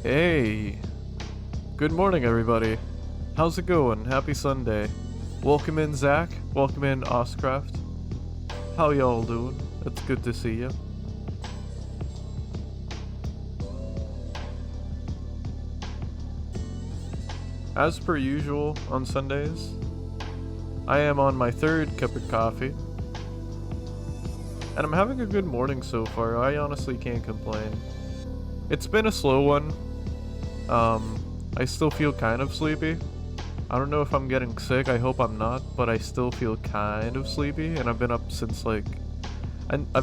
Hey, good morning, everybody. How's it going? Happy Sunday. Welcome in, Zach. Welcome in, Oscraft. How y'all doing? It's good to see you. As per usual on Sundays, I am on my third cup of coffee. And I'm having a good morning so far. I honestly can't complain. It's been a slow one. I still feel kind of sleepy. I don't know if I'm getting sick, I hope I'm not, but I still feel kind of sleepy, and I've been up since I've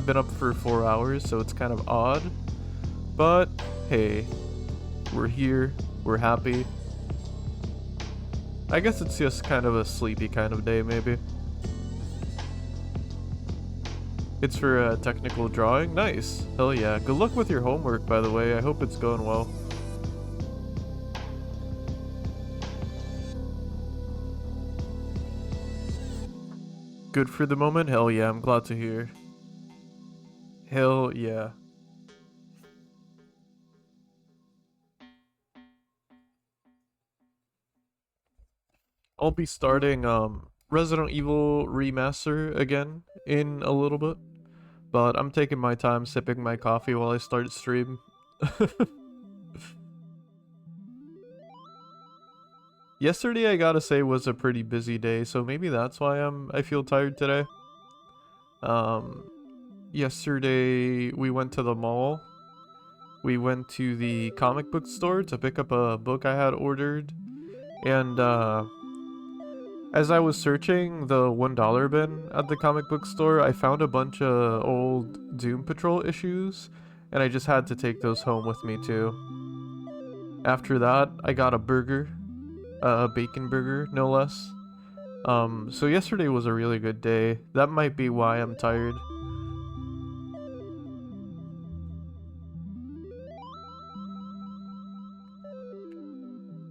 been up for 4 hours, so it's kind of odd. But, hey, we're here, we're happy. I guess it's just kind of a sleepy kind of day, maybe. It's for technical drawing? Nice. Hell yeah. Good luck with your homework, by the way. I hope it's going well. Good for the moment? Hell yeah, I'm glad to hear. Hell yeah. I'll be starting Resident Evil Remaster again in a little bit. But I'm taking my time sipping my coffee while I start stream. Yesterday, I gotta say, was a pretty busy day, so maybe that's why I feel tired today. Yesterday we went to the mall. We went to the comic book store to pick up a book I had ordered, and as I was searching the $1 bin at the comic book store, I found a bunch of old Doom Patrol issues, and I just had to take those home with me too. After that, I got a burger, a bacon burger, no less. So yesterday was a really good day. That might be why I'm tired.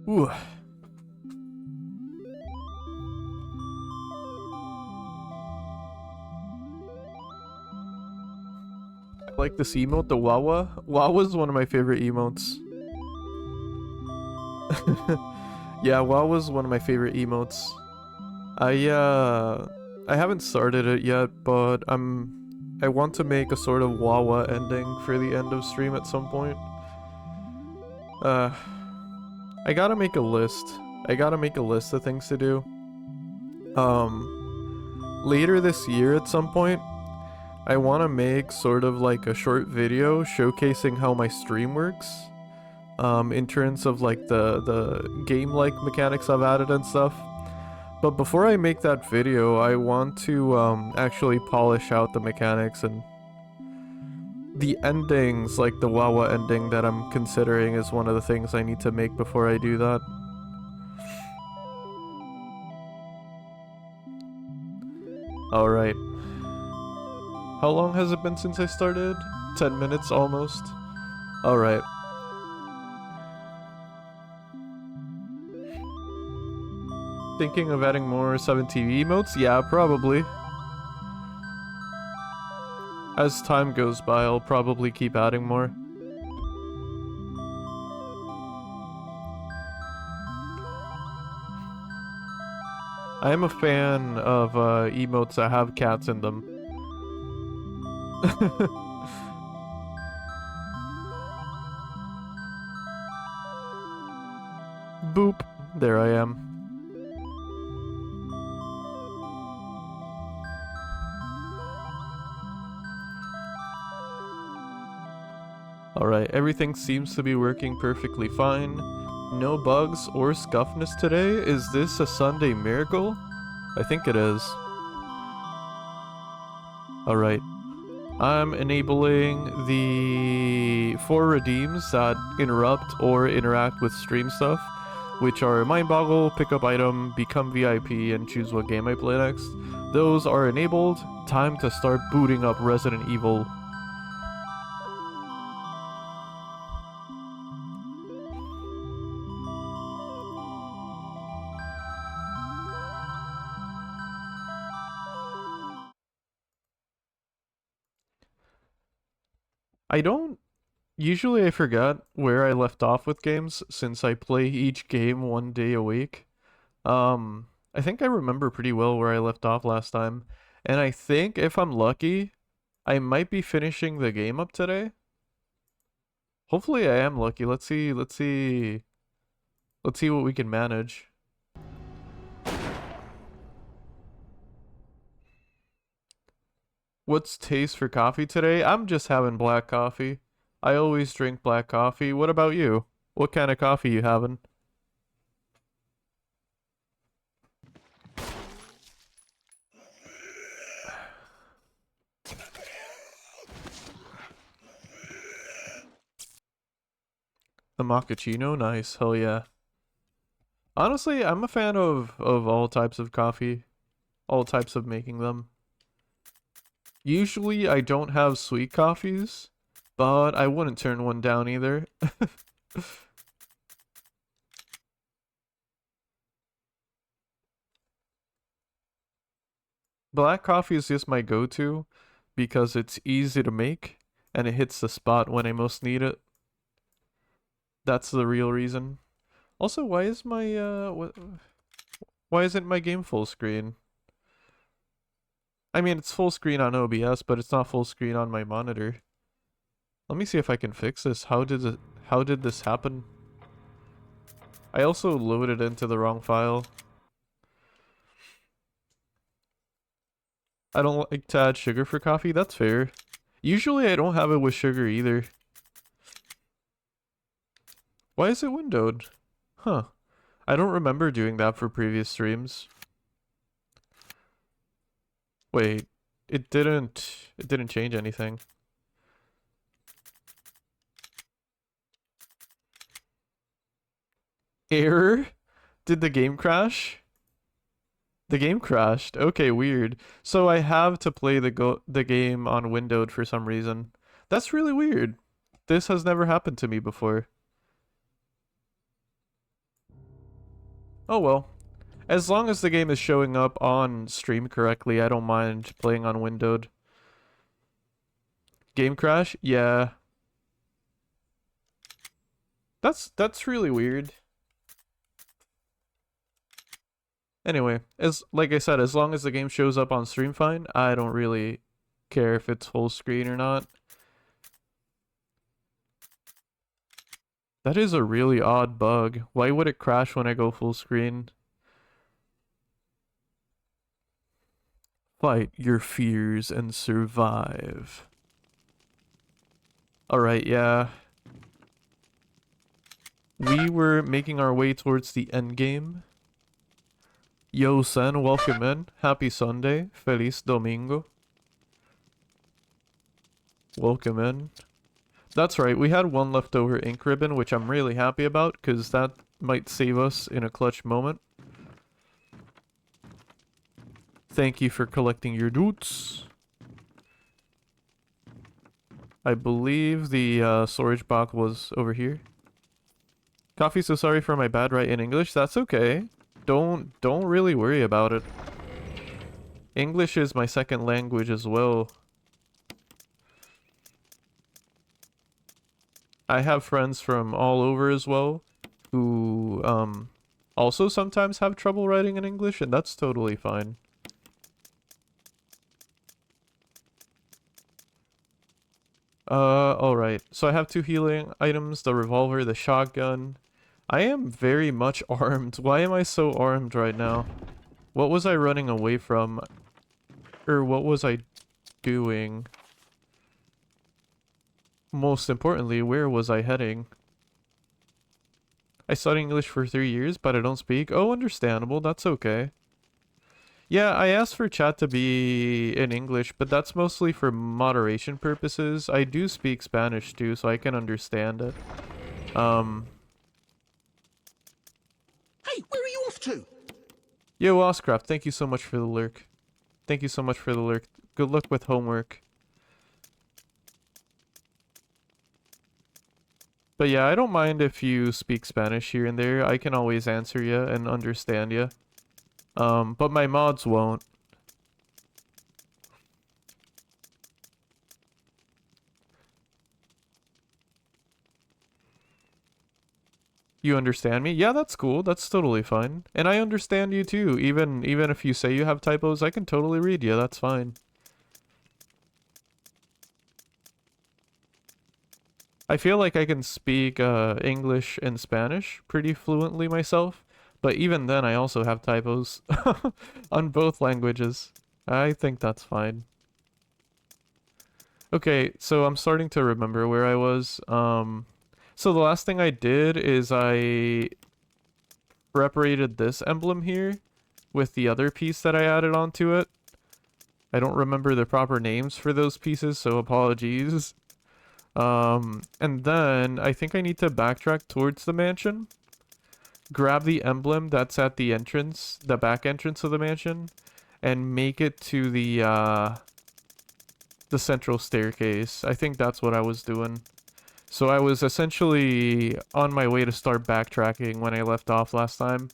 Ooh. I like this emote, the Wawa. Wawa's one of my favorite emotes. Yeah, Wawa's one of my favorite emotes. I haven't started it yet, but I want to make a sort of Wawa ending for the end of stream at some point. I gotta make a list. I gotta make a list of things to do. Later this year at some point, I want to make sort of like a short video showcasing how my stream works. In terms of like the game-like mechanics I've added and stuff. But before I make that video, I want to actually polish out the mechanics and the endings, like the Wawa ending that I'm considering is one of the things I need to make before I do that. Alright. How long has it been since I started? 10 minutes almost. Alright. Thinking of adding more 7TV emotes? Yeah, probably. As time goes by, I'll probably keep adding more. I am a fan of emotes that have cats in them. Boop. There I am. Alright, everything seems to be working perfectly fine. No bugs or scuffness today. Is this a Sunday miracle? I think it is. Alright. I'm enabling the 4 redeems that interrupt or interact with stream stuff, which are Mind Boggle, Pick Up Item, Become VIP, and Choose What Game I Play Next. Those are enabled. Time to start booting up Resident Evil. I don't Usually I forget where I left off with games since I play each game 1 day a week. I think I remember pretty well where I left off last time. And I think if I'm lucky, I might be finishing the game up today. Hopefully I am lucky. Let's see what we can manage. What's taste for coffee today? I'm just having black coffee. I always drink black coffee. What about you? What kind of coffee you having? A macchiato? Nice. Hell yeah. Honestly, I'm a fan of all types of coffee. All types of making them. Usually I don't have sweet coffees, but I wouldn't turn one down either. Black coffee is just my go-to because it's easy to make and it hits the spot when I most need it. That's the real reason. Also, why is my why isn't my game full screen? I mean, it's full screen on OBS, but it's not full screen on my monitor. Let me see if I can fix this. How did this happen? I also loaded into the wrong file. I don't like to add sugar for coffee. That's fair. Usually I don't have it with sugar either. Why is it windowed? Huh. I don't remember doing that for previous streams. Wait, it didn't change anything. Error? Did the game crash? The game crashed. Okay, weird. So I have to play the game on windowed for some reason. That's really weird. This has never happened to me before. Oh well. As long as the game is showing up on stream correctly, I don't mind playing on windowed. Game crash? Yeah. That's really weird. Anyway, as like I said, as long as the game shows up on stream fine, I don't really care if it's full screen or not. That is a really odd bug. Why would it crash when I go full screen? Fight your fears and survive. Alright, yeah. We were making our way towards the end game. Yo, Sen, welcome in. Happy Sunday. Feliz Domingo. Welcome in. That's right, we had one leftover ink ribbon, which I'm really happy about, because that might save us in a clutch moment. Thank you for collecting your doots. I believe the storage box was over here. Coffee, so sorry for my bad write in English. That's okay. Don't really worry about it. English is my second language as well. I have friends from all over as well who also sometimes have trouble writing in English, and that's totally fine. Alright. So I have two healing items, the revolver, the shotgun. I am very much armed. Why am I so armed right now? What was I running away from? Or what was I doing? Most importantly, where was I heading? I studied English for 3 years, but I don't speak. Oh, understandable. That's okay. Yeah, I asked for chat to be in English, but that's mostly for moderation purposes. I do speak Spanish too, so I can understand it. Hey, where are you off to? Yo, Oscraft, thank you so much for the lurk. Thank you so much for the lurk. Good luck with homework. But yeah, I don't mind if you speak Spanish here and there. I can always answer you and understand you. But my mods won't. You understand me? Yeah, that's cool. That's totally fine. And I understand you too. Even if you say you have typos, I can totally read you. That's fine. I feel like I can speak English and Spanish pretty fluently myself, but even then I also have typos on both languages. I think that's fine. Okay, so I'm starting to remember where I was. So the last thing I did is I separated this emblem here with the other piece that I added onto it. I don't remember the proper names for those pieces, so apologies. And then I think I need to backtrack towards the mansion, grab the emblem that's at the entrance, the back entrance of the mansion, and make it to the central staircase. I think that's what I was doing. So I was essentially on my way to start backtracking when I left off last time.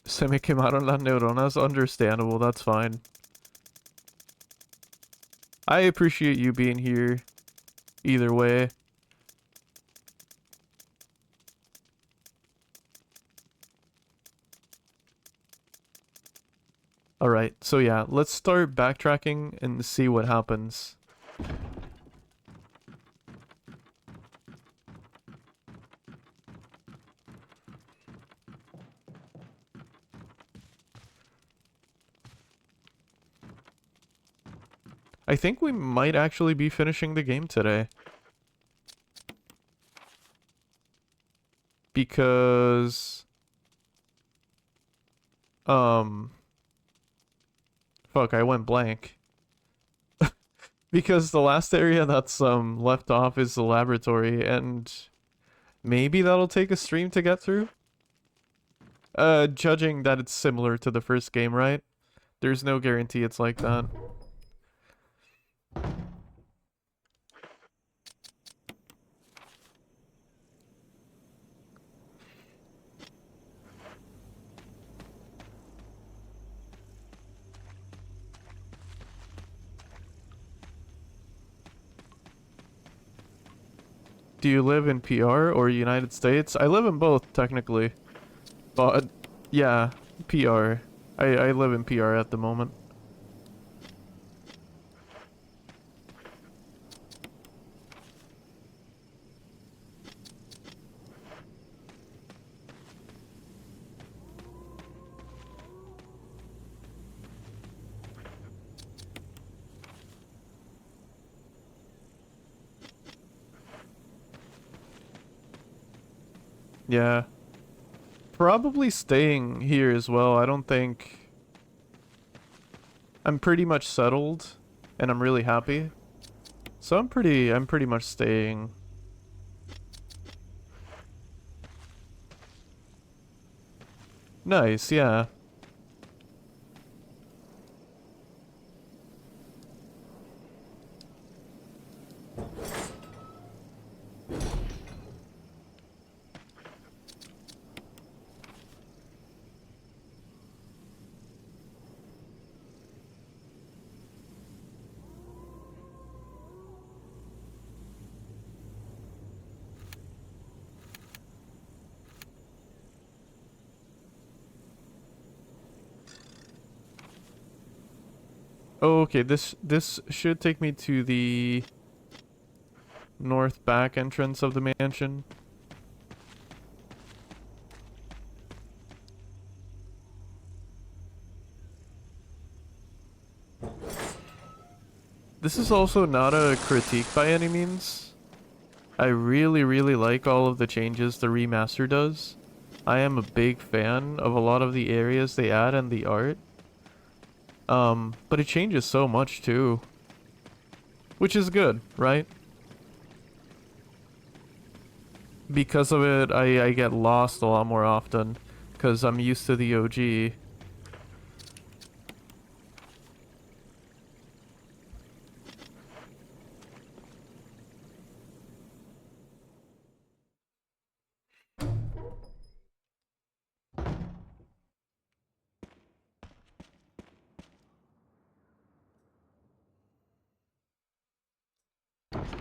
Se me quemaron las neuronas. Understandable, that's fine. I appreciate you being here either way. Alright, so yeah, let's start backtracking and see what happens. I think we might actually be finishing the game today. Because... Fuck, I went blank. Because the last area that's left off is the laboratory, and maybe that'll take a stream to get through? Judging that it's similar to the first game, right? There's no guarantee it's like that. Do you live in PR or United States? I live in both, technically. But, yeah, PR. I live in PR at the moment. Yeah. Probably staying here as well. I don't think... I'm pretty much settled, and I'm really happy. So I'm pretty much staying. Nice, yeah. Oh, okay, this should take me to the north back entrance of the mansion. This is also not a critique by any means. I really like all of the changes the remaster does. I am a big fan of a lot of the areas they add and the art. But it changes so much too. Which is good, right? Because of it, I get lost a lot more often. Because I'm used to the OG.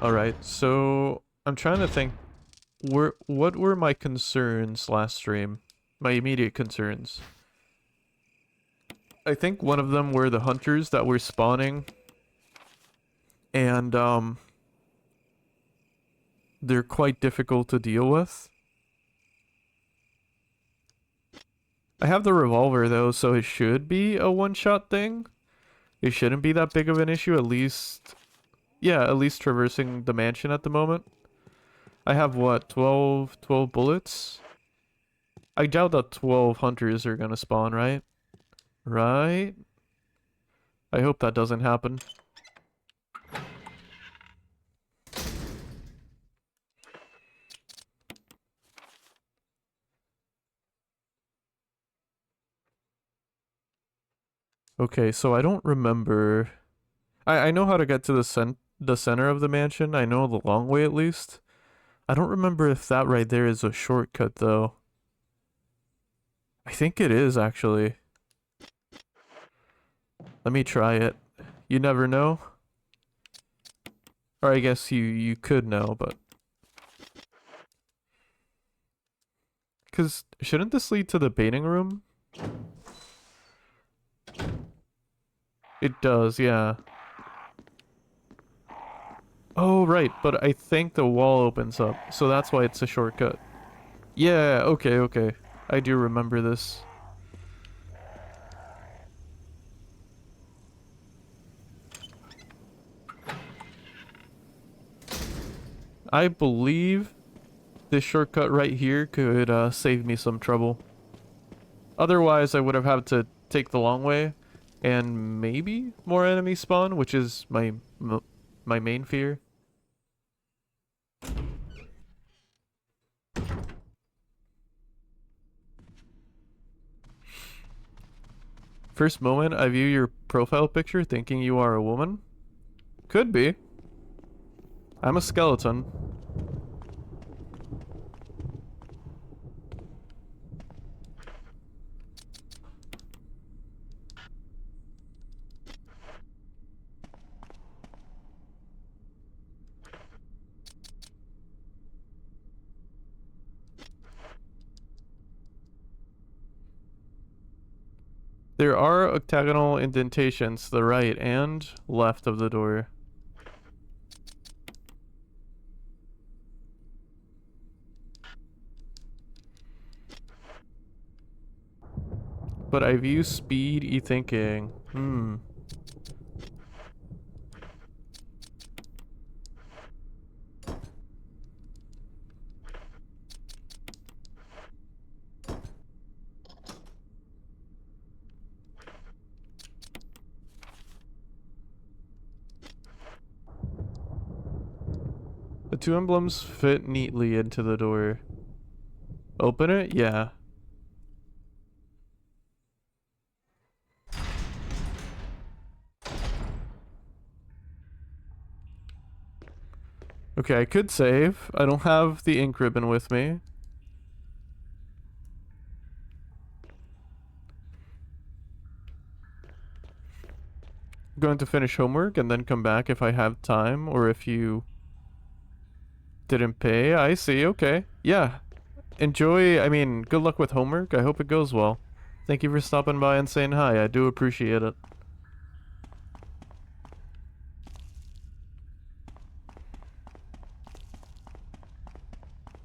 Alright, so I'm trying to think. What were my concerns last stream? My immediate concerns. I think one of them were the hunters that were spawning. And, they're quite difficult to deal with. I have the revolver though, so it should be a one-shot thing. It shouldn't be that big of an issue, at least... Yeah, at least traversing the mansion at the moment. I have, what, 12 bullets? I doubt that 12 hunters are gonna spawn, right? Right? I hope that doesn't happen. Okay, so I don't remember... I know how to get to the center of the mansion. I know the long way at least. I don't remember if that right there is a shortcut though. I think it is actually. Let me try it. You never know. Or I guess you could know, but... Cause shouldn't this lead to the baiting room? It does, yeah. Oh, right, but I think the wall opens up, so that's why it's a shortcut. Yeah, okay, okay. I do remember this. I believe this shortcut right here could save me some trouble. Otherwise, I would have had to take the long way, and maybe more enemies spawn, which is my main fear. First moment, I view your profile picture thinking you are a woman? Could be. I'm a skeleton. There are octagonal indentations to the right and left of the door. But I view speed e-thinking. The two emblems fit neatly into the door. Open it? Yeah. Okay, I could save. I don't have the ink ribbon with me. I'm going to finish homework and then come back if I have time, or if you didn't pay. I see, okay. Yeah. Enjoy, I mean, good luck with homework. I hope it goes well. Thank you for stopping by and saying hi. I do appreciate it.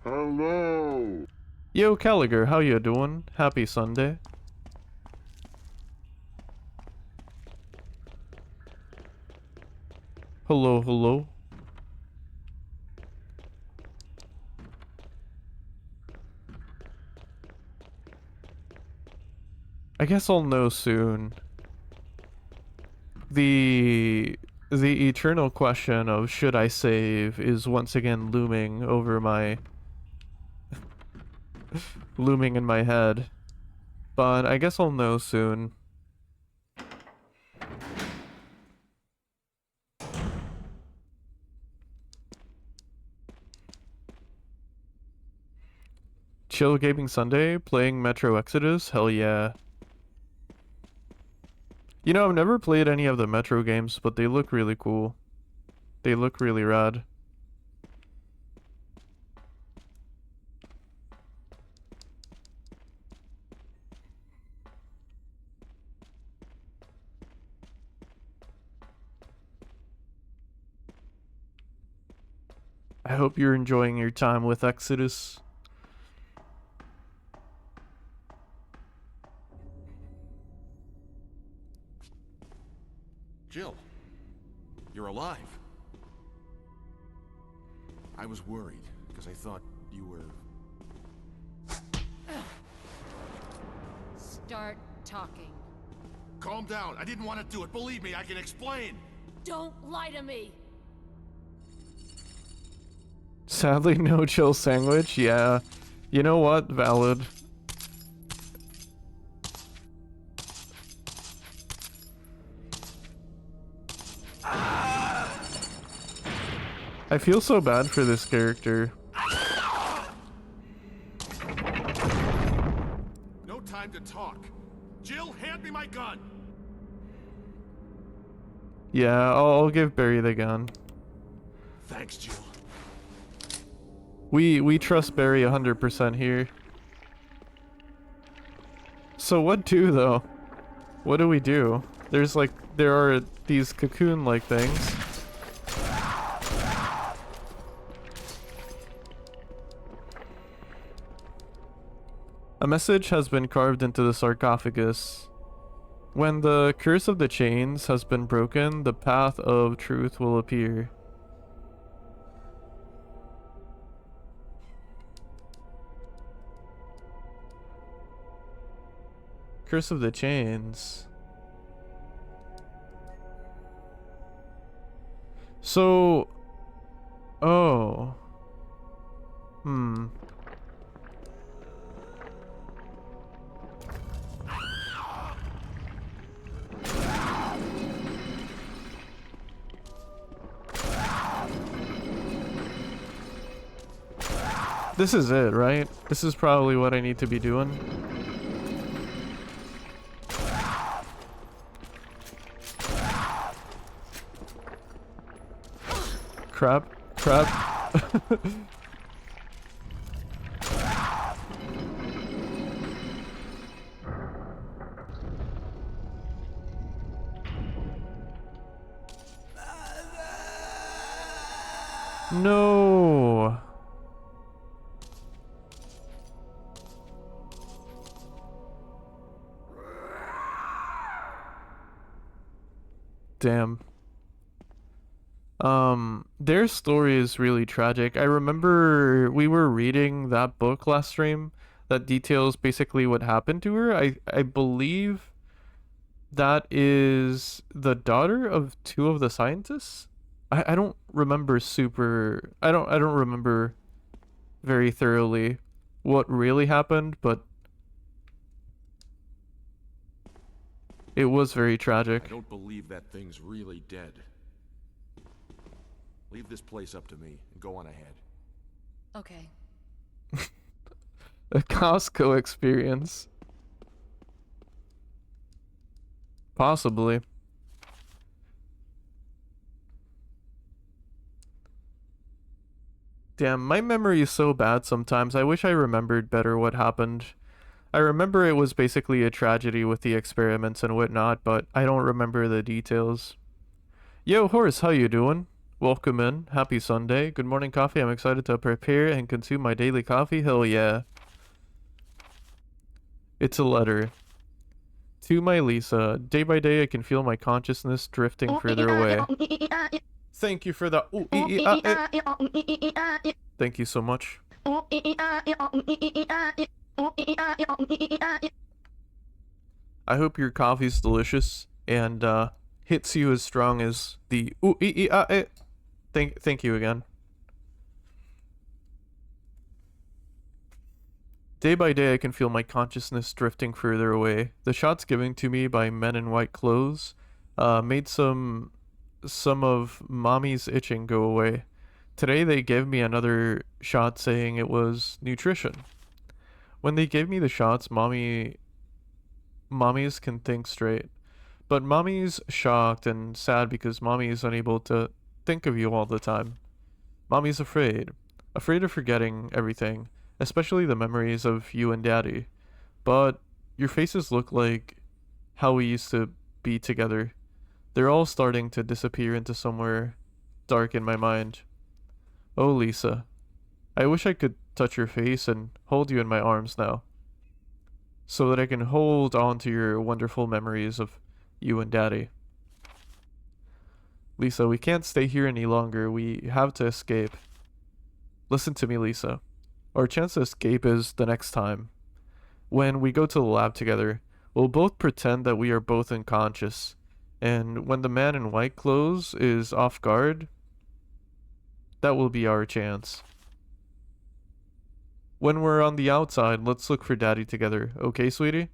Hello. Yo, Caliger, how you doing? Happy Sunday. Hello, hello. I guess I'll know soon. The eternal question of should I save is once again looming over my looming in my head. But I guess I'll know soon. Chill Gaming Sunday, playing Metro Exodus? Hell yeah. You know, I've never played any of the Metro games, but they look really cool. They look really rad. I hope you're enjoying your time with Exodus. Jill, you're alive. I was worried because I thought you were... Start talking. Calm down. I didn't want to do it. Believe me, I can explain. Don't lie to me. Sadly, no chill sandwich. Yeah. You know what? Valid. I feel so bad for this character. No time to talk. Jill, hand me my gun. Yeah, I'll give Barry the gun. Thanks, Jill. We trust Barry 100% here. So what though? What do we do? There are these cocoon-like things. A message has been carved into the sarcophagus. When the curse of the chains has been broken, the path of truth will appear. Curse of the chains. So... Oh. This is it, right? This is probably what I need to be doing. Crap. No. Damn. Their story is really tragic. I remember we were reading that book last stream that details basically what happened to her. I believe that is the daughter of two of the scientists. I don't remember I don't remember very thoroughly what really happened, but it was very tragic. I don't believe that thing's really dead. Leave this place up to me and go on ahead. Okay. A Costco experience. Possibly. Damn, my memory is so bad sometimes. I wish I remembered better what happened. I remember it was basically a tragedy with the experiments and whatnot, but I don't remember the details. Yo, Horace, how you doing? Welcome in. Happy Sunday. Good morning, coffee. I'm excited to prepare and consume my daily coffee. Hell yeah. It's a letter. To my Lisa. Day by day, I can feel my consciousness drifting further away. Thank you for the... Thank you so much. I hope your coffee's delicious and hits you as strong as the... Thank you again. Day by day, I can feel my consciousness drifting further away. The shots given to me by men in white clothes made some of mommy's itching go away. Today, they gave me another shot saying it was nutrition. When they gave me the shots, mommies can think straight. But mommy's shocked and sad because mommy is unable to think of you all the time. Mommy's afraid. Afraid of forgetting everything. Especially the memories of you and daddy. But your faces look like how we used to be together. They're all starting to disappear into somewhere dark in my mind. Oh, Lisa. I wish I could touch your face and hold you in my arms now, so that I can hold on to your wonderful memories of you and Daddy. Lisa, we can't stay here any longer. We have to escape. Listen to me, Lisa. Our chance to escape is the next time. When we go to the lab together, we'll both pretend that we are both unconscious. And when the man in white clothes is off guard, that will be our chance. When we're on the outside, let's look for Daddy together. Okay, sweetie?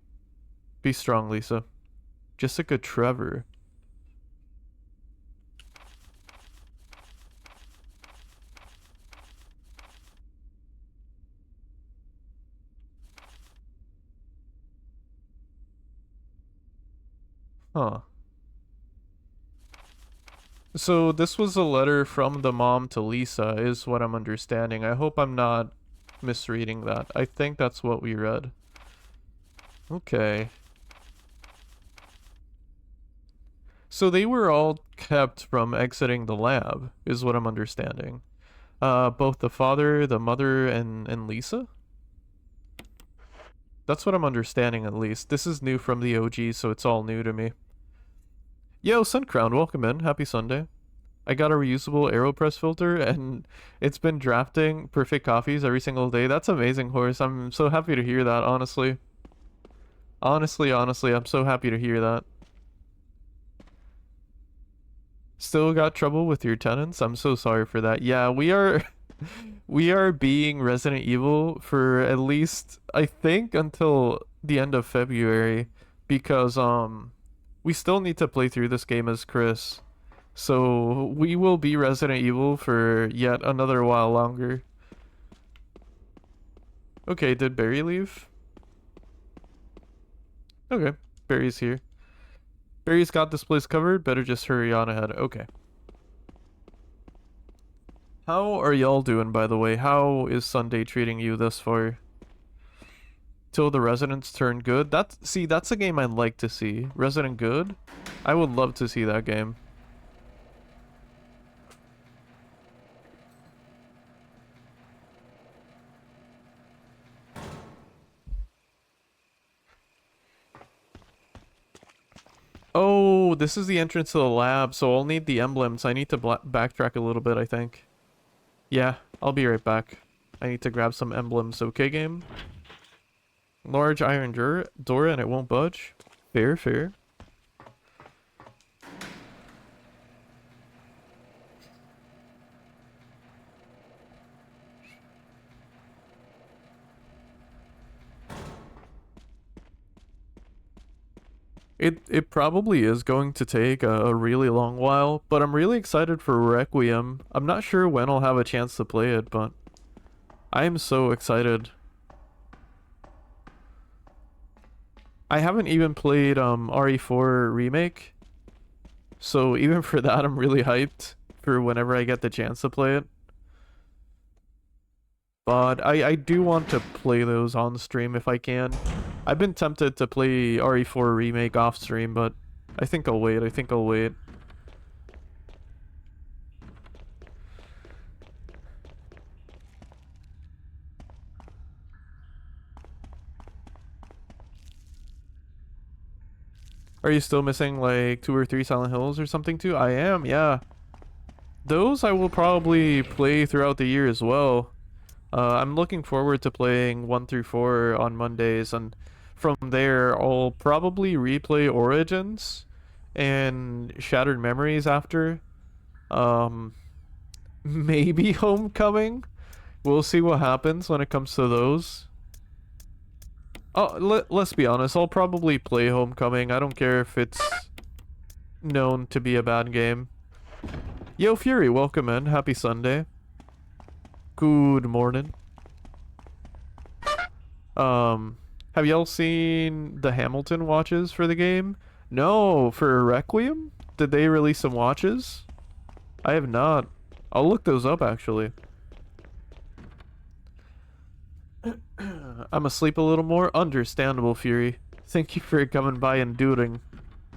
Be strong, Lisa. Jessica Trevor. Huh. So this was a letter from the mom to Lisa, is what I'm understanding. I hope I'm not misreading that. I think that's what we read. Okay. So they were all kept from exiting the lab, is what I'm understanding. Both the father, the mother, and Lisa? That's what I'm understanding, at least. This is new from the OG, so it's all new to me. Yo, Suncrown, welcome in. Happy Sunday. I got a reusable AeroPress filter, and it's been drafting perfect coffees every single day. That's amazing, Horse. I'm so happy to hear that, honestly. Honestly, I'm so happy to hear that. Still got trouble with your tenants? I'm so sorry for that. Yeah, we are... we are being Resident Evil for at least, I think, until the end of February. Because, we still need to play through this game as Chris. So we will be Resident Evil for yet another while longer. Okay, did Barry leave? Okay, Barry's here. Barry's got this place covered, better just hurry on ahead. Okay. How are y'all doing, by the way? How is Sunday treating you thus far? Till the residents turn good? That's a game I'd like to see. Resident Good? I would love to see that game. Oh, this is the entrance to the lab, so I'll need the emblems. I need to backtrack a little bit, I think. Yeah, I'll be right back. I need to grab some emblems. Okay, game? Large iron door and it won't budge. Fair, fair. It probably is going to take a really long while, but I'm really excited for Requiem. I'm not sure when I'll have a chance to play it, but I am so excited. I haven't even played RE4 Remake, so even for that I'm really hyped for whenever I get the chance to play it. But I do want to play those on stream if I can. I've been tempted to play RE4 Remake off stream, but I think I'll wait. Are you still missing like 2 or 3 Silent Hills or something too? I am, yeah. Those I will probably play throughout the year as well. I'm looking forward to playing 1 through 4 on Mondays, and from there I'll probably replay Origins and Shattered Memories after. Maybe Homecoming. We'll see what happens when it comes to those. Oh, let's be honest, I'll probably play Homecoming. I don't care if it's known to be a bad game. Yo, Fury, welcome in. Happy Sunday. Good morning. Have y'all seen the Hamilton watches for the game? No, for Requiem? Did they release some watches? I have not. I'll look those up, actually. I'm asleep a little more? Understandable, Fury. Thank you for coming by and duding.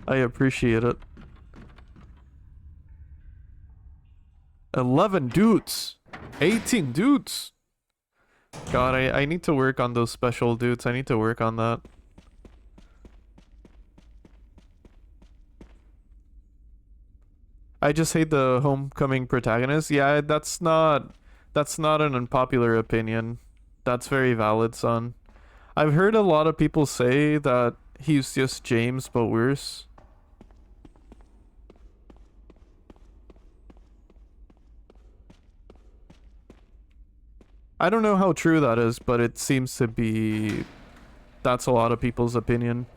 I appreciate it. 11 dudes! 18 dudes. God, I need to work on those special dudes. I need to work on that. I just hate the homecoming protagonist. Yeah, that's not an unpopular opinion. That's very valid, son. I've heard a lot of people say that he's just James but worse. I don't know how true that is, but it seems to be that's a lot of people's opinion.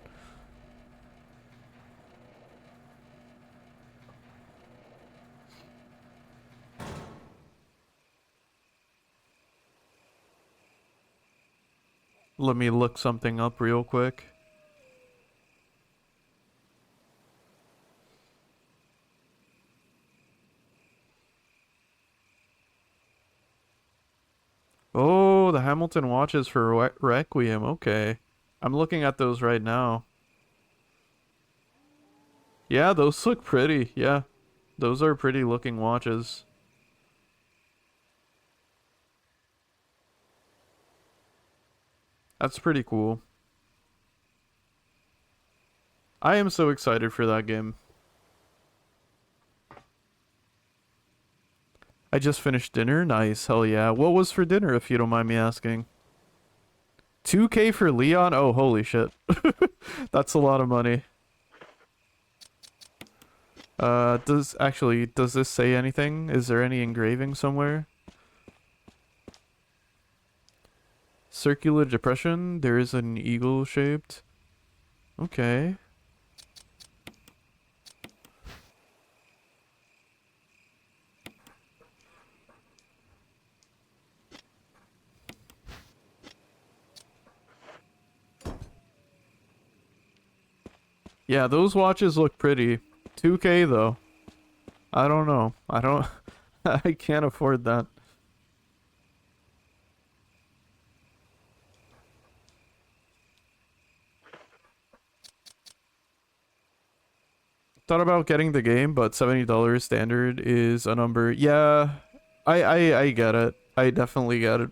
Let me look something up real quick. Oh, the Hamilton watches for Requiem. Okay. I'm looking at those right now. Yeah, those look pretty. Yeah. Those are pretty looking watches. That's pretty cool. I am so excited for that game. I just finished dinner. Nice. Hell yeah. What was for dinner, if you don't mind me asking? 2K for Leon? Oh, holy shit. That's a lot of money. Does this say anything? Is there any engraving somewhere? Circular depression. There is an eagle shaped. Okay. Yeah, those watches look pretty. 2K though. I don't know. I don't I can't afford that. Thought about getting the game, but $70 standard is a number. Yeah, I get it. I definitely get it.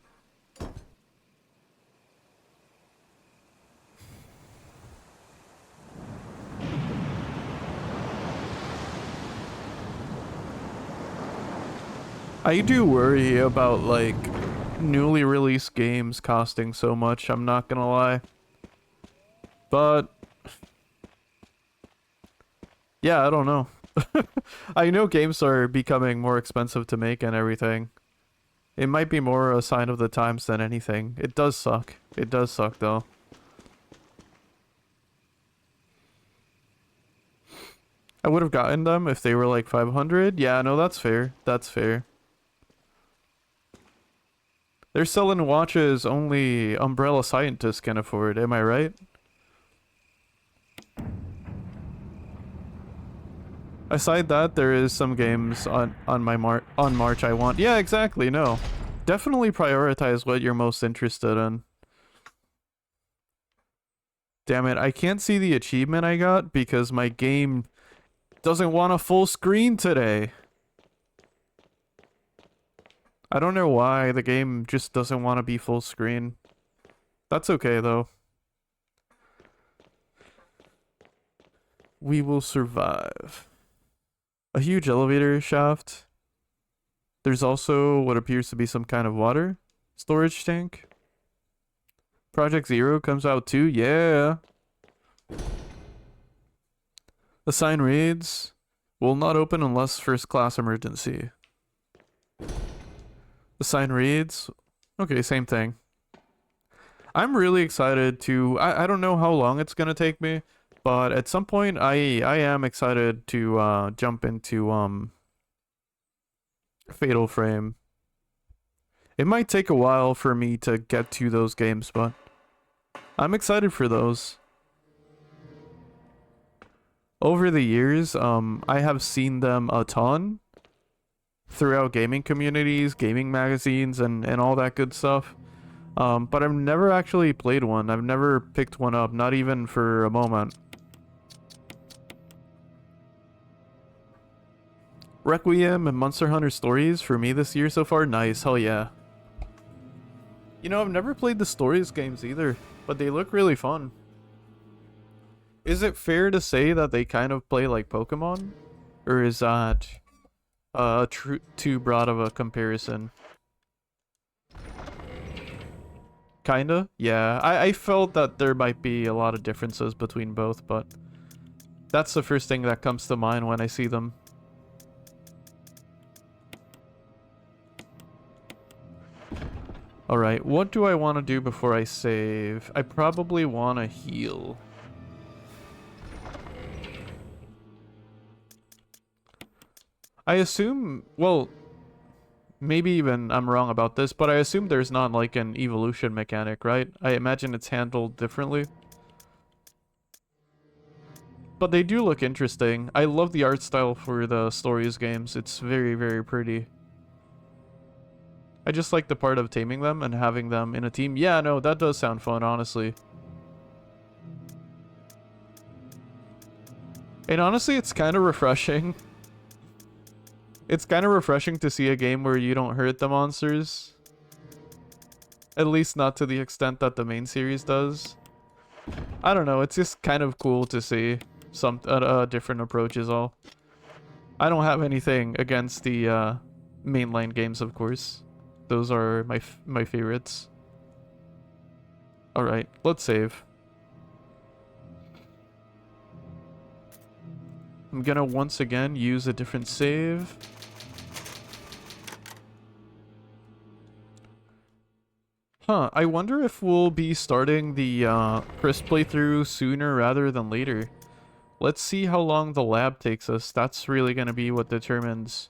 I do worry about like newly released games costing so much, I'm not gonna lie. But yeah, I don't know. I know games are becoming more expensive to make and everything. It might be more a sign of the times than anything. It does suck. It does suck though. I would have gotten them if they were like 500. Yeah, no, that's fair. That's fair. They're selling watches only Umbrella Scientists can afford, am I right? Aside that, there is some games on March I want. Yeah, exactly. No. Definitely prioritize what you're most interested in. Damn it, I can't see the achievement I got because my game doesn't want a full screen today. I don't know why the game just doesn't want to be full screen. That's okay though. We will survive. A huge elevator shaft. There's also what appears to be some kind of water storage tank. Project Zero comes out too. Yeah. The sign reads, "Will not open unless first class emergency." The sign reads, okay, same thing. I'm really excited to, I don't know how long it's gonna take me, but at some point I am excited to jump into Fatal Frame. It might take a while for me to get to those games, but I'm excited for those. Over the years, I have seen them a ton throughout gaming communities, gaming magazines, and all that good stuff. But I've never actually played one. I've never picked one up, not even for a moment. Requiem and Monster Hunter Stories for me this year so far. Nice, hell yeah. You know, I've never played the Stories games either, but they look really fun. Is it fair to say that they kind of play like Pokemon? Or is that too broad of a comparison? Kinda? Yeah, I felt that there might be a lot of differences between both, but that's the first thing that comes to mind when I see them. Alright, what do I want to do before I save? I probably want to heal. I assume, well, maybe even I'm wrong about this, but I assume there's not like an evolution mechanic, right? I imagine it's handled differently. But they do look interesting. I love the art style for the Stories games. It's very, very pretty. I just like the part of taming them and having them in a team. Yeah, no, that does sound fun, honestly. And honestly, it's kind of refreshing. It's kind of refreshing to see a game where you don't hurt the monsters. At least not to the extent that the main series does. I don't know, it's just kind of cool to see some different approach is all. I don't have anything against the mainline games, of course. Those are my favorites. Alright, let's save. I'm gonna once again use a different save. Huh, I wonder if we'll be starting the Chris playthrough sooner rather than later. Let's see how long the lab takes us. That's really gonna be what determines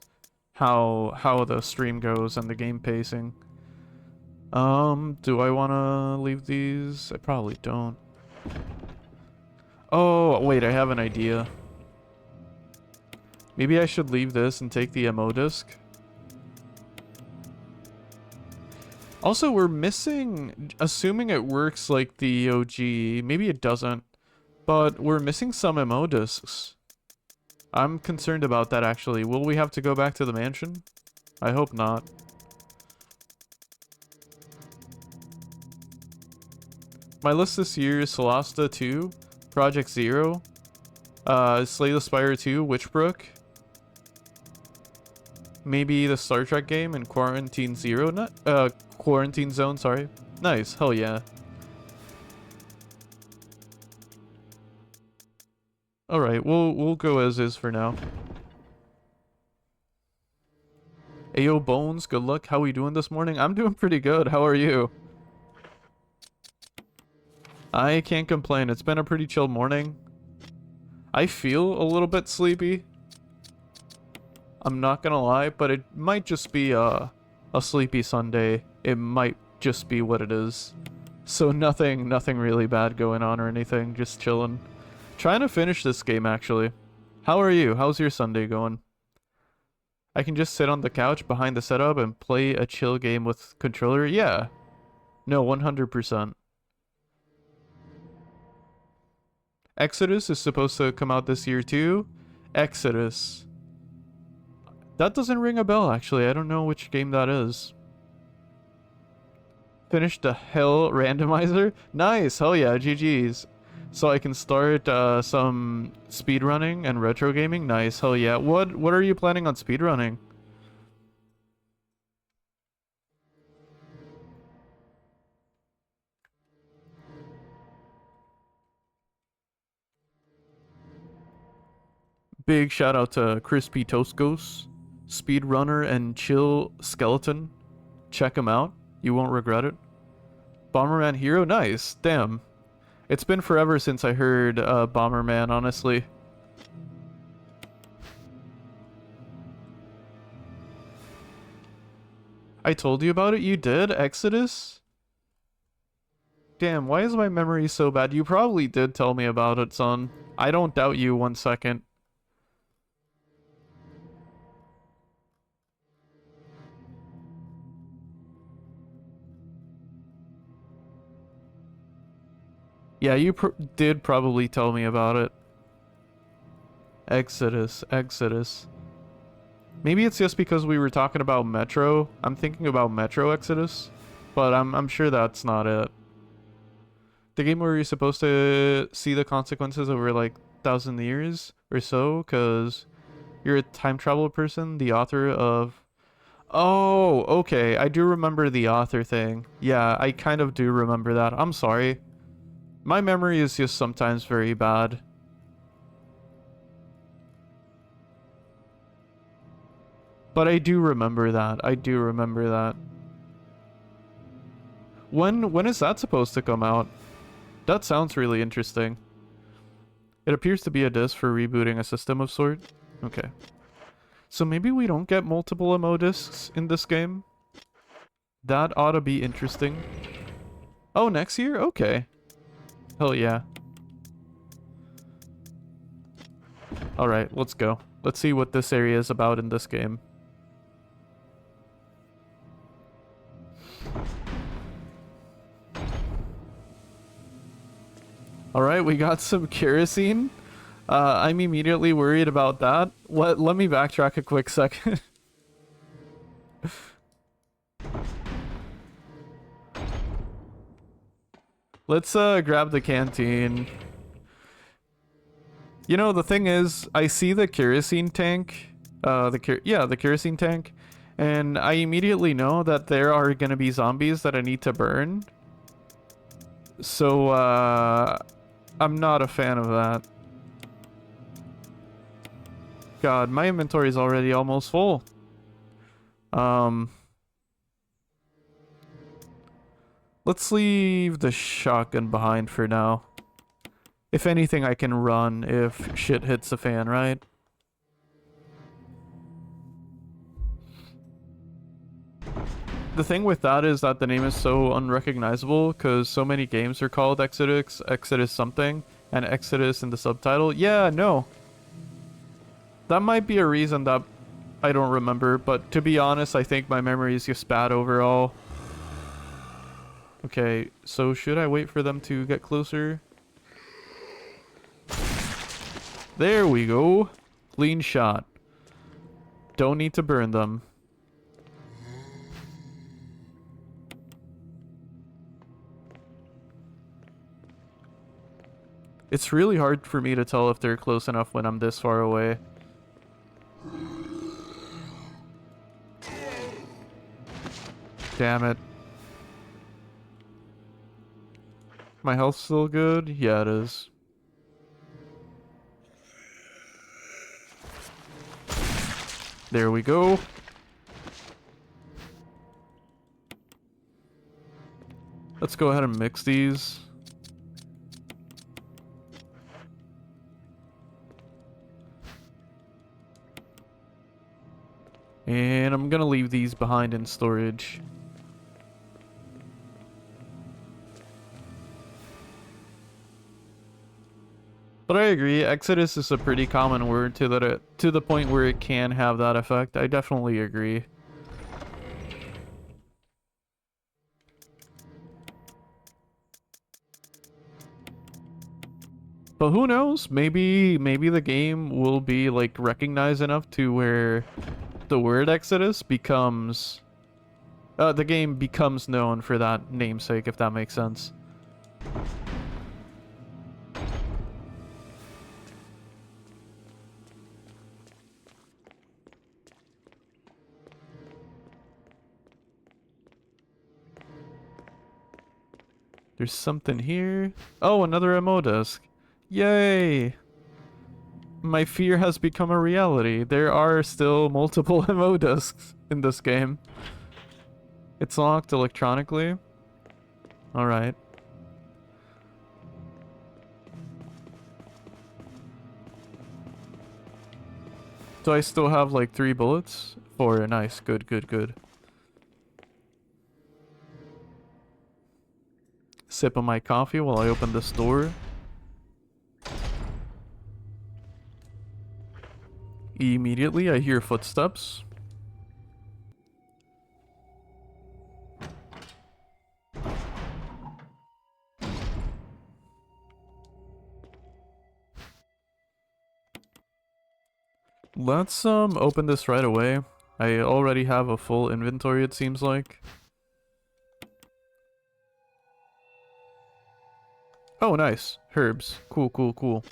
how the stream goes and the game pacing. Do I wanna leave these? I probably don't. Oh, wait, I have an idea. Maybe I should leave this and take the ammo disc. Also, we're missing, assuming it works like the OG, maybe it doesn't, but we're missing some ammo discs. I'm concerned about that, actually. Will we have to go back to the mansion? I hope not. My list this year is Solasta 2, Project Zero, Slay the Spire 2, Witchbrook, maybe the Star Trek game and Quarantine Zero, Quarantine Zone, sorry. Nice, hell yeah. Alright, we'll go as is for now. Ayo Bones, good luck. How we doing this morning? I'm doing pretty good. How are you? I can't complain. It's been a pretty chill morning. I feel a little bit sleepy. I'm not gonna lie, but it might just be a sleepy Sunday. It might just be what it is. So nothing really bad going on or anything. Just chilling. Trying to finish this game, actually. How are you? How's your Sunday going? I can just sit on the couch behind the setup and play a chill game with controller? Yeah. No, 100%. Exodus is supposed to come out this year too. Exodus. That doesn't ring a bell, actually. I don't know which game that is. Finished the Hell Randomizer? Nice! Hell yeah, GG's. So I can start some speedrunning and retro gaming? Nice, hell yeah. What are you planning on speedrunning? Big shout out to Crispy Toastgos, speedrunner and chill skeleton. Check him out. You won't regret it. Bomberman Hero? Nice. Damn. It's been forever since I heard Bomberman, honestly. I told you about it? You did? Exodus? Damn, why is my memory so bad? You probably did tell me about it, son. I don't doubt you 1 second. Yeah, you did probably tell me about it. Exodus, Exodus. Maybe it's just because we were talking about Metro. I'm thinking about Metro Exodus, but I'm sure that's not it. The game where you're supposed to see the consequences over like 1,000 years or so, because you're a time travel person, the author of... Oh, okay, I do remember the author thing. Yeah, I kind of do remember that. I'm sorry. My memory is just sometimes very bad. But I do remember that. I do remember that. When is that supposed to come out? That sounds really interesting. It appears to be a disc for rebooting a system of sort. Okay. So maybe we don't get multiple MO discs in this game? That ought to be interesting. Oh, next year? Okay. Hell yeah. Alright, let's go. Let's see what this area is about in this game. Alright, we got some kerosene. I'm immediately worried about that. Let me backtrack a quick second. Let's grab the canteen. You know, the thing is, I see the kerosene tank. The kerosene tank. And I immediately know that there are gonna be zombies that I need to burn. So, I'm not a fan of that. God, my inventory is already almost full. Let's leave the shotgun behind for now. If anything, I can run if shit hits the fan, right? The thing with that is that the name is so unrecognizable because so many games are called Exodus, Exodus something, and Exodus in the subtitle. Yeah, no. That might be a reason that I don't remember, but to be honest, I think my memory is just bad overall. Okay, so should I wait for them to get closer? There we go. Clean shot. Don't need to burn them. It's really hard for me to tell if they're close enough when I'm this far away. Damn it. My health's still good? Yeah, it is. There we go. Let's go ahead and mix these. And I'm gonna leave these behind in storage. But I agree, Exodus is a pretty common word to the point where it can have that effect. I definitely agree. But who knows? Maybe the game will be like recognized enough to where the word Exodus becomes the game becomes known for that namesake, if that makes sense. There's something here. Oh, another MO disc. Yay! My fear has become a reality. There are still multiple MO discs in this game. It's locked electronically. Alright. Do I still have like 3 bullets? 4. Nice. Good, good, good. Sip of my coffee while I open this door. Immediately, I hear footsteps. Let's open this right away. I already have a full inventory, it seems like. Oh, nice. Herbs. Cool, cool, cool.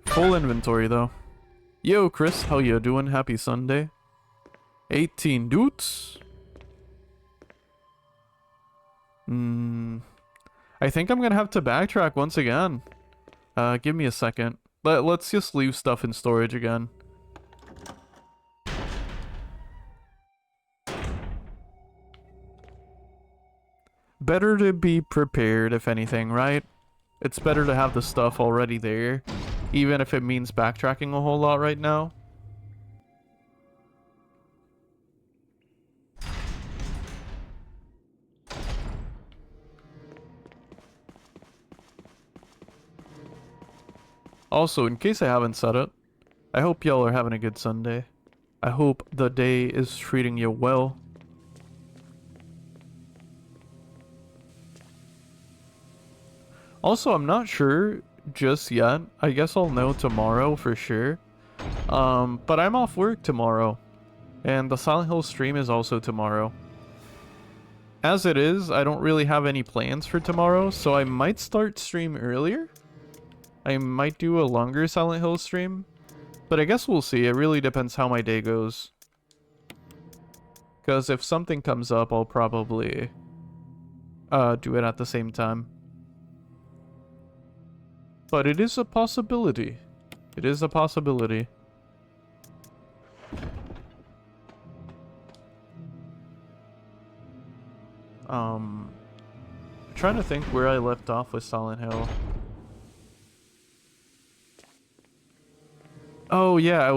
Full inventory, though. Yo, Chris, how you doing? Happy Sunday. 18 dudes. I think I'm gonna have to backtrack once again. Give me a second. Let's just leave stuff in storage again. Better to be prepared, if anything, right? It's better to have the stuff already there, even if it means backtracking a whole lot right now. Also, in case I haven't said it, I hope y'all are having a good Sunday. I hope the day is treating you well. Also, I'm not sure just yet. I guess I'll know tomorrow for sure. But I'm off work tomorrow. And the Silent Hill stream is also tomorrow. As it is, I don't really have any plans for tomorrow, so I might start stream earlier. I might do a longer Silent Hill stream. But I guess we'll see. It really depends how my day goes. Because if something comes up, I'll probably do it at the same time. But it is a possibility. It is a possibility. I'm trying to think where I left off with Silent Hill. Oh yeah,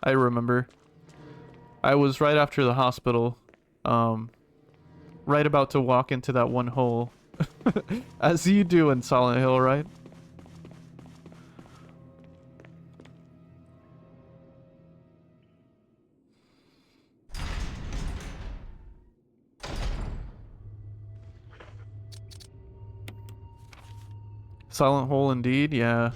I remember. I was right after the hospital. Right about to walk into that one hole. As you do in Silent Hill, right? Silent hole indeed, yeah.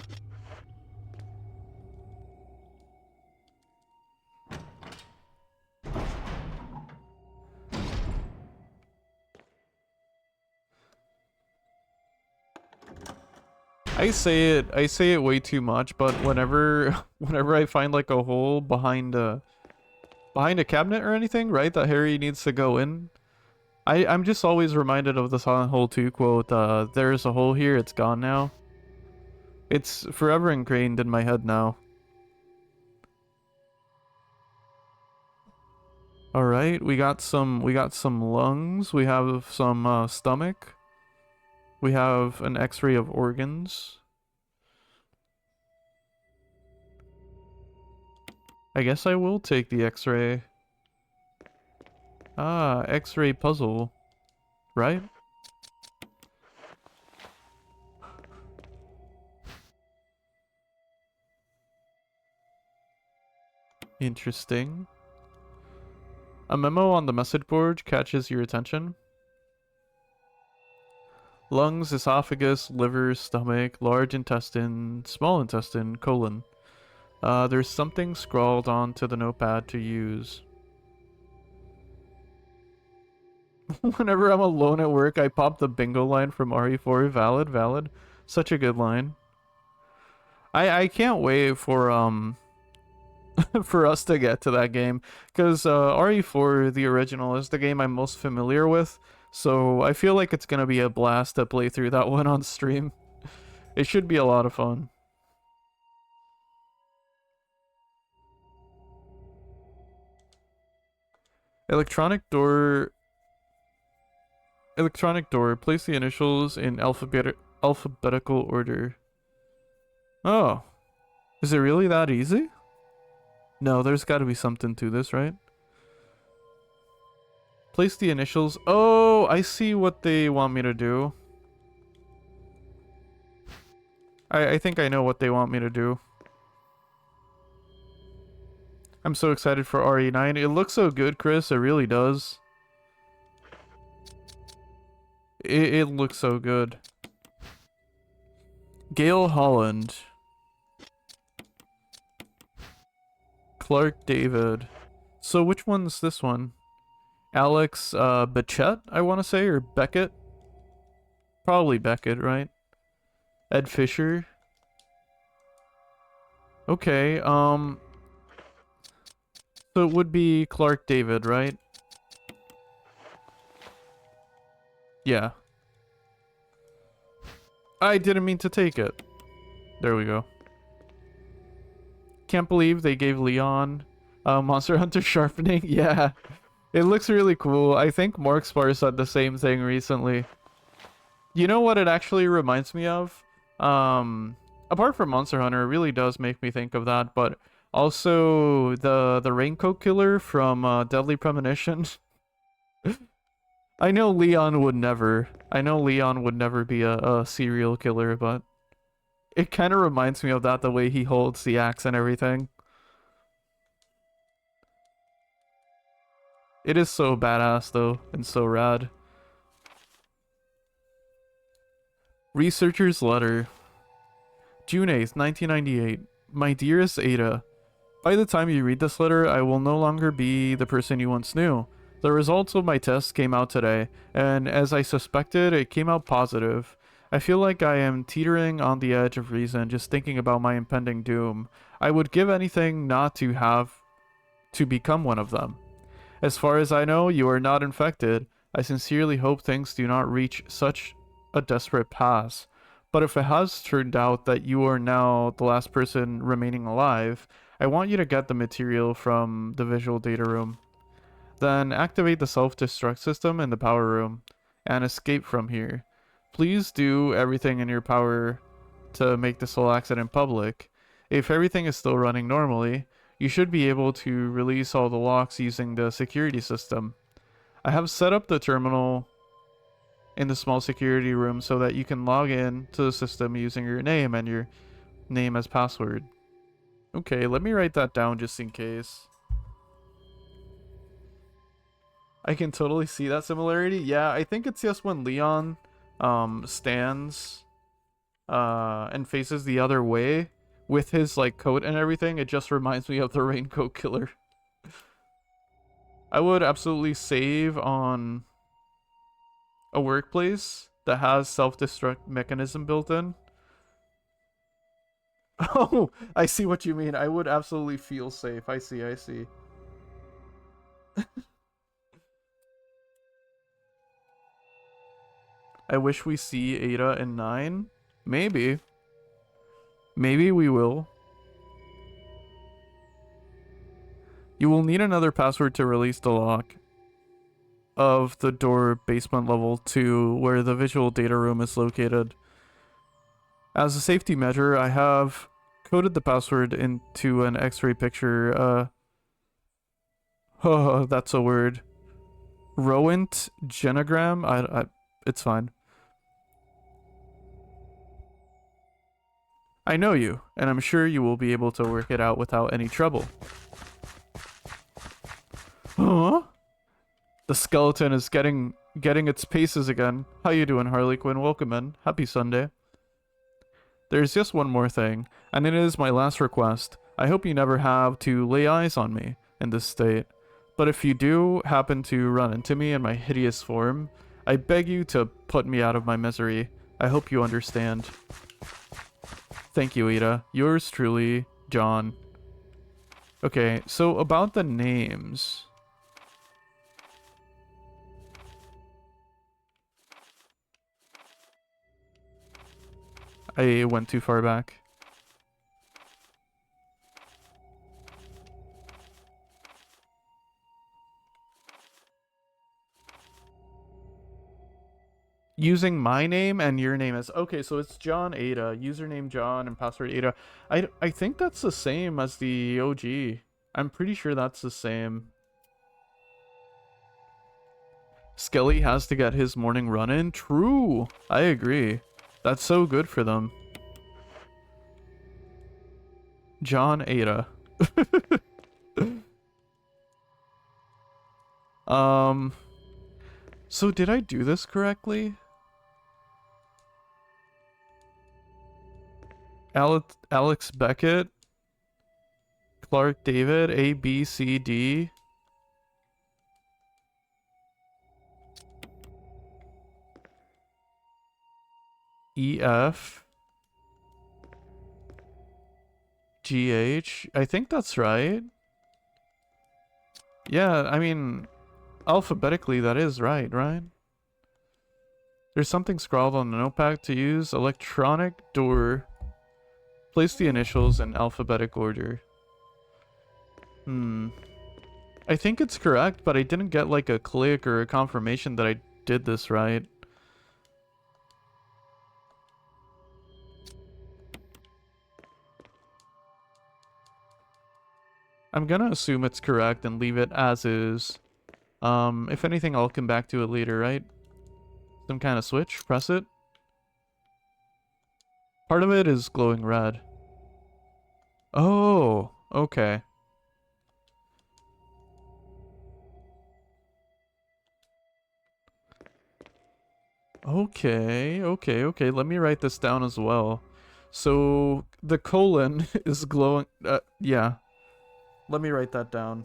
I say it way too much, but whenever I find like a hole behind a cabinet or anything, right, that Harry needs to go in, I'm just always reminded of the Silent Hill 2 quote, there's a hole here, it's gone now. It's forever ingrained in my head now. Alright, we got some lungs, we have some stomach. We have an x-ray of organs. I guess I will take the x-ray. Ah, x-ray puzzle. Right? Interesting. A memo on the message board catches your attention. Lungs, esophagus, liver, stomach, large intestine, small intestine, colon. There's something scrawled onto the notepad to use. Whenever I'm alone at work, I pop the bingo line from RE4. Valid, valid. Such a good line. I can't wait for for us to get to that game, because RE4, the original, is the game I'm most familiar with. So I feel like it's gonna be a blast to play through that one on stream. It should be a lot of fun. Electronic door. Electronic door. Place the initials in alphabetical order. Oh. Is it really that easy? No, there's gotta be something to this, right? Place the initials. Oh, I see what they want me to do. I think I know what they want me to do. I'm so excited for RE9. It looks so good, Chris. It really does. It looks so good. Gail Holland. Clark David. So which one's this one? Alex Bechette, I want to say, or Beckett? Probably Beckett, right? Ed Fisher. Okay, so it would be Clark David, right? Yeah. I didn't mean to take it. There we go. Can't believe they gave Leon Monster Hunter sharpening. Yeah. It looks really cool. I think Mark Spar said the same thing recently. You know what it actually reminds me of? Apart from Monster Hunter, it really does make me think of that, but also the Raincoat Killer from Deadly Premonition. I know Leon would never be a serial killer, but it kind of reminds me of that, the way he holds the axe and everything. It is so badass though, and so rad. Researcher's Letter. June 8th, 1998. My dearest Ada, by the time you read this letter, I will no longer be the person you once knew. The results of my test came out today, and as I suspected, it came out positive. I feel like I am teetering on the edge of reason just thinking about my impending doom. I would give anything not to have to become one of them. As far as I know, you are not infected. I sincerely hope things do not reach such a desperate pass. But if it has turned out that you are now the last person remaining alive, I want you to get the material from the visual data room. Then activate the self-destruct system in the power room and escape from here. Please do everything in your power to make this whole accident public. If everything is still running normally, you should be able to release all the locks using the security system. I have set up the terminal in the small security room so that you can log in to the system using your name and your name as password. Okay, let me write that down just in case. I can totally see that similarity. Yeah, I think it's just when Leon stands and faces the other way with his like coat and everything, it just reminds me of the Raincoat Killer. I would absolutely save on a workplace that has self-destruct mechanism built in. Oh, I see what you mean. I would absolutely feel safe. I see, I see. I wish we see Ada in 9. Maybe. Maybe we will. You will need another password to release the lock of the door basement level 2 where the visual data room is located. As a safety measure, I have coded the password into an x-ray picture. Oh, that's a word. Rowent genogram? It's fine. I know you, and I'm sure you will be able to work it out without any trouble. Huh? The skeleton is getting its paces again. How you doing, Harley Quinn? Welcome in. Happy Sunday. There's just one more thing, and it is my last request. I hope you never have to lay eyes on me in this state. But if you do happen to run into me in my hideous form, I beg you to put me out of my misery. I hope you understand. Thank you, Ida. Yours truly, John. Okay, so about the names. I went too far back. Using my name and your name as... Okay, so it's John Ada. Username John and password Ada. I think that's the same as the OG. I'm pretty sure that's the same. Skelly has to get his morning run in? True. I agree. That's so good for them. John Ada. So did I do this correctly? Alex Beckett, Clark David, A, B, C, D. E, F. G, H. I think that's right. Yeah, I mean, alphabetically that is right? There's something scrawled on the notepad to use. Electronic door. Place the initials in alphabetic order. I think it's correct, but I didn't get like a click or a confirmation that I did this right. I'm gonna assume it's correct and leave it as is. If anything, I'll come back to it later, right? Some kind of switch, press it. Part of it is glowing red. Oh, okay. Okay. Let me write this down as well. So the colon is glowing. Yeah. Let me write that down.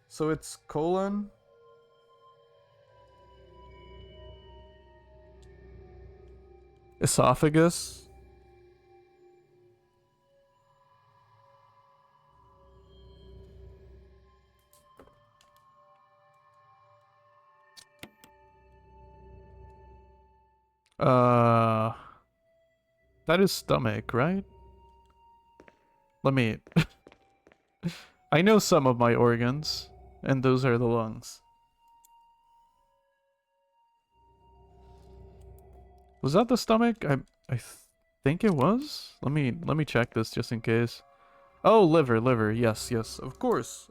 So it's colon. Esophagus. That is stomach, right? Let me... I know some of my organs, and those are the lungs. Was that the stomach? I think it was? Let me check this just in case. Oh, liver. Yes. Of course.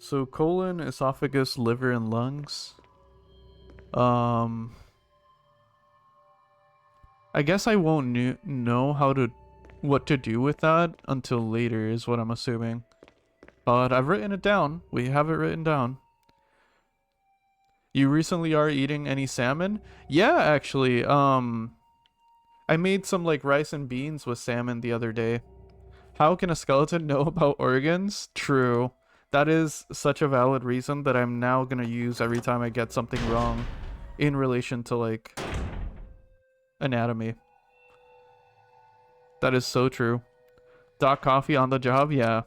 So colon, esophagus, liver, and lungs. I guess I won't know what to do with that until later is what I'm assuming. But I've written it down. We have it written down. You recently are eating any salmon? Yeah, actually. I made some like rice and beans with salmon the other day. How can a skeleton know about organs? True. That is such a valid reason that I'm now gonna use every time I get something wrong in relation to like anatomy. That is so true. Doc Coffee on the job? Yeah.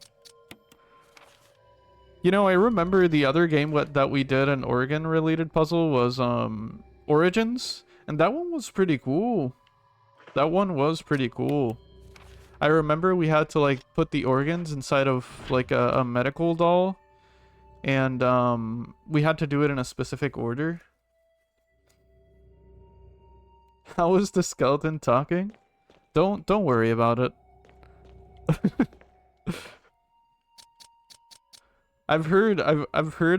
You know, I remember the other game that we did, an organ related puzzle, was Origins, and that one was pretty cool. I remember we had to like put the organs inside of like a medical doll, and we had to do it in a specific order. How is the skeleton talking? Don't worry about it. I've heard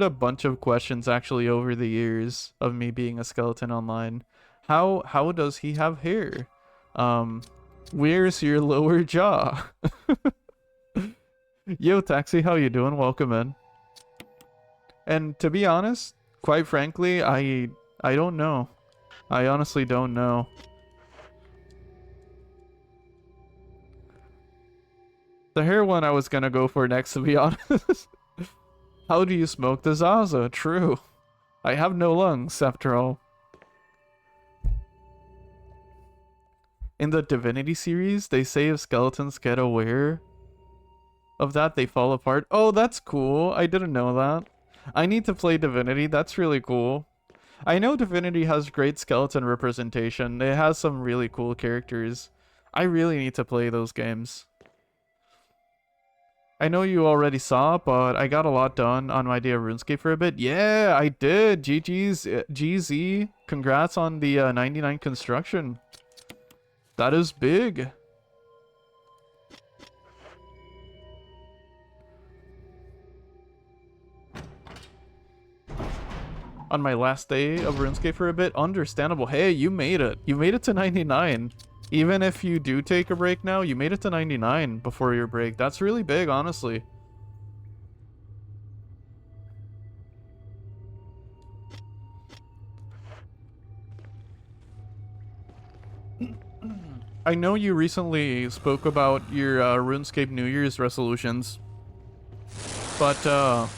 a bunch of questions actually over the years of me being a skeleton online. How does he have hair? Where's your lower jaw? Yo, Taxi, how you doing? Welcome in. And to be honest, quite frankly, I don't know. I honestly don't know. The hair one I was gonna go for next, to be honest. How do you smoke the Zaza? True. I have no lungs, after all. In the Divinity series, they say if skeletons get aware of that, they fall apart. Oh, that's cool. I didn't know that. I need to play Divinity. That's really cool. I know Divinity has great skeleton representation. It has some really cool characters. I really need to play those games. I know you already saw, but I got a lot done on my day of RuneScape for a bit. Yeah, I did. GG's, GZ. Congrats on the 99 construction. That is big. On my last day of RuneScape for a bit, understandable. Hey, you made it. You made it to 99. Even if you do take a break now, you made it to 99 before your break. That's really big, honestly. I know you recently spoke about your RuneScape New Year's resolutions, but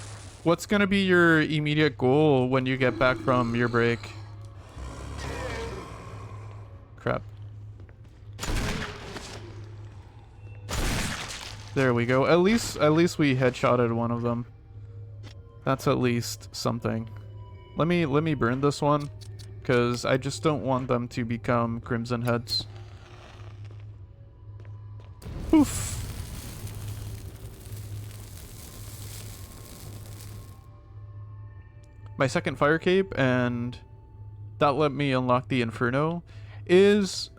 what's gonna be your immediate goal when you get back from your break? Crap. There we go. At least we headshotted one of them. That's at least something. Let me burn this one, because I just don't want them to become crimson heads. Oof. My second fire cape, and that let me unlock the Inferno, is...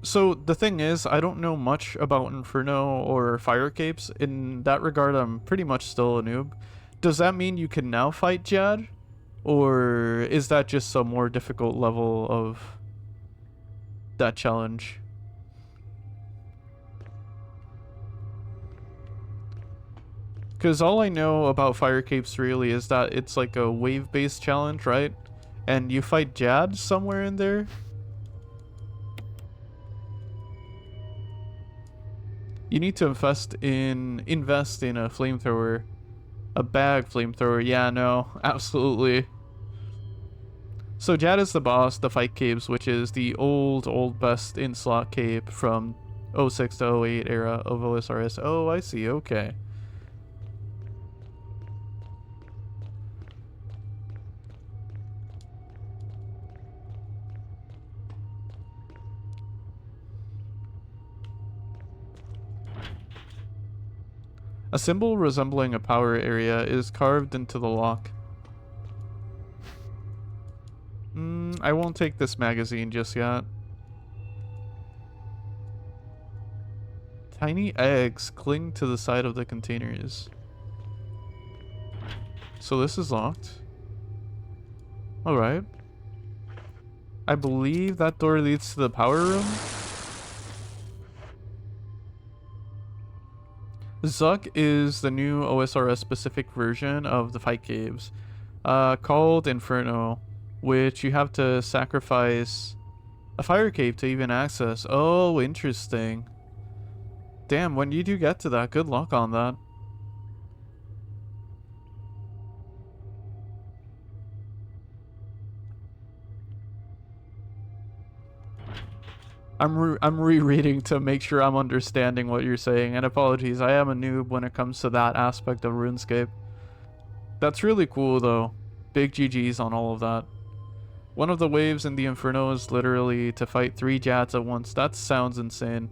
So the thing is, I don't know much about Inferno or fire capes. In that regard, I'm pretty much still a noob. Does that mean you can now fight Jad? Or is that just a more difficult level of that challenge? Because all I know about fire capes really is that it's like a wave-based challenge, right? And you fight Jad somewhere in there? You need to invest in a flamethrower. A bag flamethrower. Yeah, no, absolutely. So Jad is the boss, the fight capes, which is the old best in slot cape from 06 to 08 era of OSRS. Oh, I see, okay. A symbol resembling a power area is carved into the lock. I won't take this magazine just yet. Tiny eggs cling to the side of the containers. So this is locked. Alright. I believe that door leads to the power room. Zuck is the new OSRS specific version of the fight caves, called Inferno, which you have to sacrifice a fire cave to even access. Oh, interesting. Damn, when you do get to that, good luck on that. I'm rereading to make sure I'm understanding what you're saying, and apologies, I am a noob when it comes to that aspect of RuneScape. That's really cool though. Big GG's on all of that. One of the waves in the Inferno is literally to fight 3 Jads at once. That sounds insane.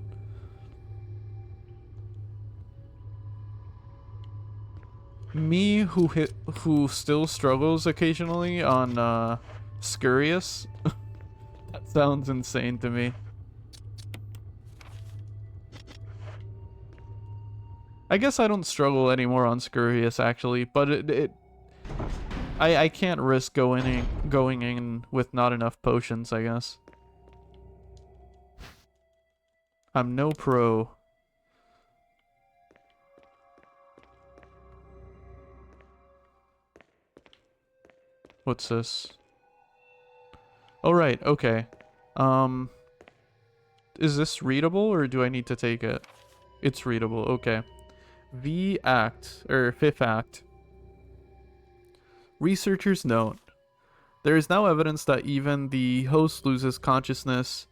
Me, who still struggles occasionally on Scurious. That sounds insane to me. I guess I don't struggle anymore on Scurious actually, but I can't risk going in with not enough potions, I guess. I'm no pro. What's this? Oh right, okay. Is this readable or do I need to take it? It's readable, okay. V Act, or Fifth Act. Researchers note, there is now evidence that even the host loses consciousness.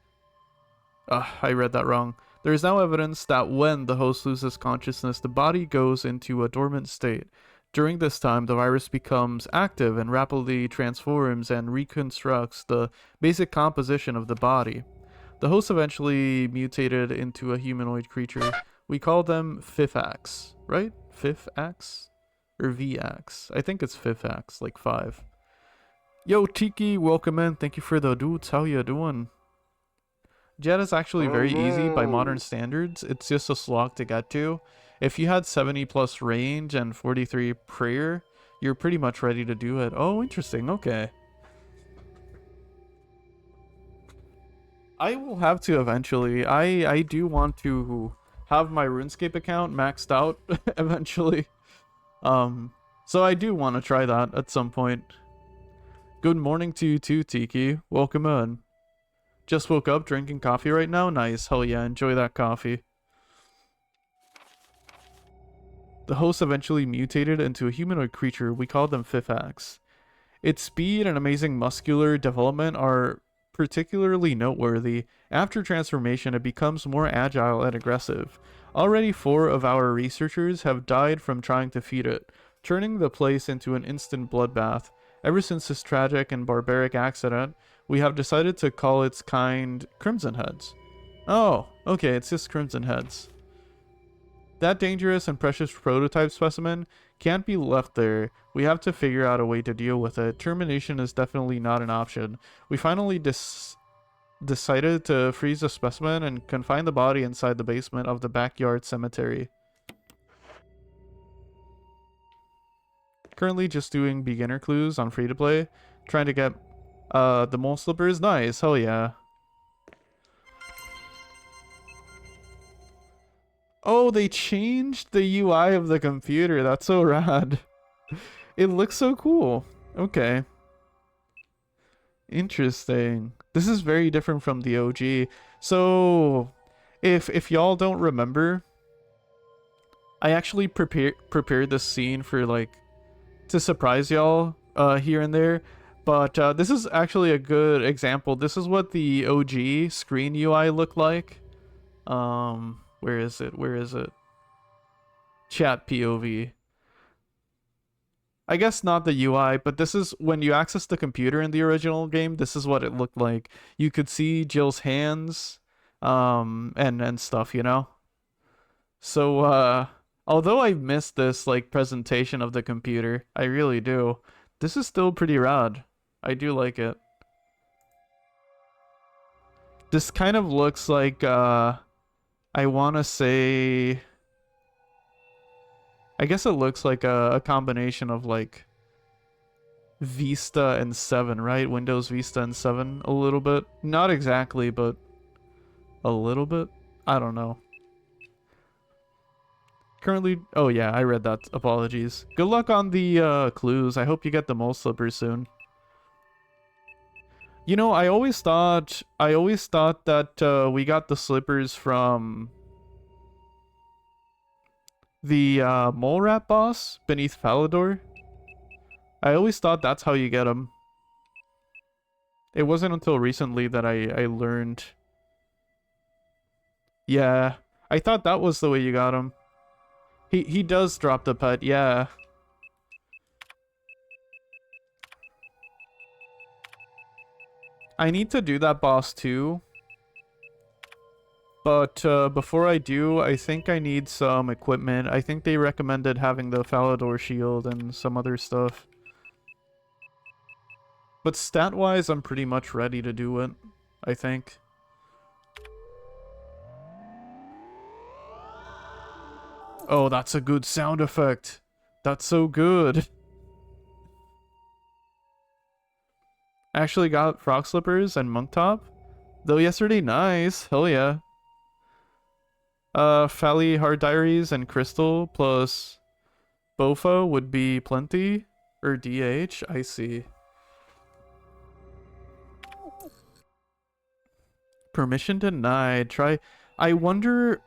I read that wrong. There is now evidence that when the host loses consciousness, the body goes into a dormant state. During this time, the virus becomes active and rapidly transforms and reconstructs the basic composition of the body. The host eventually mutated into a humanoid creature. We call them Fifth Acts, right? Fifth Acts? Or V-Acts? I think it's Fifth Acts, like 5. Yo, Tiki, welcome in. Thank you for the dudes. How you doing? Jet is actually very easy by modern standards. It's just a slog to get to. If you had 70 plus range and 43 prayer, you're pretty much ready to do it. Oh, interesting. Okay. I will have to eventually. I do want to have my RuneScape account maxed out eventually. So I do want to try that at some point. Good morning to you too, Tiki. Welcome in. Just woke up drinking coffee right now? Nice. Hell yeah, enjoy that coffee. The host eventually mutated into a humanoid creature. We called them Fifax. Its speed and amazing muscular development are particularly noteworthy. After transformation, it becomes more agile and aggressive. Already 4 of our researchers have died from trying to feed it, turning the place into an instant bloodbath. Ever since this tragic and barbaric accident, we have decided to call its kind Crimson Heads. Oh, okay, it's just Crimson Heads. That dangerous and precious prototype specimen can't be left there. We have to figure out a way to deal with it. Termination is definitely not an option. We finally decided to freeze the specimen and confine the body inside the basement of the backyard cemetery. Currently just doing beginner clues on free to play. Trying to get the mole slippers. Nice, hell yeah. Oh, they changed the UI of the computer. That's so rad. It looks so cool. Okay. Interesting. This is very different from the OG. So, if y'all don't remember, I actually prepared this scene for like to surprise y'all here and there. But this is actually a good example. This is what the OG screen UI looked like. Where is it? Where is it? Chat POV. I guess not the UI, but this is when you access the computer in the original game, this is what it looked like. You could see Jill's hands, and stuff, you know? So, although I missed this, like, presentation of the computer, I really do, this is still pretty rad. I do like it. This kind of looks like, I want to say... I guess it looks like a combination of, like, Vista and 7, right? Windows Vista and 7 a little bit. Not exactly, but a little bit. I don't know. Currently, oh yeah, I read that. Apologies. Good luck on the clues. I hope you get the mole slippers soon. You know, I always thought that we got the slippers from the mole rat boss beneath Falador. I always thought that's how you get them. It wasn't until recently that I learned. Yeah, I thought that was the way you got him. He does drop the pet, yeah. I need to do that boss too. But before I do, I think I need some equipment. I think they recommended having the Falador shield and some other stuff. But stat-wise, I'm pretty much ready to do it, I think. Oh, that's a good sound effect. That's so good. I actually got frog slippers and monk top. Though yesterday, nice. Hell yeah. Fally Hard Diaries and Crystal plus Bofa would be plenty. Or DH, I see. Permission denied. Try. I wonder.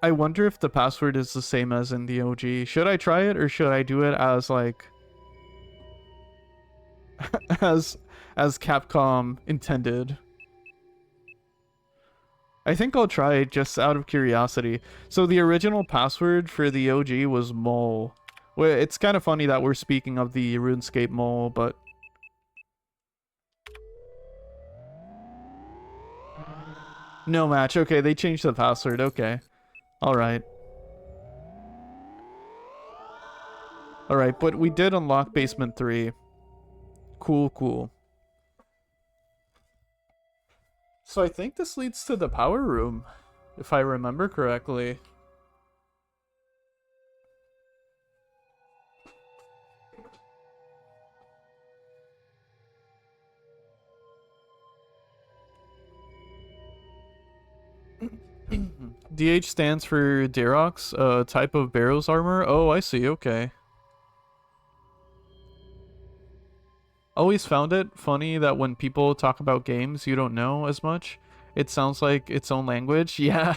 I wonder if the password is the same as in the OG. Should I try it or should I do it as like as as Capcom intended? I think I'll try it just out of curiosity. So the original password for the OG was mole. Well, it's kind of funny that we're speaking of the RuneScape mole, but no match. Okay, they changed the password. Okay. All right. All right, but we did unlock basement 3. Cool, cool. So I think this leads to the power room, if I remember correctly. DH stands for Darox, a type of Barrow's armor. Oh, I see, okay. Always found it funny that when people talk about games you don't know as much, it sounds like its own language. Yeah.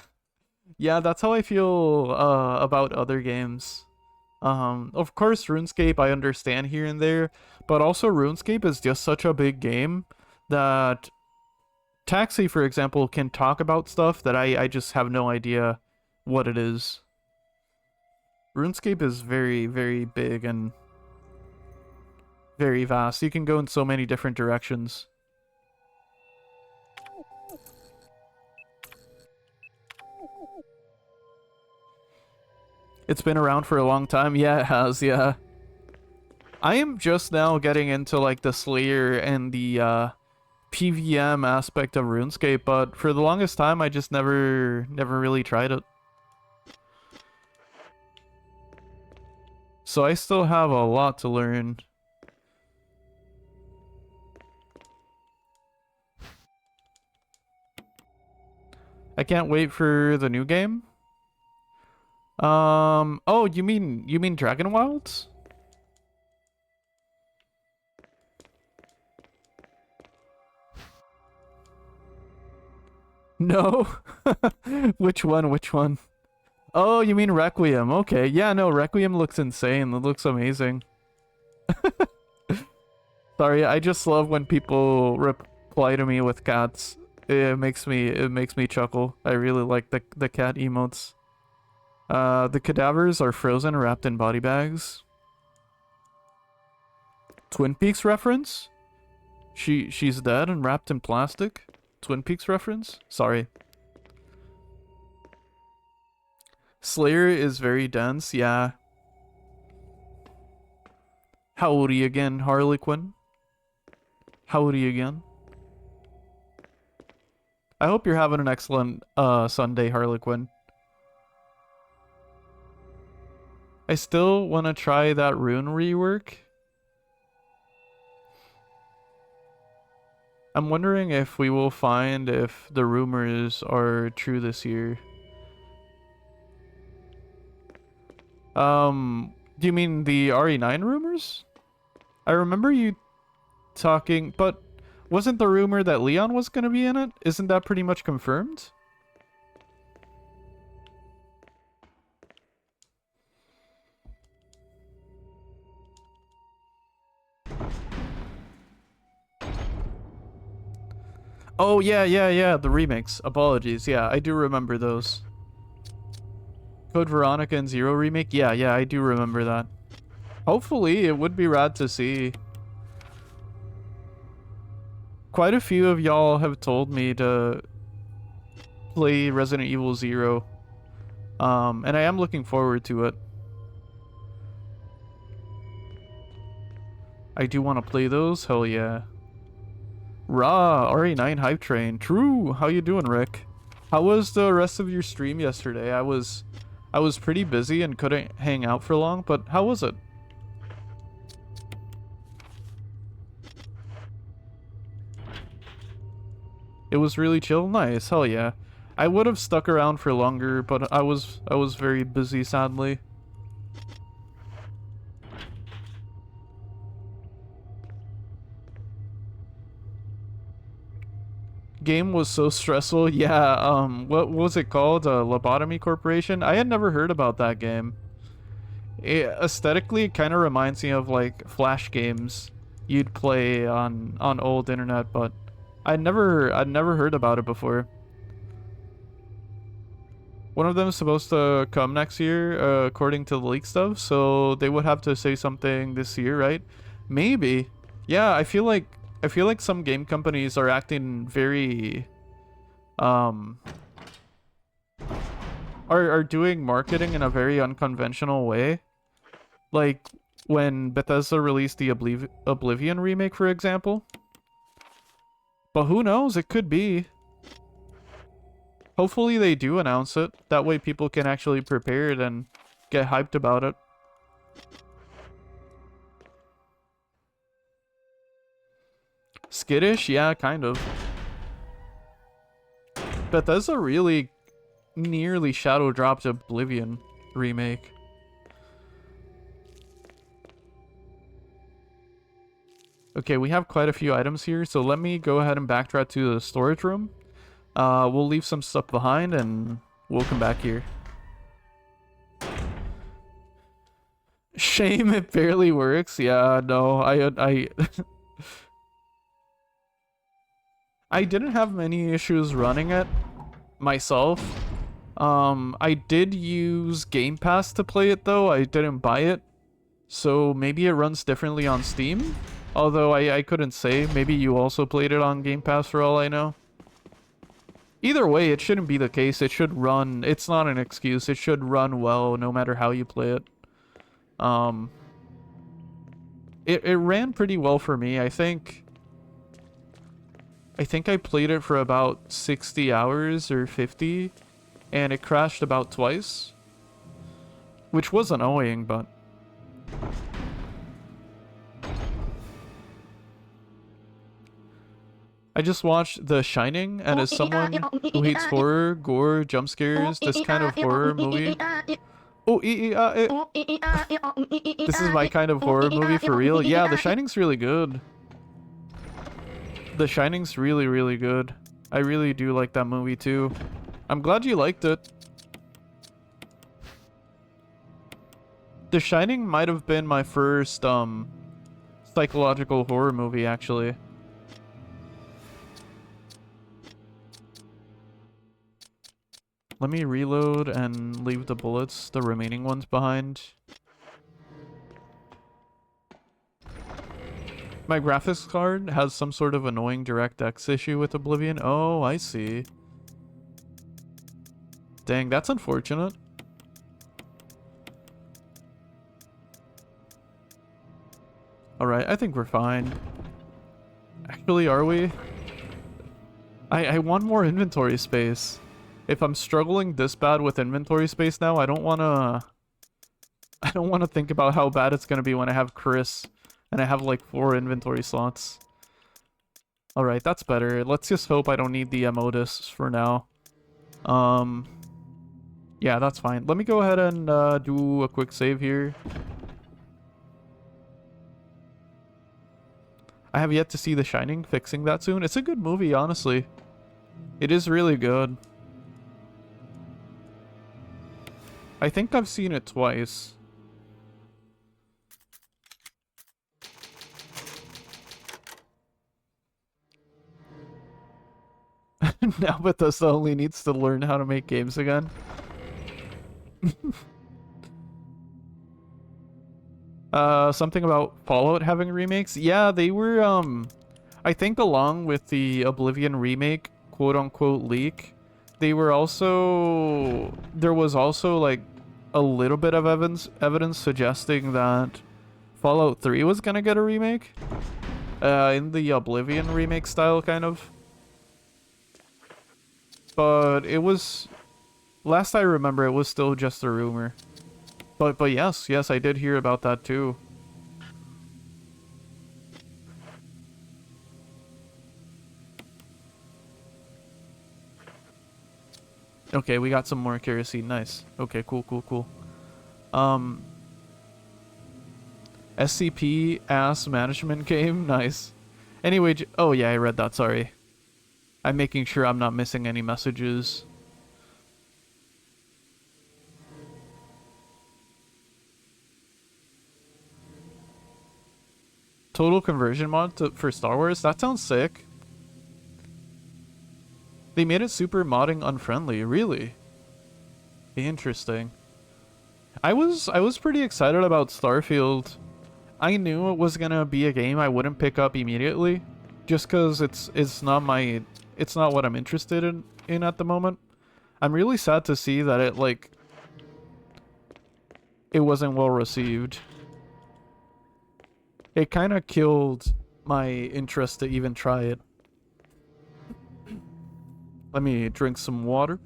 Yeah, that's how I feel about other games. Of course, RuneScape I understand here and there, but also RuneScape is just such a big game that Taxi, for example, can talk about stuff that I just have no idea what it is. RuneScape is very, very big and very vast. You can go in so many different directions. It's been around for a long time. Yeah, it has, yeah. I am just now getting into like the Slayer and the PVM aspect of RuneScape, but for the longest time I just never really tried it. So I still have a lot to learn. I can't wait for the new game. Oh, you mean Dragon Wilds? No. Which one? Which one? Oh, you mean Requiem. Okay. Yeah, no, Requiem looks insane. It looks amazing. Sorry, I just love when people reply to me with cats. It makes me chuckle. I really like the cat emotes. The cadavers are frozen, wrapped in body bags. Twin Peaks reference? She's dead and wrapped in plastic? Twin Peaks reference? Sorry. Slayer is very dense, yeah. Howdy again, Harley Quinn. Howdy again. I hope you're having an excellent Sunday, Harley Quinn. I still want to try that rune rework. I'm wondering if we will find if the rumors are true this year. Do you mean the RE9 rumors? I remember you talking, but wasn't the rumor that Leon was gonna be in it? Isn't that pretty much confirmed? Oh, yeah, the remakes. Apologies. Yeah, I do remember those. Code Veronica and Zero remake? Yeah, I do remember that. Hopefully, it would be rad to see. Quite a few of y'all have told me to play Resident Evil 0. And I am looking forward to it. I do want to play those, hell yeah. Rah, RE9 hype train. True. How you doing, Rick? How was the rest of your stream yesterday? I was pretty busy and couldn't hang out for long, but how was it? It was really chill? Nice. Hell yeah. I would have stuck around for longer, but I was very busy, sadly. Game was so stressful. Yeah, what was it called? Lobotomy Corporation? I had never heard about that game. Aesthetically, it kind of reminds me of like Flash games you'd play on old internet, but I'd never heard about it before. One of them is supposed to come next year, according to the leak stuff, so they would have to say something this year, right? Maybe. Yeah, I feel like some game companies are acting very are doing marketing in a very unconventional way. Like when Bethesda released the Oblivion remake, for example. But who knows? It could be. Hopefully they do announce it. That way people can actually prepare it and get hyped about it. Skittish? Yeah, kind of. Bethesda really nearly shadow dropped Oblivion remake. Okay, we have quite a few items here, so let me go ahead and backtrack to the storage room. We'll leave some stuff behind and we'll come back here. Shame it barely works. Yeah, no, I I didn't have many issues running it myself. I did use Game Pass to play it though. I didn't buy it. So maybe it runs differently on Steam. Although I couldn't say. Maybe you also played it on Game Pass for all I know. Either way, it shouldn't be the case. It should run. It's not an excuse. It should run well no matter how you play it. It ran pretty well for me. I think I played it for about 60 hours or 50, and it crashed about twice, which was annoying, but I just watched The Shining, and as someone who hates horror, gore, jump scares, this kind of horror movie... Oh, this is my kind of horror movie for real. Yeah, The Shining's really good. The Shining's really, really good. I really do like that movie too. I'm glad you liked it. The Shining might have been my first, psychological horror movie, actually. Let me reload and leave the bullets, the remaining ones behind. My graphics card has some sort of annoying DirectX issue with Oblivion. Oh, I see. Dang, that's unfortunate. Alright, I think we're fine. Actually, are we? I want more inventory space. If I'm struggling this bad with inventory space now, I don't wanna think about how bad it's gonna be when I have Chris and I have like 4 inventory slots. Alright, that's better. Let's just hope I don't need the Modus for now. Yeah, that's fine. Let me go ahead and do a quick save here. I have yet to see The Shining, fixing that soon. It's a good movie, honestly. It is really good. I think I've seen it twice. Now Bethesda only needs to learn how to make games again. Something about Fallout having remakes? Yeah, they were, I think along with the Oblivion remake, quote-unquote leak, they were also... There was also, like, a little bit of evidence suggesting that Fallout 3 was gonna get a remake. In the Oblivion remake style, kind of. But it was... Last I remember, it was still just a rumor. But yes, I did hear about that too. Okay, we got some more kerosene. Nice. Okay, cool. SCP ass management game. Nice. Anyway, oh yeah, I read that. Sorry. I'm making sure I'm not missing any messages. Total conversion mod for Star Wars? That sounds sick. They made it super modding unfriendly, really? Interesting. I was pretty excited about Starfield. I knew it was gonna be a game I wouldn't pick up immediately, just cause it's not what I'm interested in at the moment. I'm really sad to see that it wasn't well received. It kind of killed my interest to even try it. Let me drink some water.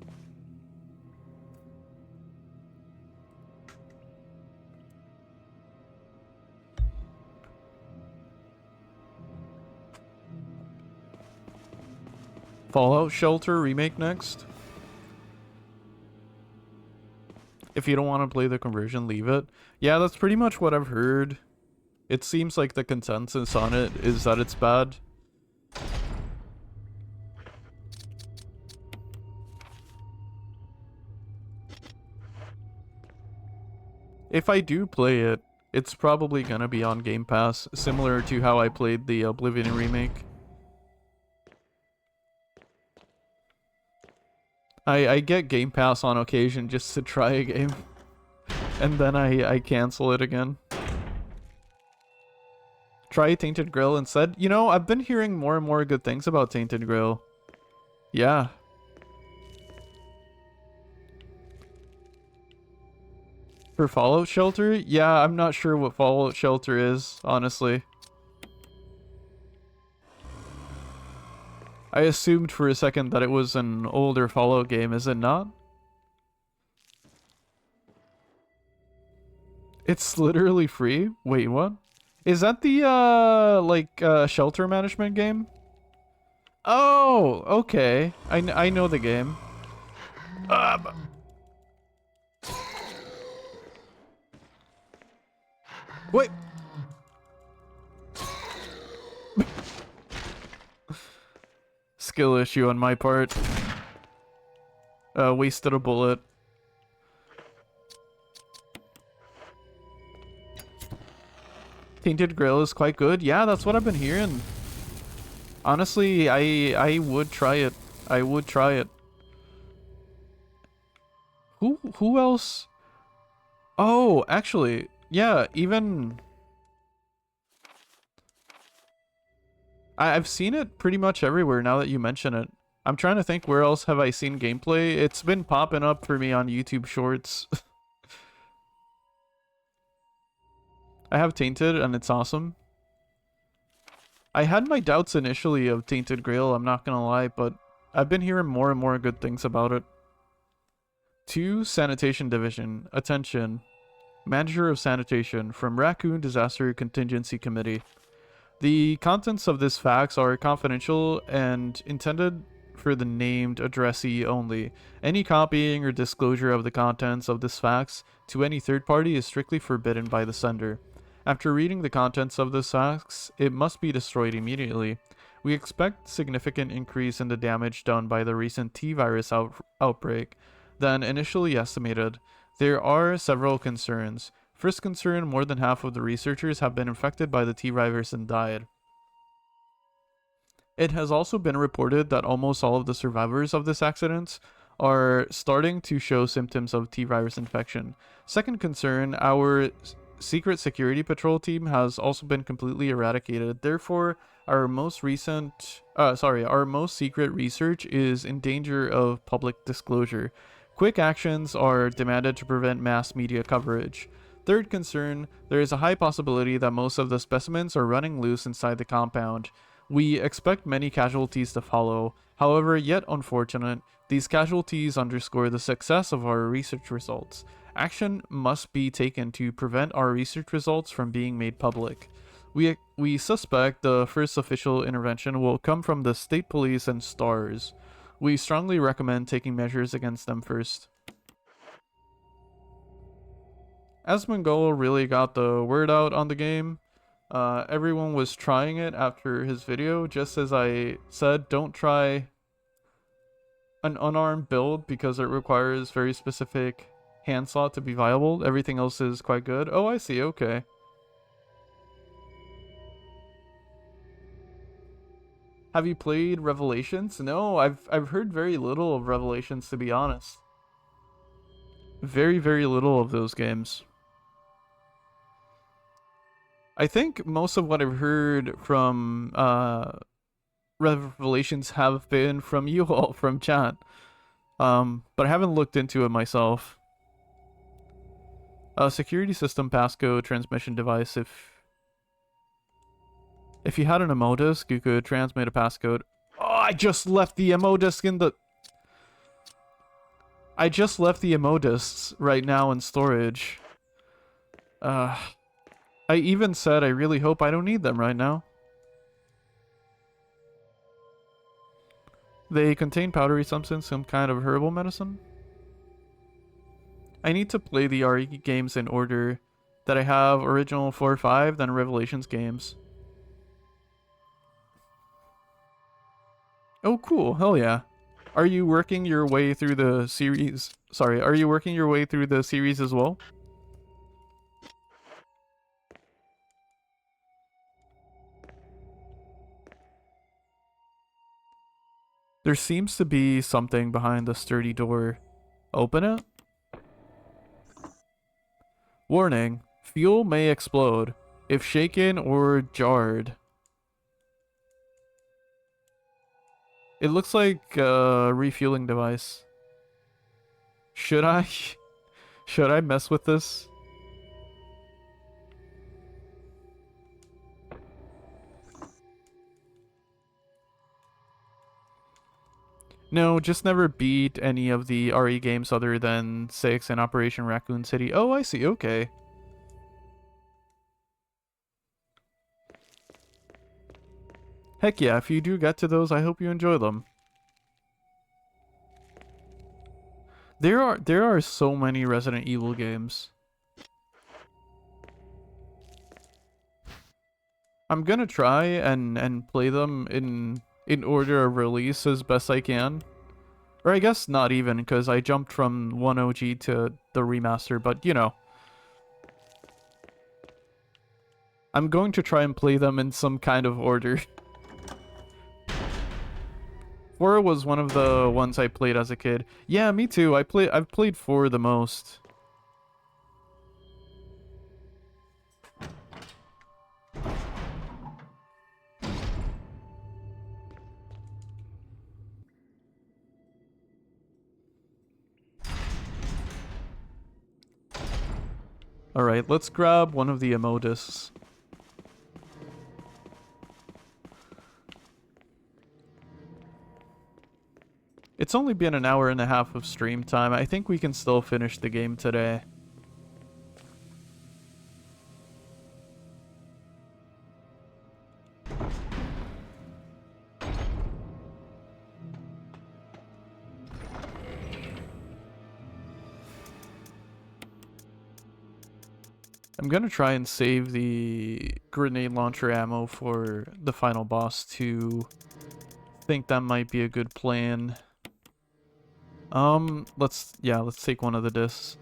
Fallout Shelter remake next. If you don't want to play the conversion, leave it. Yeah, that's pretty much what I've heard. It seems like the consensus on it is that it's bad. If I do play it, it's probably gonna be on Game Pass, similar to how I played the Oblivion remake. I get Game Pass on occasion just to try a game, and then I cancel it again. Try Tainted Grail instead. You know, I've been hearing more and more good things about Tainted Grail. Yeah. For Fallout Shelter? Yeah, I'm not sure what Fallout Shelter is, honestly. I assumed for a second that it was an older Fallout game, is it not? It's literally free? Wait, what? Is that the, shelter management game? Oh, okay. I know the game. Wait! Skill issue on my part. Wasted a bullet. Tainted Grail is quite good. Yeah, that's what I've been hearing. Honestly, I would try it. I would try it. Who else? Oh, actually, yeah, even I've seen it pretty much everywhere now that you mention it. I'm trying to think where else have I seen gameplay. It's been popping up for me on YouTube Shorts. I have Tainted and it's awesome. I had my doubts initially of Tainted Grail, I'm not gonna lie, but I've been hearing more and more good things about it. 2 Sanitation Division. Attention. Manager of Sanitation from Raccoon Disaster Contingency Committee. The contents of this fax are confidential and intended for the named addressee only. Any copying or disclosure of the contents of this fax to any third party is strictly forbidden by the sender. After reading the contents of this fax, it must be destroyed immediately. We expect significant increase in the damage done by the recent T-virus outbreak than initially estimated. There are several concerns. First concern, more than half of the researchers have been infected by the T-virus and died. It has also been reported that almost all of the survivors of this accident are starting to show symptoms of T-virus infection. Second concern, our secret security patrol team has also been completely eradicated. Therefore, our most secret research is in danger of public disclosure. Quick actions are demanded to prevent mass media coverage. Third concern, there is a high possibility that most of the specimens are running loose inside the compound. We expect many casualties to follow. However, yet unfortunate, these casualties underscore the success of our research results. Action must be taken to prevent our research results from being made public. We suspect the first official intervention will come from the state police and STARS. We strongly recommend taking measures against them first. Asmongold really got the word out on the game. Everyone was trying it after his video. Just as I said, don't try an unarmed build because it requires very specific hand slot to be viable. Everything else is quite good. Oh, I see. Okay. Have you played Revelations? No, I've heard very little of Revelations, to be honest. Very, very little of those games. I think most of what I've heard from Revelations have been from you all, from chat. But I haven't looked into it myself. Security system passcode transmission device. If you had an ammo disk, you could transmit a passcode. Oh, I just left the ammo disk in the... I just left the ammo disks right now in storage. I even said I really hope I don't need them right now. They contain powdery substance, some kind of herbal medicine. I need to play the RE games in order that I have original 4 or 5, then Revelations games. Oh, cool. Hell yeah. Are you working your way through the series? Sorry, are you working your way through the series as well? There seems to be something behind the sturdy door. Open it? Warning. Fuel may explode if shaken or jarred. It looks like a refueling device. Should I? Should I mess with this? No, just never beat any of the RE games other than 6 and Operation Raccoon City. Oh, I see. Okay. Heck yeah, if you do get to those, I hope you enjoy them. There are so many Resident Evil games. I'm gonna try and play them in order of release as best I can. Or I guess not even, because I jumped from 1 OG to the remaster, but you know. I'm going to try and play them in some kind of order. 4 was one of the ones I played as a kid. Yeah, me too. I've played 4 the most. Alright, let's grab one of the ammo discs. It's only been an hour and a half of stream time. I think we can still finish the game today. I'm gonna try and save the grenade launcher ammo for the final boss too. Think that might be a good plan. Let's take one of the discs.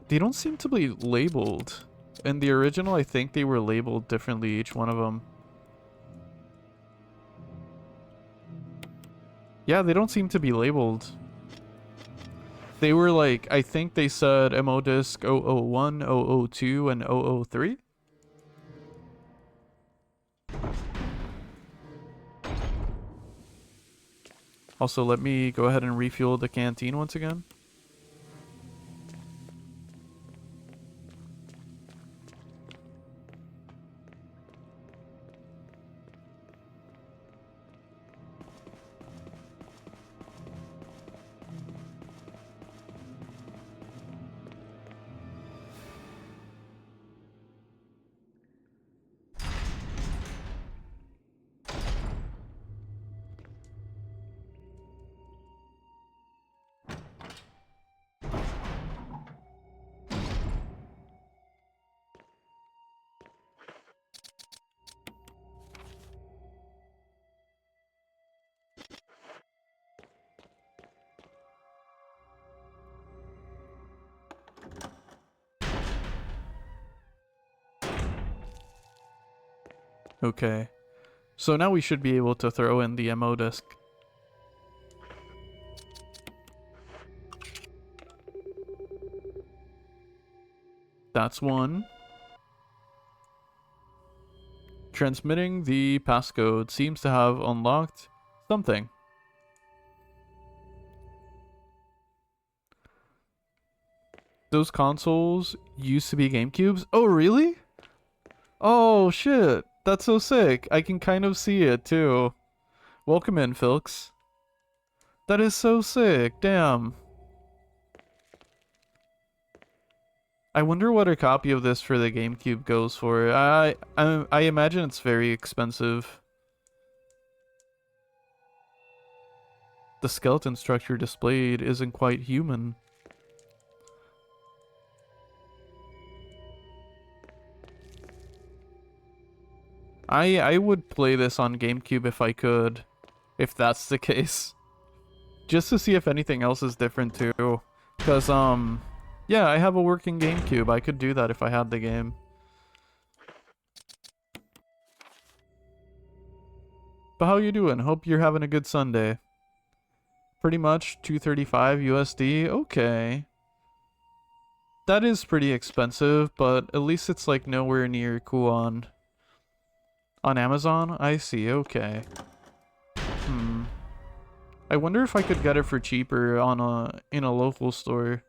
They don't seem to be labeled. In the original, I think they were labeled differently, each one of them. Yeah, they don't seem to be labeled. They were like, I think they said MO disc 001, 002, and 003. Also, let me go ahead and refuel the canteen once again. Okay. So now we should be able to throw in the MO disc. That's one. Transmitting the passcode seems to have unlocked something. Those consoles used to be GameCubes? Oh, really? Oh, shit. That's so sick. I can kind of see it, too. Welcome in, Filks. That is so sick. Damn. I wonder what a copy of this for the GameCube goes for. I imagine it's very expensive. The skeleton structure displayed isn't quite human. I would play this on GameCube if I could, if that's the case. Just to see if anything else is different too. Cause yeah, I have a working GameCube. I could do that if I had the game. But how you doing? Hope you're having a good Sunday. Pretty much 235 USD. Okay. That is pretty expensive, but at least it's like nowhere near cool on Amazon. I see. Okay. I wonder if I could get it for cheaper on in a local store.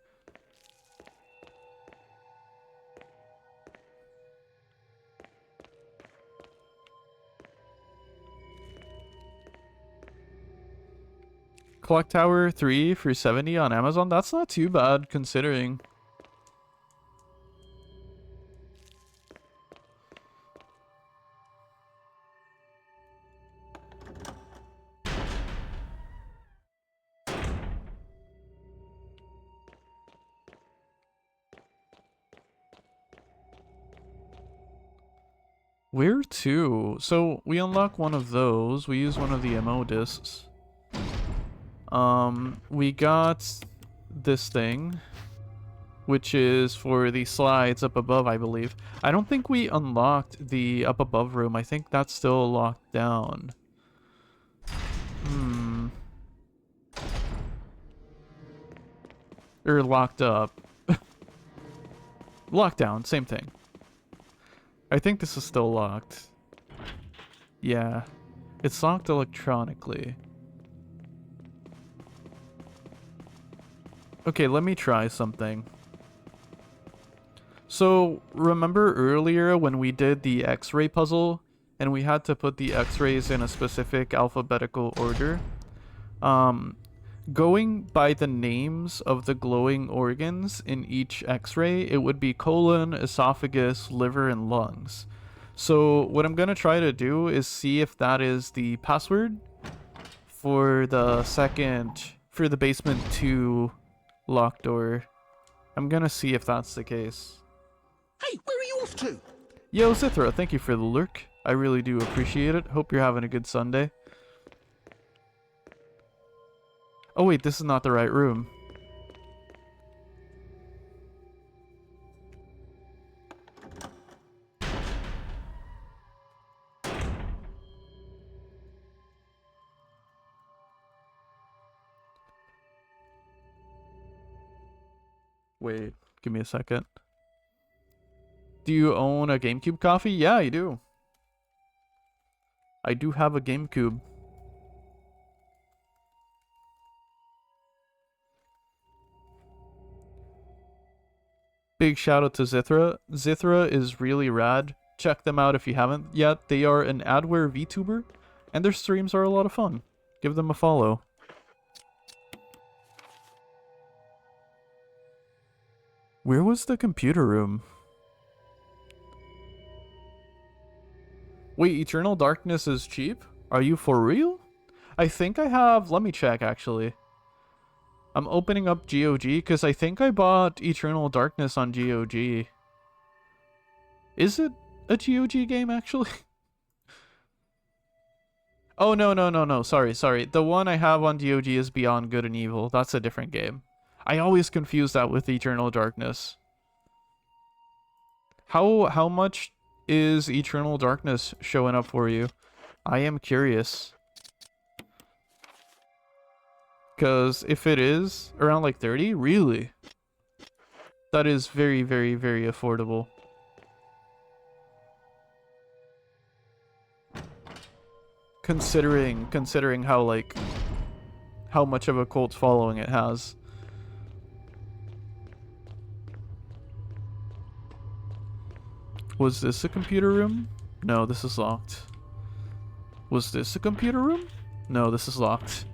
Clock Tower 3 for 70 on Amazon. That's not too bad considering. Where to? So we unlock one of those. We use one of the MO discs. We got this thing, which is for the slides up above, I believe. I don't think we unlocked the up above room. I think that's still locked down. Or locked up. Lockdown, same thing. I think this is still locked. Yeah. It's locked electronically. Okay, let me try something. So, remember earlier when we did the X-ray puzzle and we had to put the X-rays in a specific alphabetical order? Going by the names of the glowing organs in each X-ray, it would be colon, esophagus, liver, and lungs. So what I'm gonna try to do is see if that is the password for the basement 2 locked door. I'm gonna see if that's the case. Hey, where are you off to? Yo, Zithra, thank you for the lurk. I really do appreciate it. Hope you're having a good Sunday. Oh wait, this is not the right room. Wait, give me a second. Do you own a GameCube coffee? Yeah, I do. I do have a GameCube. Big shout out to Zithra. Zithra is really rad. Check them out if you haven't yet. They are an adware VTuber, and their streams are a lot of fun. Give them a follow. Where was the computer room? Wait, Eternal Darkness is cheap? Are you for real? I think I have... Let me check, actually. I'm opening up GOG because I think I bought Eternal Darkness on GOG. Is it a GOG game, actually? Oh, no. Sorry. The one I have on GOG is Beyond Good and Evil. That's a different game. I always confuse that with Eternal Darkness. How much is Eternal Darkness showing up for you? I am curious. Because if it is around like 30, really? That is very, very, very affordable. Considering how much of a cult following it has. Was this a computer room? No, this is locked. Was this a computer room? No, this is locked.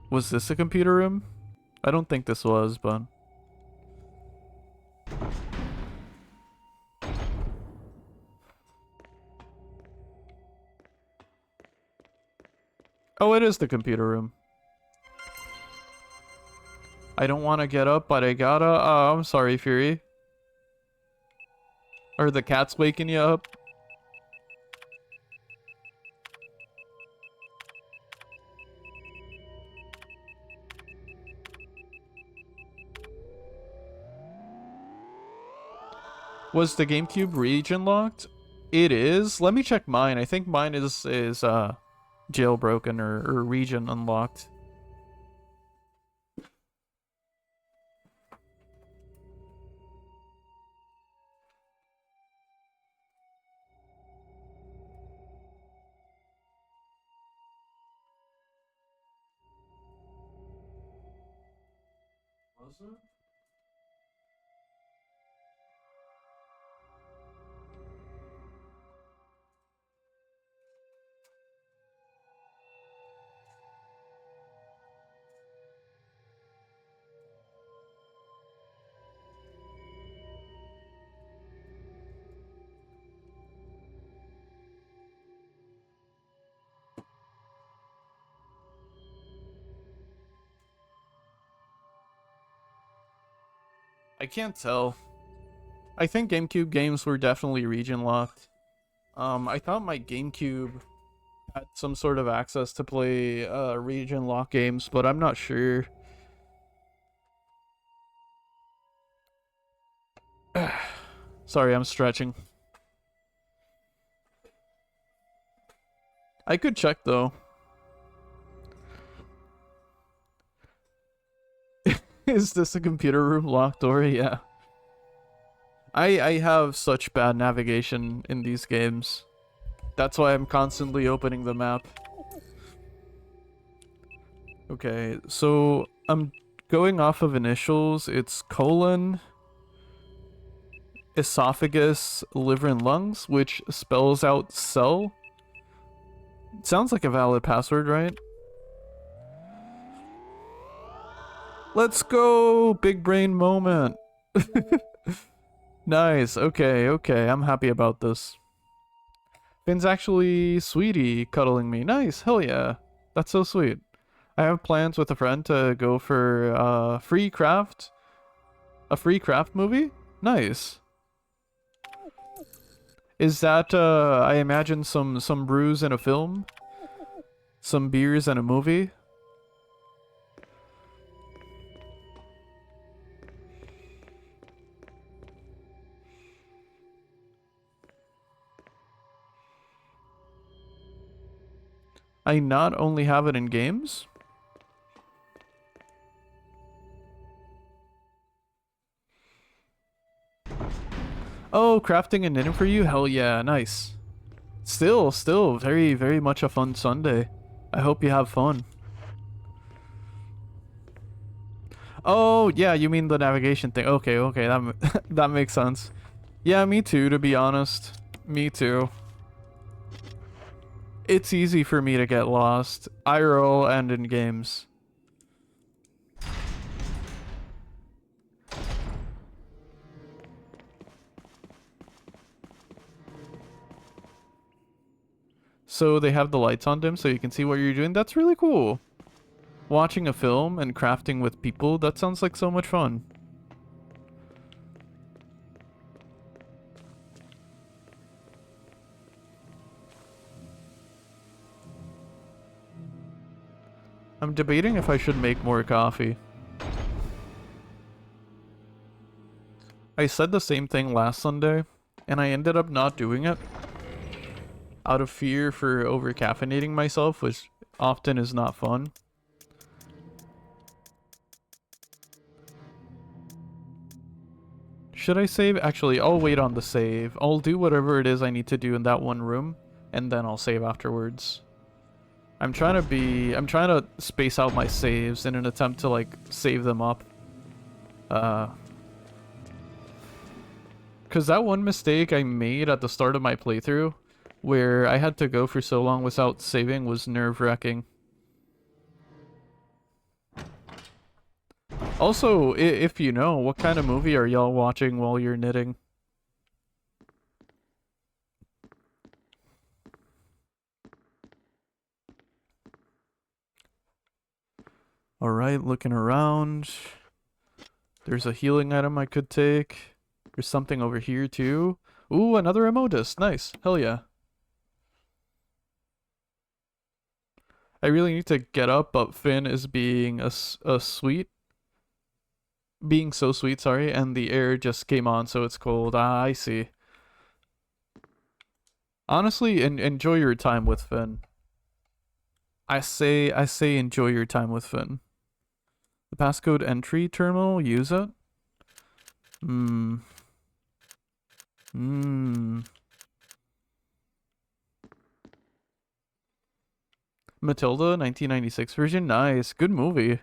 Was this a computer room? I don't think this was, but... Oh, it is the computer room. I don't want to get up, but I gotta. Oh, I'm sorry, Fury. Are the cats waking you up? Was the GameCube region locked? It is. Let me check mine. I think mine is jailbroken or region unlocked. Was it? I can't tell. I think GameCube games were definitely region locked. I thought my GameCube had some sort of access to play region lock games, but I'm not sure. Sorry, I'm stretching. I could check though. Is this a computer room locked door? Yeah. I have such bad navigation in these games. That's why I'm constantly opening the map. Okay, so I'm going off of initials. It's colon, esophagus, liver, and lungs, which spells out cell. Sounds like a valid password, right? Let's go! Big brain moment. Nice. Okay, okay. I'm happy about this. Finn's actually sweetie cuddling me. Nice. Hell yeah. That's so sweet. I have plans with a friend to go for a free craft movie? Nice. Is that I imagine some brews in a film? Some beers in a movie? I not only have it in games? Oh, crafting and knitting for you? Hell yeah, nice. Still, very, very much a fun Sunday. I hope you have fun. Oh, yeah, you mean the navigation thing. Okay, okay, that makes sense. Yeah, me too, to be honest. Me too. It's easy for me to get lost, IRL and in games. So they have the lights on dim so you can see what you're doing. That's really cool. Watching a film and crafting with people, that sounds like so much fun. I'm debating if I should make more coffee. I said the same thing last Sunday, and I ended up not doing it. Out of fear for over-caffeinating myself, which often is not fun. Should I save? Actually, I'll wait on the save. I'll do whatever it is I need to do in that one room, and then I'll save afterwards. I'm trying to space out my saves in an attempt to, like, save them up. Because that one mistake I made at the start of my playthrough, where I had to go for so long without saving, was nerve-wracking. Also, if you know, what kind of movie are y'all watching while you're knitting? Alright, looking around. There's a healing item I could take. There's something over here too. Ooh, another Emodus. Nice. Hell yeah. I really need to get up, but Finn is being a sweet. Being so sweet, sorry, and the air just came on, so it's cold. Ah, I see. Honestly, enjoy your time with Finn. I say enjoy your time with Finn. The passcode entry terminal, use it. Hmm. Matilda, 1996 version. Nice. Good movie.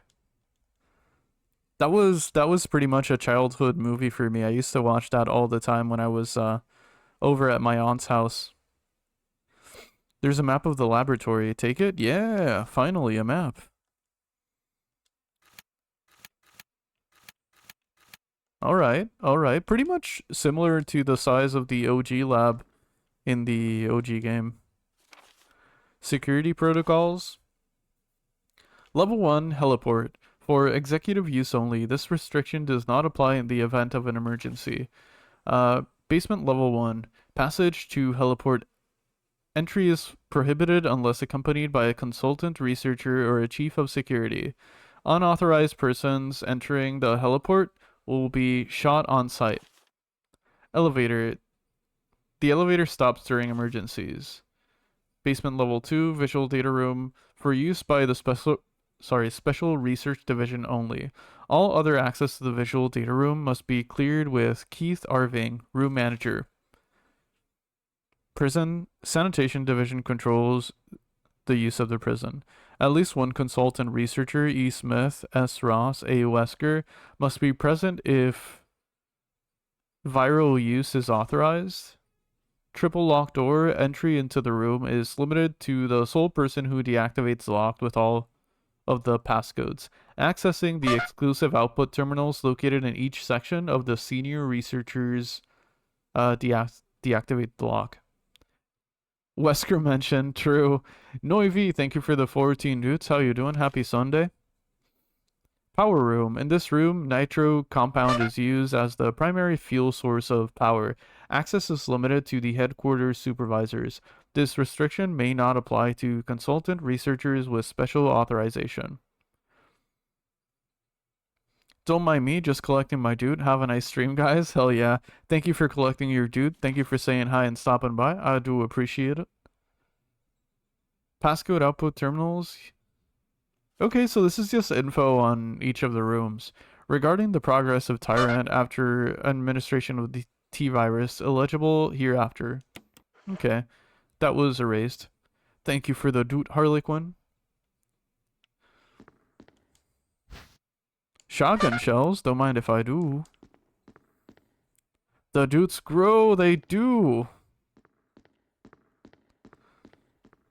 That was pretty much a childhood movie for me. I used to watch that all the time when I was over at my aunt's house. There's a map of the laboratory. Take it? Yeah, finally a map. Alright, alright. Pretty much similar to the size of the OG lab in the OG game. Security protocols. Level 1, heliport. For executive use only, this restriction does not apply in the event of an emergency. Basement level 1. Passage to heliport. Entry is prohibited unless accompanied by a consultant, researcher, or a chief of security. Unauthorized persons entering the heliport will be shot on sight. Elevator. The elevator stops during emergencies. Basement level 2, visual data room, for use by the special research division only. All other access to the visual data room must be cleared with Keith Arving, room manager. Prison sanitation division controls the use of the prison. At least one consultant researcher, E. Smith, S. Ross, A. Wesker, must be present if viral use is authorized. Triple lock door entry into the room is limited to the sole person who deactivates locked with all of the passcodes. Accessing the exclusive output terminals located in each section of the senior researchers deactivate the lock. Wesker mentioned, true. Noivy, thank you for the 14 dudes. How you doing? Happy Sunday. Power room. In this room, nitro compound is used as the primary fuel source of power. Access is limited to the headquarters supervisors. This restriction may not apply to consultant researchers with special authorization. Don't mind me, just collecting my dude. Have a nice stream, guys. Hell yeah. Thank you for collecting your dude. Thank you for saying hi and stopping by. I do appreciate it. Passcode output terminals. Okay, so this is just info on each of the rooms. Regarding the progress of Tyrant after administration of the T-virus, illegible hereafter. Okay, that was erased. Thank you for the doot, Harlequin. Shotgun shells, don't mind if I do. The doots grow, they do.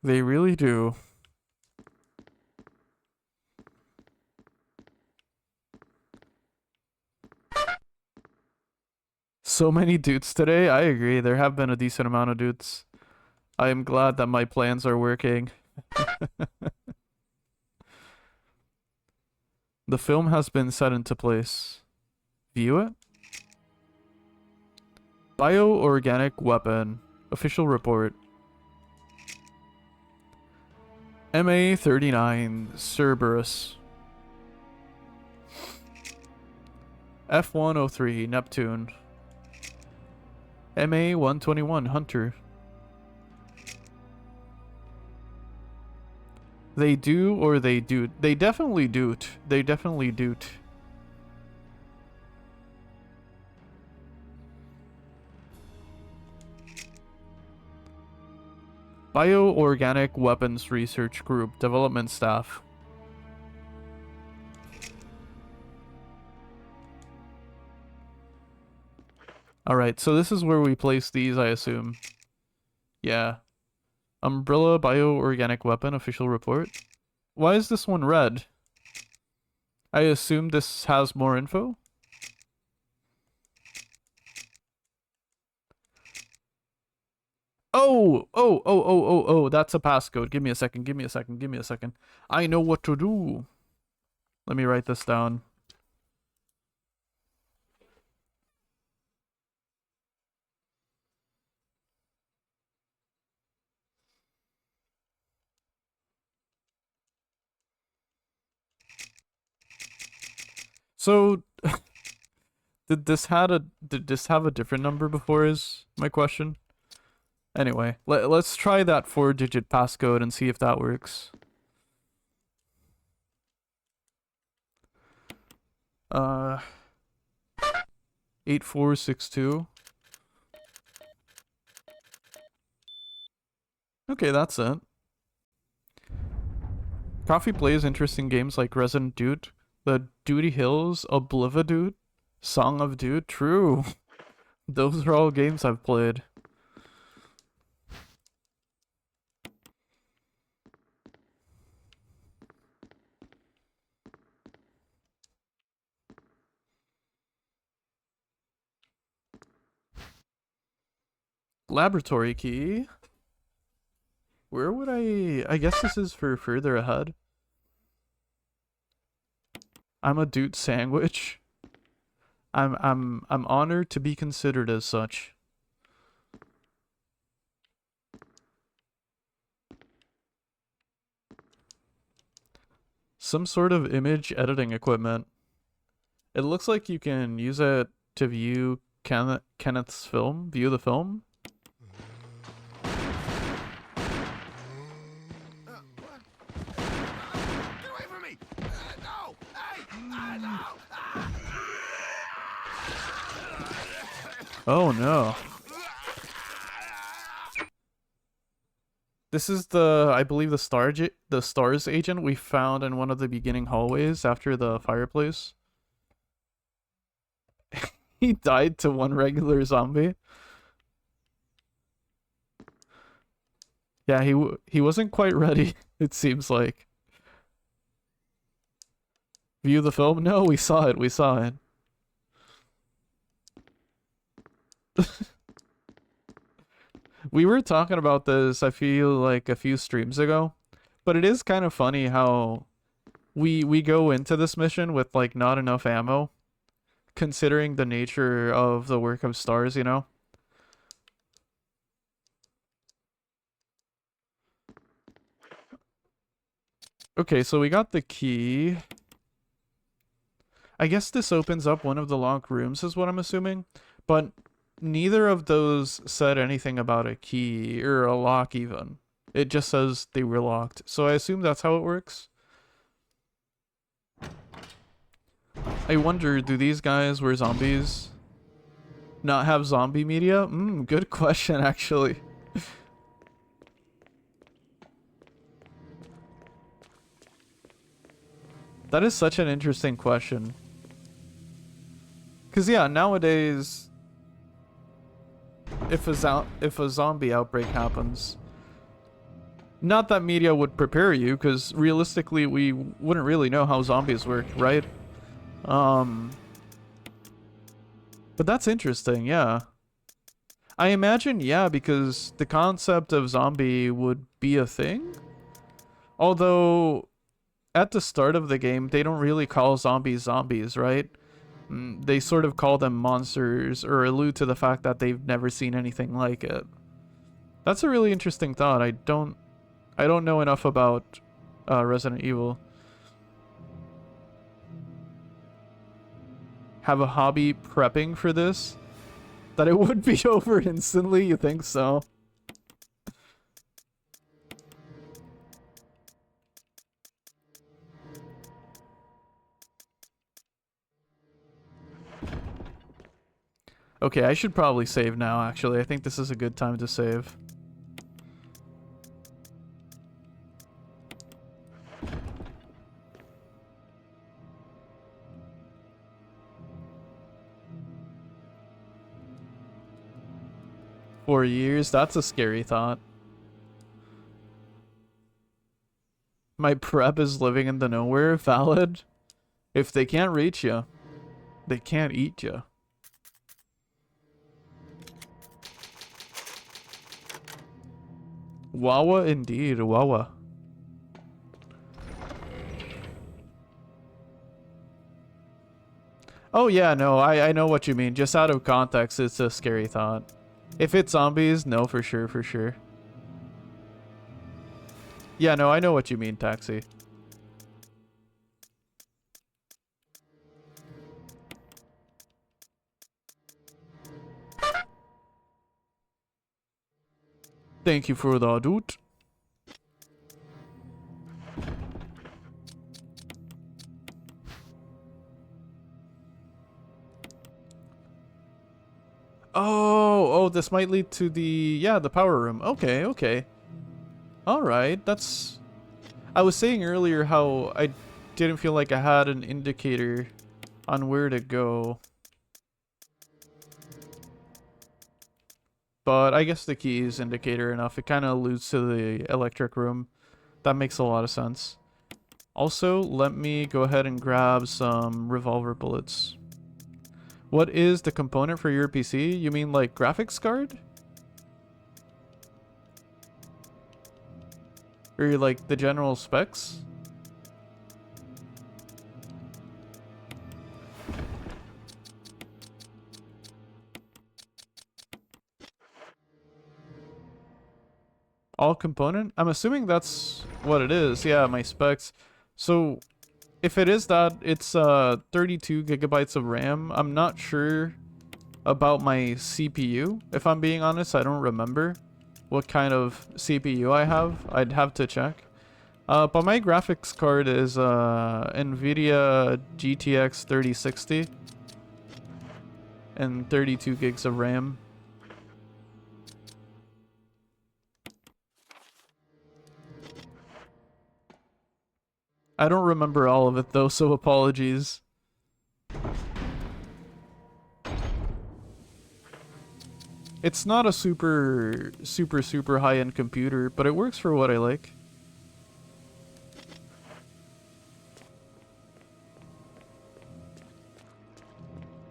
They really do. So many dudes today. I agree. There have been a decent amount of dudes. I am glad that my plans are working. The film has been set into place. View it. Bioorganic weapon. Official report. MA-39 Cerberus. F-103 Neptune. MA-121 Hunter. They do or they do? They definitely doot. They definitely doot. Bioorganic Weapons Research Group. Development staff. Alright, so this is where we place these, I assume. Yeah. Umbrella Bioorganic Weapon Official Report. Why is this one red? I assume this has more info? Oh, that's a passcode. Give me a second, give me a second, give me a second. I know what to do. Let me write this down. So, did this have a different number before is my question? Anyway, let's try that 4-digit passcode and see if that works. 8462. Okay, that's it. Coffee plays interesting games like Resident Dude, The Duty Hills, Oblividude, Song of Dude. True. Those are all games I've played. Laboratory key. Where would I guess this is for further ahead. I'm a dude sandwich. I'm honored to be considered as such. Some sort of image editing equipment. It looks like you can use it to view Kenneth's film. View the film. What? Get away from me! No! Hey! No! Oh no. This is the, I believe, the STARS agent we found in one of the beginning hallways after the fireplace. He died to one regular zombie. Yeah, he wasn't quite ready, it seems like. View the film? No, we saw it, we saw it. We were talking about this, I feel like, a few streams ago, but it is kind of funny how we go into this mission with like not enough ammo, considering the nature of the work of STARS, you know? Okay, so we got the key. I guess this opens up one of the locked rooms is what I'm assuming, but neither of those said anything about a key or a lock even. It just says they were locked. So I assume that's how it works. I wonder, do these guys were zombies not have zombie media? Good question actually. That is such an interesting question. Cause yeah, nowadays if a zombie outbreak happens, not that media would prepare you, because realistically we wouldn't really know how zombies work, right? But that's interesting, yeah. I imagine, yeah, because the concept of zombie would be a thing. Although, at the start of the game, they don't really call zombies zombies, right? They sort of call them monsters, or allude to the fact that they've never seen anything like it. That's a really interesting thought. I don't know enough about Resident Evil. Have a hobby prepping for this? That it would be over instantly? You think so? Okay, I should probably save now, actually. I think this is a good time to save. "4 years? That's a scary thought. My prep is living in the nowhere? Valid? If they can't reach you, they can't eat you." Wawa indeed, Wawa. Oh yeah, no, I know what you mean. Just out of context, it's a scary thought. If it's zombies, no, for sure, for sure. Yeah, no, I know what you mean, Taxi. Thank you for the dude. Oh, this might lead to the power room. Okay, okay. All right, that's... I was saying earlier how I didn't feel like I had an indicator on where to go. But I guess the key is indicator enough. It kind of alludes to the electric room. That makes a lot of sense. Also, let me go ahead and grab some revolver bullets. What is the component for your PC? You mean like graphics card? Or like the general specs? All component? I'm assuming that's what it is. Yeah, my specs. So if it is that, it's 32 gigabytes of RAM. I'm not sure about my CPU. If I'm being honest, I don't remember what kind of CPU I have. I'd have to check. But my graphics card is NVIDIA GTX 3060 and 32 gigs of RAM. I don't remember all of it though, so apologies. It's not a super high-end computer, but it works for what I like.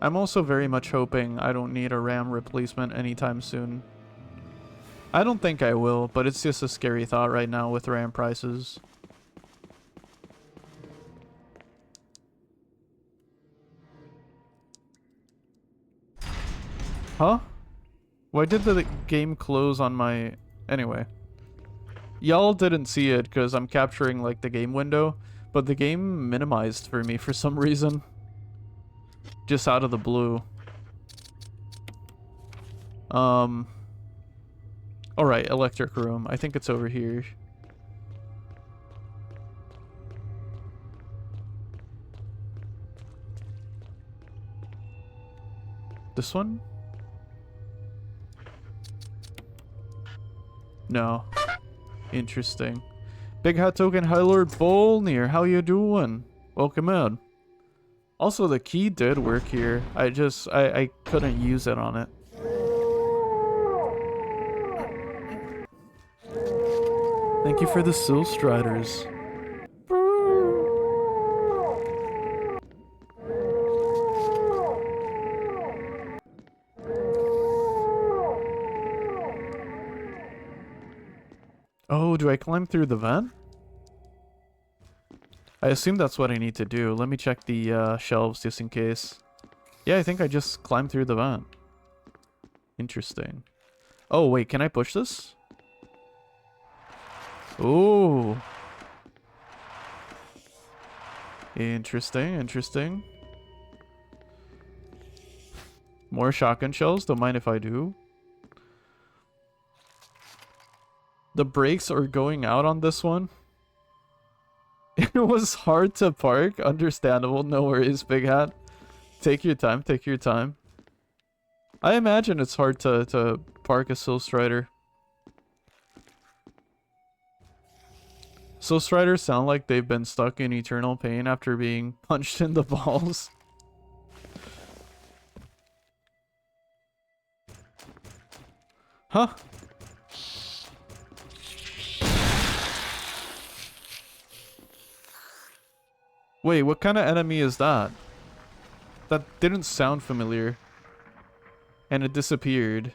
I'm also very much hoping I don't need a RAM replacement anytime soon. I don't think I will, but it's just a scary thought right now with RAM prices. Huh? Why did the game close on my... Anyway. Y'all didn't see it because I'm capturing like the game window, but the game minimized for me for some reason. Just out of the blue. Alright, electric room. I think it's over here. This one? No. Interesting. Big Hat Token, High Lord Bolnir, how you doing? Welcome in. Also, the key did work here. I couldn't use it on it. Thank you for the Sill Striders. Oh, do I climb through the vent? I assume that's what I need to do. Let me check the shelves just in case. Yeah, I think I just climbed through the vent. Interesting. Oh, wait, can I push this? Ooh. Interesting, interesting. More shotgun shells, don't mind if I do. The brakes are going out on this one. It was hard to park. Understandable. No worries, Big Hat. Take your time. Take your time. I imagine it's hard to park a Sill Strider. Sill Striders sound like they've been stuck in eternal pain after being punched in the balls. Huh? Wait, what kind of enemy is that? That didn't sound familiar. And it disappeared.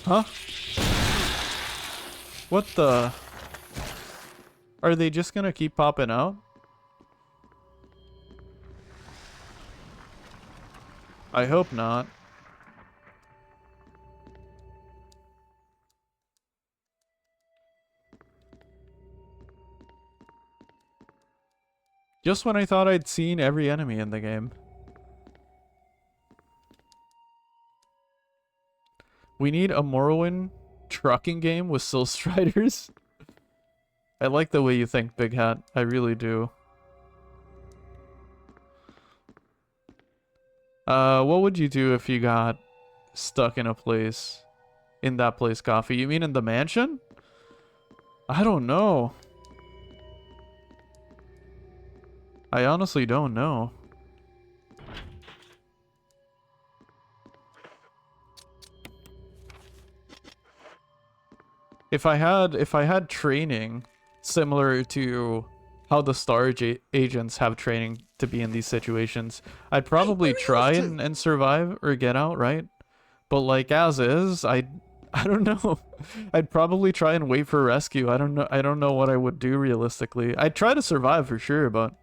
Huh? What the? Are they just gonna keep popping out? I hope not. Just when I thought I'd seen every enemy in the game. We need a Morrowind trucking game with Soul Striders. I like the way you think, Big Hat. I really do. What would you do if you got stuck in a place? In that place, Coffee? You mean in the mansion? I don't know. I honestly don't know. If I had training similar to how the agents have training to be in these situations, I'd probably try and survive or get out, right? But like as is, I don't know. I'd probably try and wait for rescue. I don't know what I would do realistically. I'd try to survive for sure, but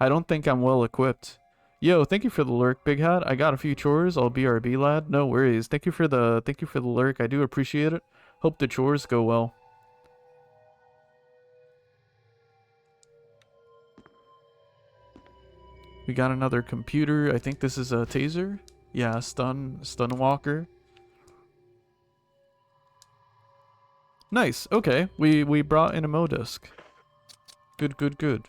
I don't think I'm well equipped. Yo, thank you for the lurk, Big Hat. I got a few chores. I'll BRB, lad. No worries. Thank you for the lurk. I do appreciate it. Hope the chores go well. We got another computer. I think this is a taser. Yeah, stun walker. Nice. Okay. We brought in a Modisc. Good, good, good.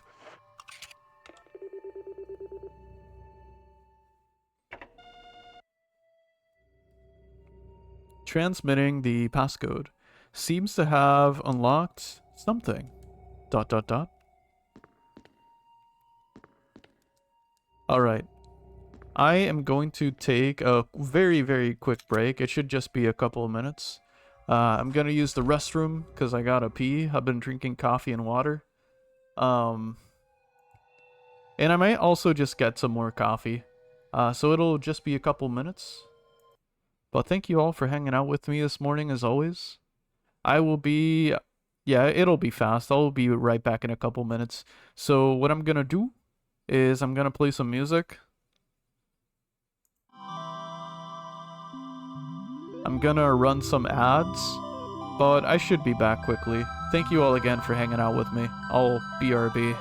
Transmitting the passcode. Seems to have unlocked something. ... Alright. I am going to take a very, very quick break. It should just be a couple of minutes. I'm gonna use the restroom because I gotta pee. I've been drinking coffee and water. And I might also just get some more coffee. So it'll just be a couple minutes. But thank you all for hanging out with me this morning as always. I will be... Yeah, it'll be fast. I'll be right back in a couple minutes. So what I'm gonna do is I'm gonna play some music. I'm gonna run some ads, but I should be back quickly. Thank you all again for hanging out with me. I'll BRB.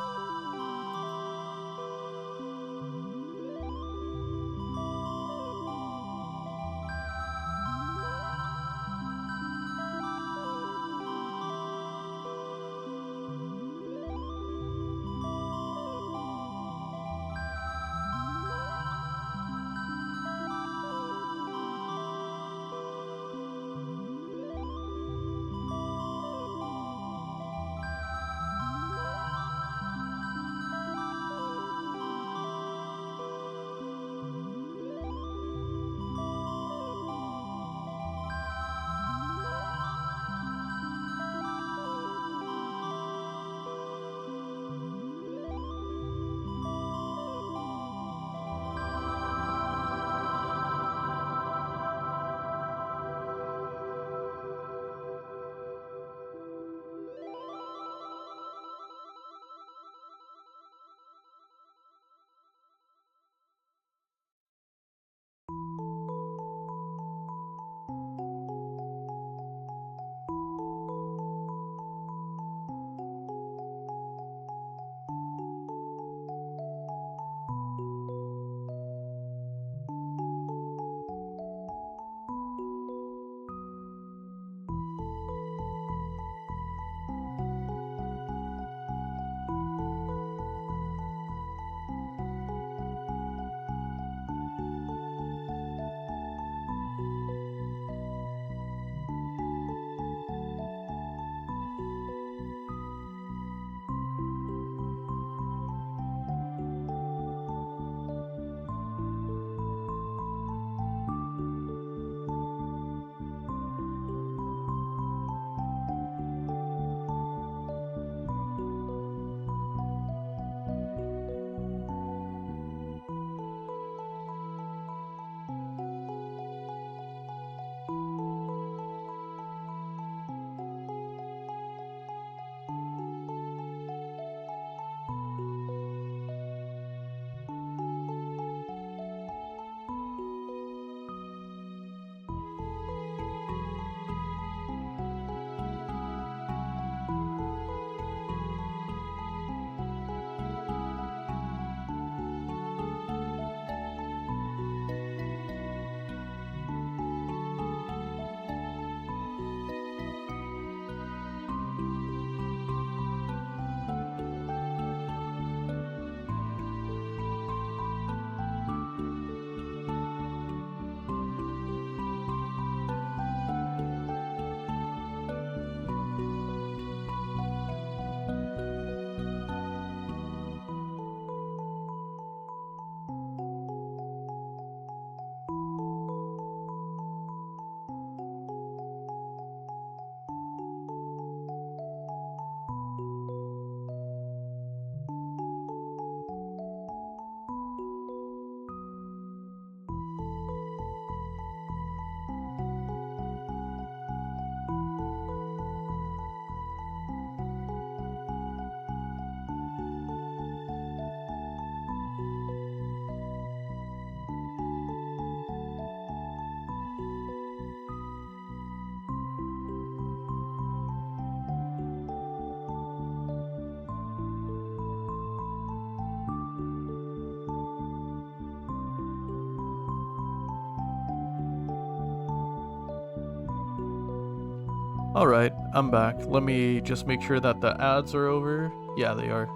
Alright, I'm back. Let me just make sure that the ads are over. Yeah, they are.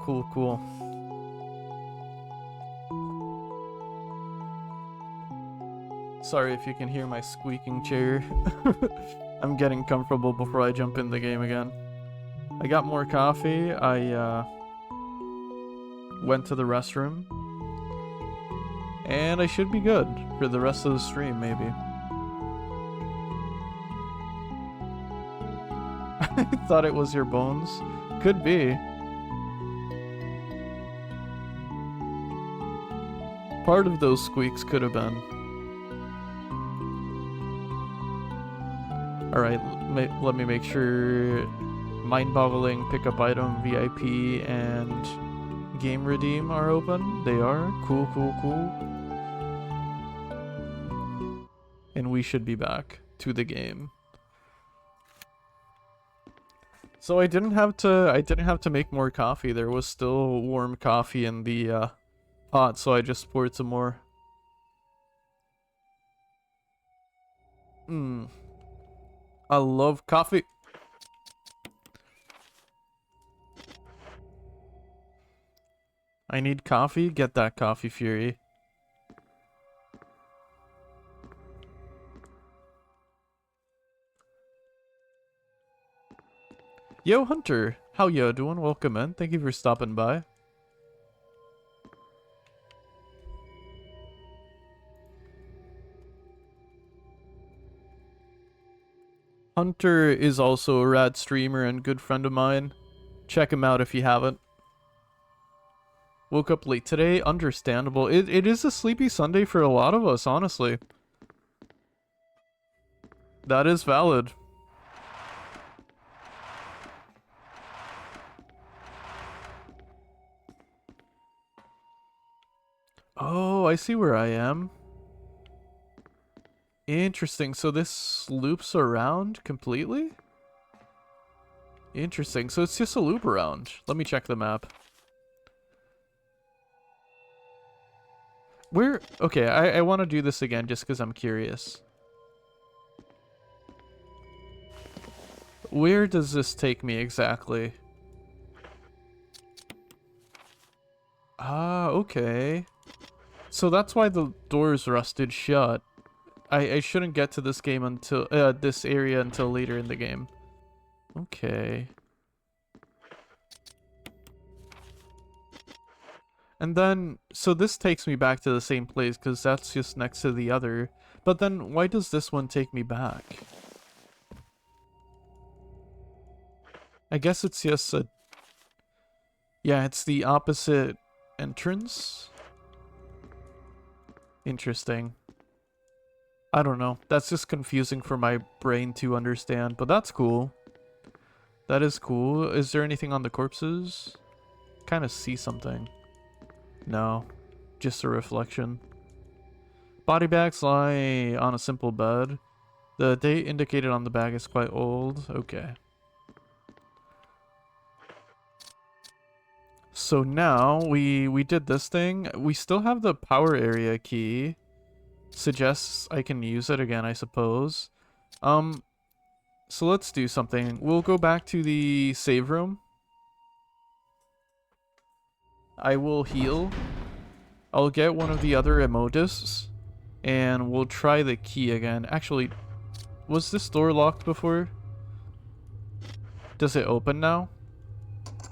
Cool, cool. Sorry if you can hear my squeaking chair. I'm getting comfortable before I jump in the game again. I got more coffee. I went to the restroom. And I should be good for the rest of the stream, maybe. I thought it was your bones. Could be. Part of those squeaks could have been. Alright, let me make sure mind-boggling pickup item, VIP, and game redeem are open. They are. Cool, cool, cool. And we should be back to the game. So I didn't have to make more coffee. There was still warm coffee in the pot, so I just poured some more. I love coffee. I need coffee. Get that coffee, Fury. Yo, Hunter. How you doing? Welcome in. Thank you for stopping by. Hunter is also a rad streamer and good friend of mine. Check him out if you haven't. Woke up late today. Understandable. It is a sleepy Sunday for a lot of us, honestly. That is valid. Oh, I see where I am. Interesting. So this loops around completely? Interesting. So it's just a loop around. Let me check the map. Where? Okay, I want to do this again just because I'm curious. Where does this take me exactly? Ah, okay. So that's why the door's rusted shut. I shouldn't get to this game until this area until later in the game. Okay. And then, so this takes me back to the same place because that's just next to the other. But then, why does this one take me back? I guess it's just a... Yeah, it's the opposite entrance. Interesting. I don't know. That's just confusing for my brain to understand, but that's cool. That is cool. Is there anything on the corpses? Kind of see something. No. Just a reflection. Body bags lie on a simple bed. The date indicated on the bag is quite old. Okay. So now we did this thing. We still have the power area key. Suggests I can use it again, I suppose. So let's do something. We'll go back to the save room. I will heal. I'll get one of the other emodiscs. And we'll try the key again. Actually, was this door locked before? Does it open now?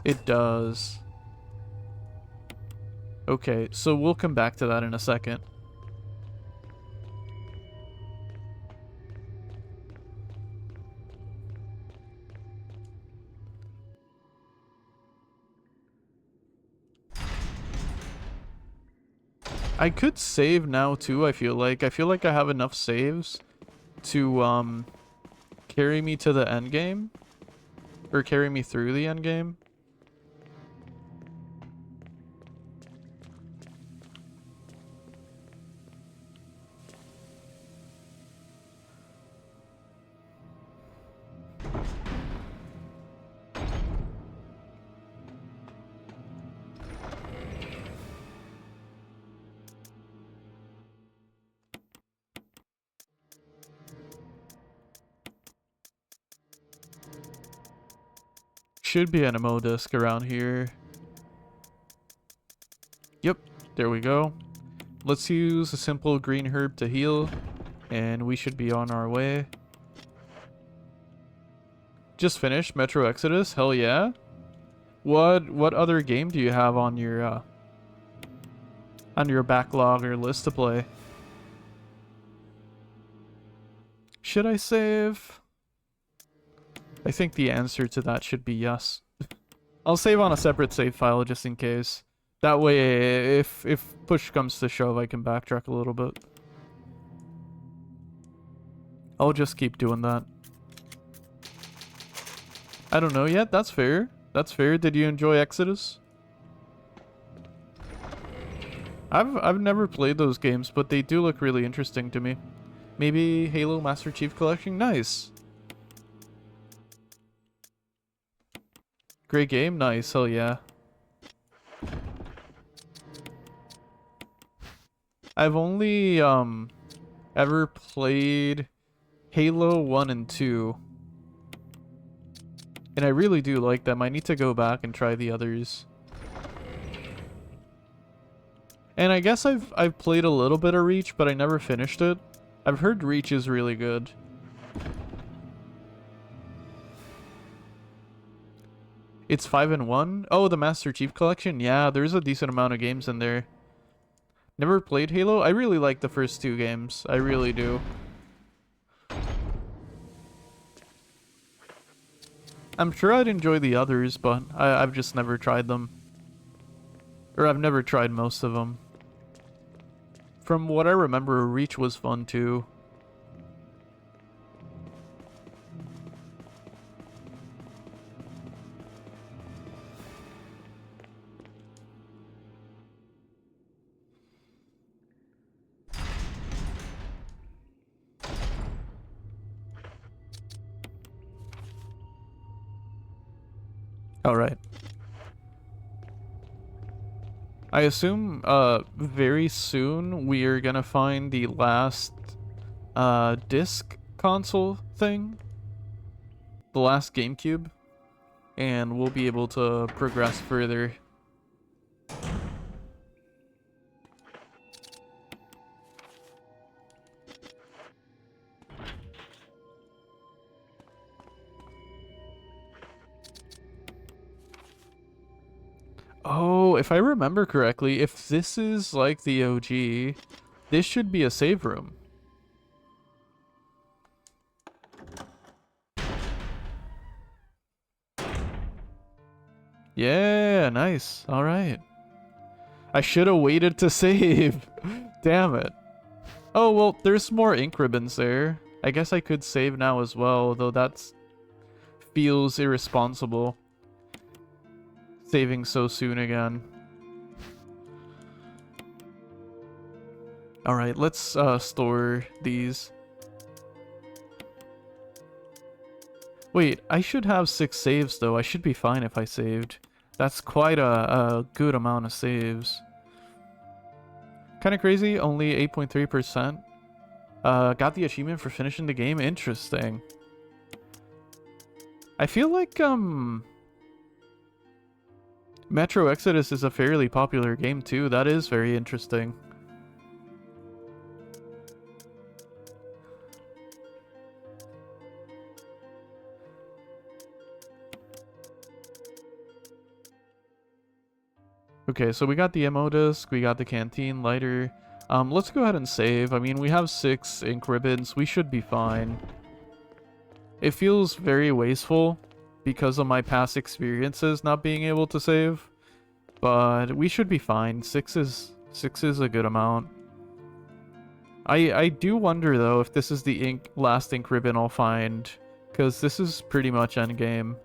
It does. Okay, so we'll come back to that in a second. I could save now too, I feel like. I feel like I have enough saves to carry me to the end game. Or carry me through the end game. Should be an ammo disc around here. Yep, there we go. Let's use a simple green herb to heal, and we should be on our way. Just finished Metro Exodus? Hell yeah. What other game do you have on your backlog or list to play? Should I save? I think the answer to that should be yes. I'll save on a separate save file just in case. That way, if push comes to shove, I can backtrack a little bit. I'll just keep doing that. I don't know yet. That's fair. That's fair. Did you enjoy Exodus? I've never played those games, but they do look really interesting to me. Maybe Halo Master Chief Collection? Nice. Great game? Nice. Hell yeah. I've only ever played Halo 1 and 2. And I really do like them. I need to go back and try the others. And I guess I've played a little bit of Reach, but I never finished it. I've heard Reach is really good. It's 5 and 1? Oh, the Master Chief Collection? Yeah, there's a decent amount of games in there. Never played Halo? I really like the first two games. I really do. I'm sure I'd enjoy the others, but I've just never tried them. Or I've never tried most of them. From what I remember, Reach was fun too. Alright. I assume very soon we are gonna find the last disc console thing. The last GameCube. And we'll be able to progress further. Oh, if I remember correctly, if this is like the OG, this should be a save room. Yeah, nice. All right. I should have waited to save. Damn it. Oh, well, there's more ink ribbons there. I guess I could save now as well, though that feels irresponsible. Saving so soon again. Alright, let's store these. Wait, I should have 6 saves though. I should be fine if I saved. That's quite a good amount of saves. Kind of crazy, only 8.3%. Got the achievement for finishing the game. Interesting. I feel like Metro Exodus is a fairly popular game too. That is very interesting. Okay, so we got the ammo disc, we got the canteen lighter. Let's go ahead and save. I mean, we have 6 ink ribbons. We should be fine. It feels very wasteful because of my past experiences not being able to save. But we should be fine. 6 is a good amount. I do wonder though if this is the last ink ribbon I'll find, because this is pretty much endgame.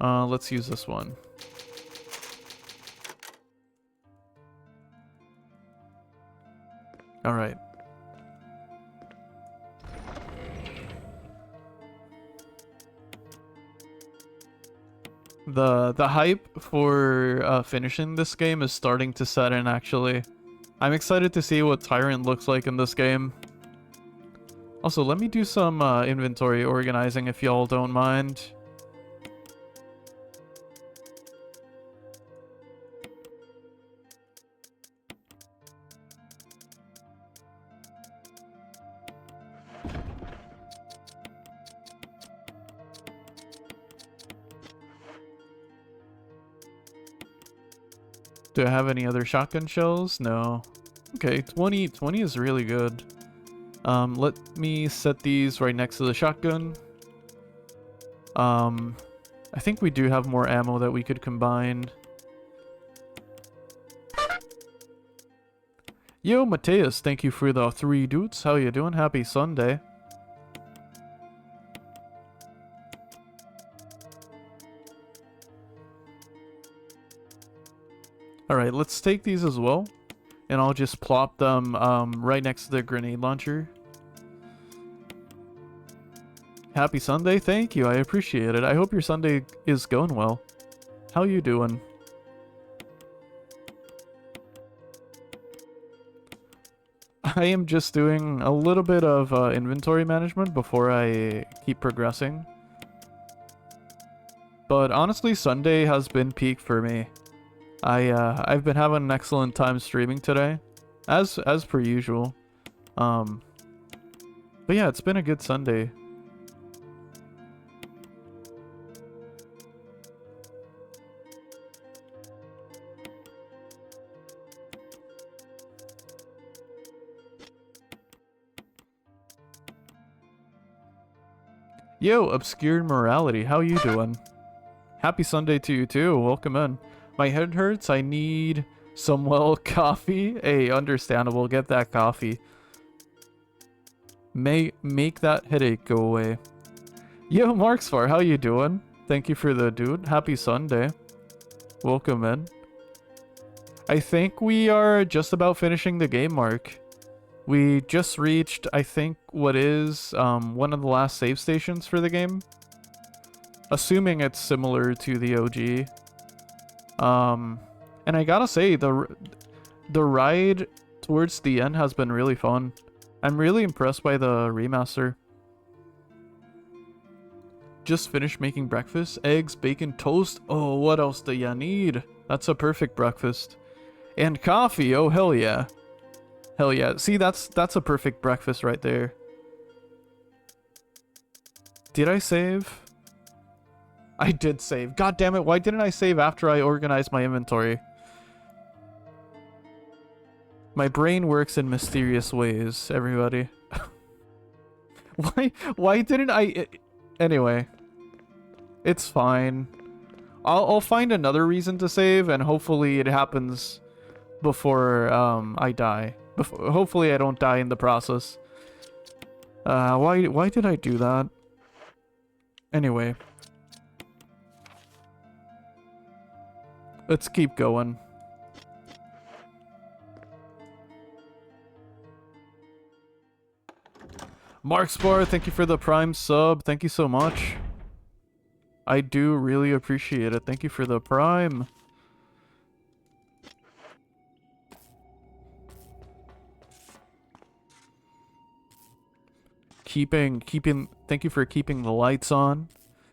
Let's use this one. All right. The hype for finishing this game is starting to set in, actually. I'm excited to see what Tyrant looks like in this game. Also, let me do some inventory organizing if y'all don't mind. Do I have any other shotgun shells? No. Okay, 20 is really good. Let me set these right next to the shotgun. I think we do have more ammo that we could combine. Yo, Mateus, thank you for the 3 dudes. How you doing? Happy Sunday. Alright, let's take these as well. And I'll just plop them right next to the grenade launcher. Happy Sunday, thank you, I appreciate it. I hope your Sunday is going well. How you doing? I am just doing a little bit of inventory management before I keep progressing. But honestly, Sunday has been peak for me. I've been having an excellent time streaming today, as per usual. But yeah, it's been a good Sunday. Yo, Obscured Morality, how you doing? Happy Sunday to you too, welcome in. My head hurts, I need some, well, coffee. Hey, understandable, get that coffee. Make that headache go away. Yo, Marksfar, how you doing? Thank you for the dude, happy Sunday. Welcome in. I think we are just about finishing the game, Mark. We just reached, I think, what is one of the last save stations for the game. Assuming it's similar to the OG. And I gotta say, the ride towards the end has been really fun. I'm really impressed by the remaster. Just finished making breakfast. Eggs, bacon, toast. Oh, what else do ya need? That's a perfect breakfast. And coffee, oh hell yeah. Hell yeah. See, that's a perfect breakfast right there. Did I save? I did save. God damn it, why didn't I save after I organized my inventory? My brain works in mysterious ways, everybody. Why didn't I... Anyway. It's fine. I'll find another reason to save, and hopefully it happens before I die. Hopefully I don't die in the process. Why did I do that? Anyway. Let's keep going. Markspar, thank you for the Prime sub. Thank you so much. I do really appreciate it. Thank you for the Prime. Thank you for keeping the lights on.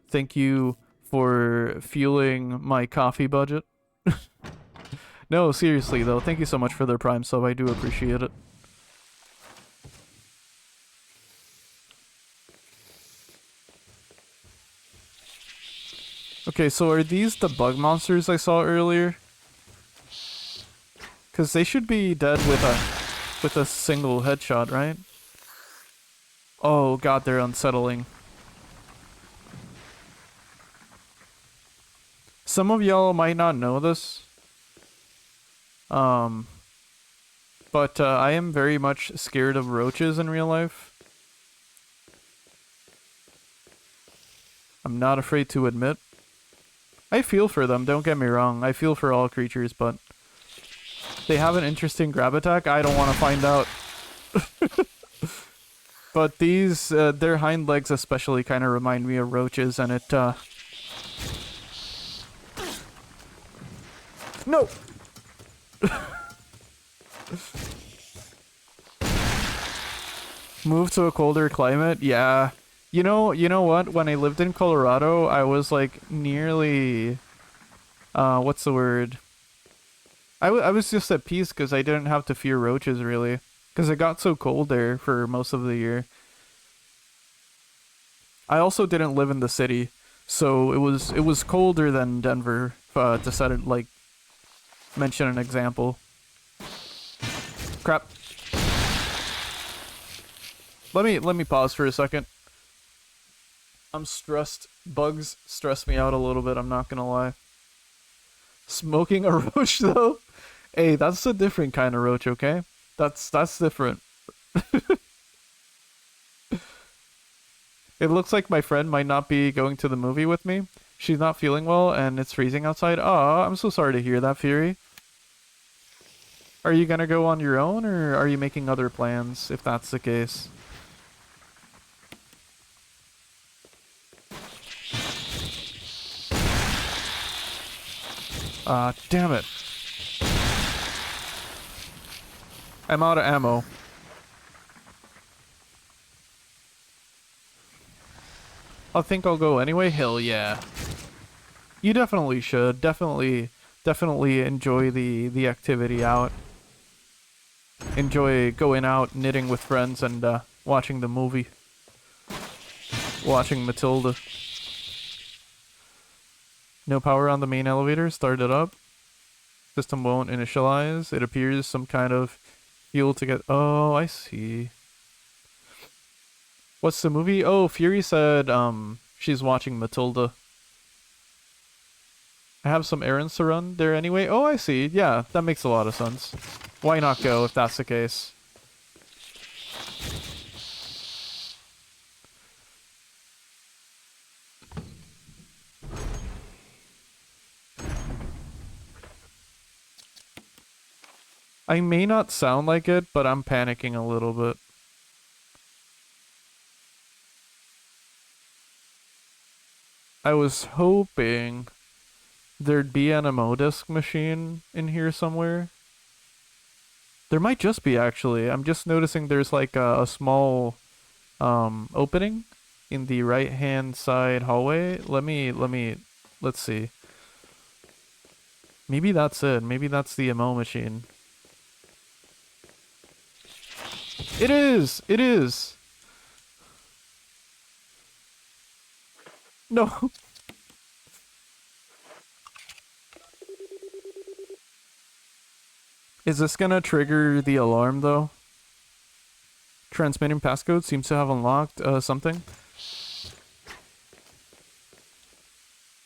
Thank you for fueling my coffee budget. No, seriously though, thank you so much for their Prime sub. I do appreciate it. Okay, so are these the bug monsters I saw earlier? Cause they should be dead with a single headshot, right? Oh god, they're unsettling. Some of y'all might not know this. But I am very much scared of roaches in real life. I'm not afraid to admit. I feel for them, don't get me wrong. I feel for all creatures, but they have an interesting grab attack. I don't want to find out. But these, their hind legs especially kind of remind me of roaches, and it, No! Move to a colder climate? Yeah. You know what? When I lived in Colorado, I was like nearly... what's the word? I was just at peace because I didn't have to fear roaches, really. Because it got so cold there for most of the year. I also didn't live in the city, so it was colder than Denver, to set it, like, mention an example. Crap. Let me pause for a second. I'm stressed. Bugs stress me out a little bit, I'm not gonna lie. Smoking a roach though? Hey, that's a different kind of roach, okay? That's different. It looks like my friend might not be going to the movie with me. She's not feeling well and it's freezing outside. Oh, I'm so sorry to hear that, Fury. Are you gonna go on your own or are you making other plans if that's the case? Damn it. I'm out of ammo. I think I'll go anyway. Hell yeah. You definitely should. Definitely enjoy the activity out. Enjoy going out, knitting with friends, and watching the movie. Watching Matilda. No power on the main elevator. Start it up. System won't initialize. It appears some kind of fuel to get... Oh, I see. What's the movie? Oh, Fury said she's watching Matilda. I have some errands to run there anyway. Oh, I see. Yeah, that makes a lot of sense. Why not go if that's the case? I may not sound like it, but I'm panicking a little bit. I was hoping there'd be an ammo disc machine in here somewhere. There might just be, actually. I'm just noticing there's like a small opening in the right-hand side hallway. Let's see. Maybe that's it. Maybe that's the ammo machine. It is! It is! No. Is this gonna trigger the alarm, though? Transmitting passcode seems to have unlocked something.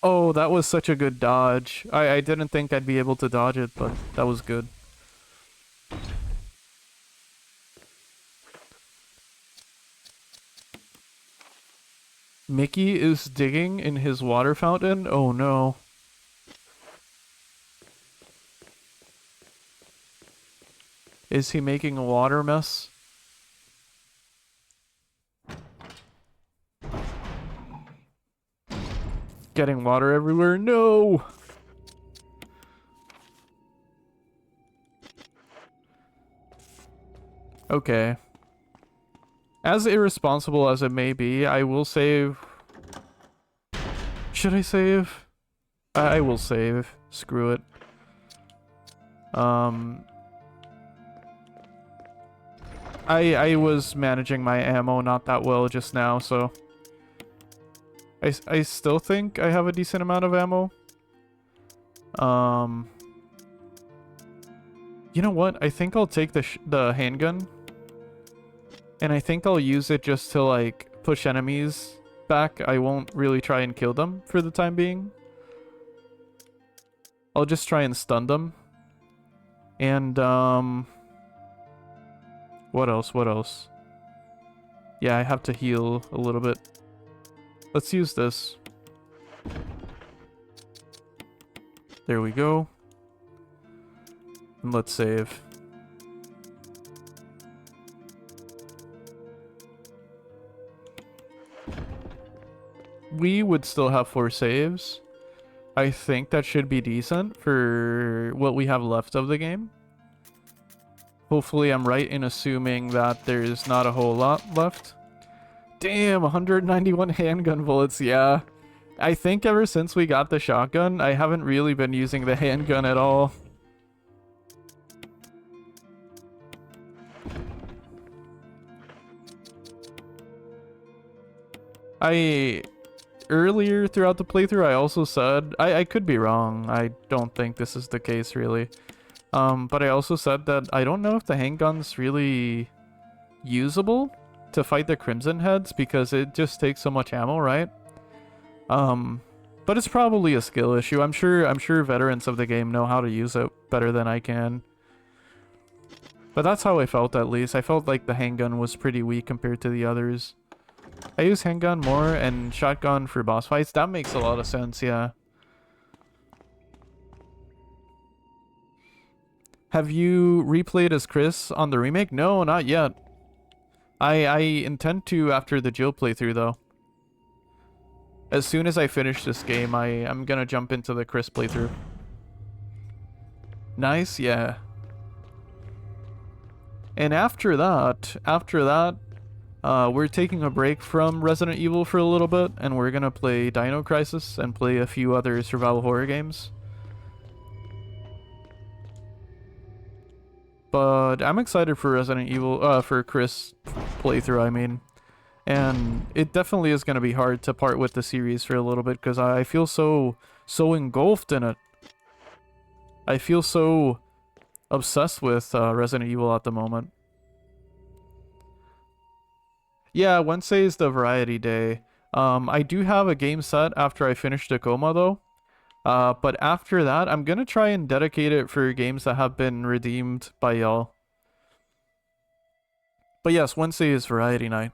Oh, that was such a good dodge. I didn't think I'd be able to dodge it, but that was good. Mickey is digging in his water fountain? Oh no. Is he making a water mess? Getting water everywhere? No! Okay. As irresponsible as it may be, I will save... Should I save? I will save. Screw it. I was managing my ammo not that well just now, so... I still think I have a decent amount of ammo. You know what? I think I'll take the handgun. And I think I'll use it just to, like, push enemies back. I won't really try and kill them for the time being. I'll just try and stun them. And, what else? What else? Yeah, I have to heal a little bit. Let's use this. There we go. And let's save. We would still have 4 saves. I think that should be decent for what we have left of the game. Hopefully I'm right in assuming that there's not a whole lot left. Damn, 191 handgun bullets, yeah. I think ever since we got the shotgun, I haven't really been using the handgun at all. earlier throughout the playthrough, I also said, I could be wrong. I don't think this is the case, really. But I also said that I don't know if the handgun's really usable to fight the Crimson Heads because it just takes so much ammo, right? But it's probably a skill issue. I'm sure veterans of the game know how to use it better than I can. But that's how I felt, at least. I felt like the handgun was pretty weak compared to the others. I use handgun more and shotgun for boss fights. That makes a lot of sense, yeah. Have you replayed as Chris on the remake? No, not yet. I intend to after the Jill playthrough, though. As soon as I finish this game, I'm gonna jump into the Chris playthrough. Nice, yeah. And after that, we're taking a break from Resident Evil for a little bit, and we're gonna play Dino Crisis and play a few other survival horror games. But I'm excited for Resident Evil, for Chris playthrough, I mean. And it definitely is gonna be hard to part with the series for a little bit, because I feel so engulfed in it. I feel so obsessed with Resident Evil at the moment. Yeah, Wednesday is the variety day. I do have a game set after I finish Tacoma, though. But after that, I'm gonna try and dedicate it for games that have been redeemed by y'all. But yes, Wednesday is variety night.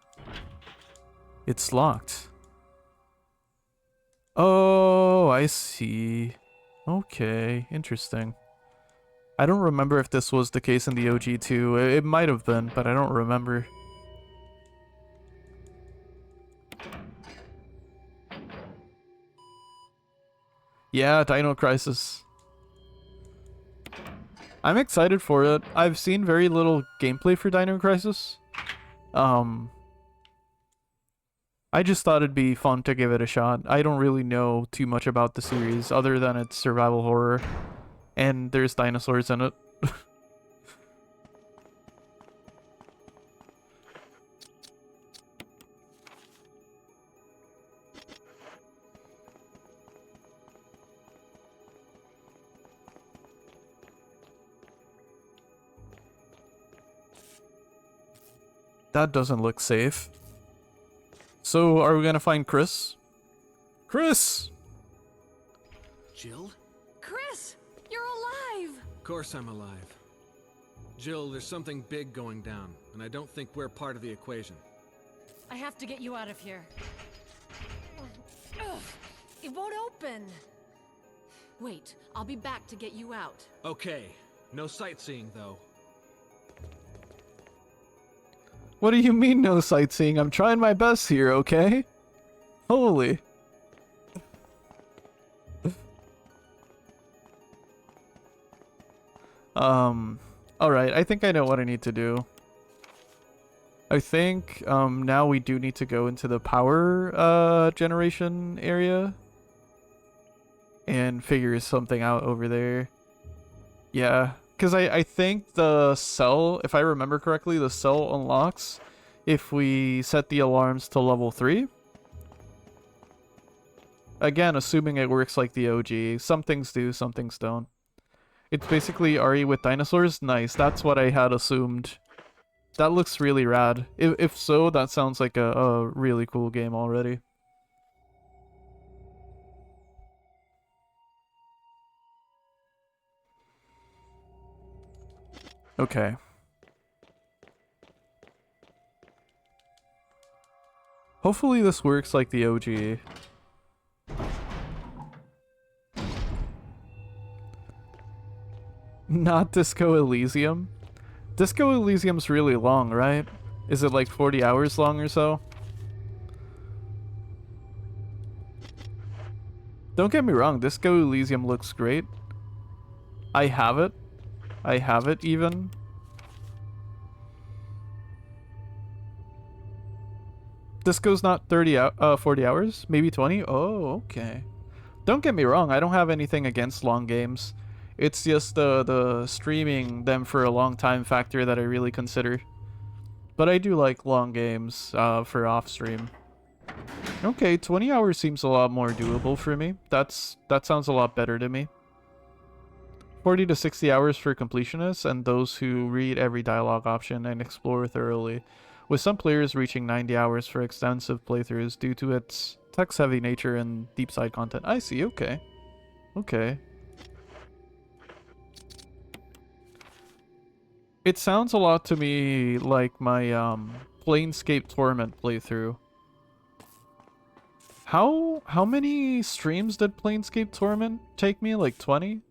It's locked. Oh, I see. Okay, interesting. I don't remember if this was the case in the OG too. It might have been, but I don't remember. Yeah, Dino Crisis. I'm excited for it. I've seen very little gameplay for Dino Crisis. I just thought it'd be fun to give it a shot. I don't really know too much about the series other than it's survival horror. And there's dinosaurs in it. That doesn't look safe. So, are we gonna find Chris? Chris! Jill? Chris, you're alive. Of course I'm alive. Jill, there's something big going down, and I don't think we're part of the equation. I have to get you out of here. Ugh, it won't open. Wait, I'll be back to get you out. Okay, no sightseeing though. What do you mean no sightseeing? I'm trying my best here, okay? Holy. Alright, I think I know what I need to do. I think, now we do need to go into the power, generation area. And figure something out over there. Yeah. Because I think the cell, if I remember correctly, the cell unlocks if we set the alarms to level 3. Again, assuming it works like the OG. Some things do, some things don't. It's basically RE with dinosaurs? Nice, that's what I had assumed. That looks really rad. If so, that sounds like a really cool game already. Okay. Hopefully this works like the OG. Not Disco Elysium? Disco Elysium's really long, right? Is it like 40 hours long or so? Don't get me wrong, Disco Elysium looks great. I have it. I have it even. Disco's not 40 hours? Maybe 20? Oh, okay. Don't get me wrong, I don't have anything against long games. It's just the streaming them for a long time factor that I really consider. But I do like long games for off stream. Okay, 20 hours seems a lot more doable for me. That sounds a lot better to me. 40 to 60 hours for completionists and those who read every dialogue option and explore thoroughly, with some players reaching 90 hours for extensive playthroughs due to its text-heavy nature and deep side content. I see, okay. Okay. It sounds a lot to me like my Planescape Torment playthrough. How many streams did Planescape Torment take me? Like 20?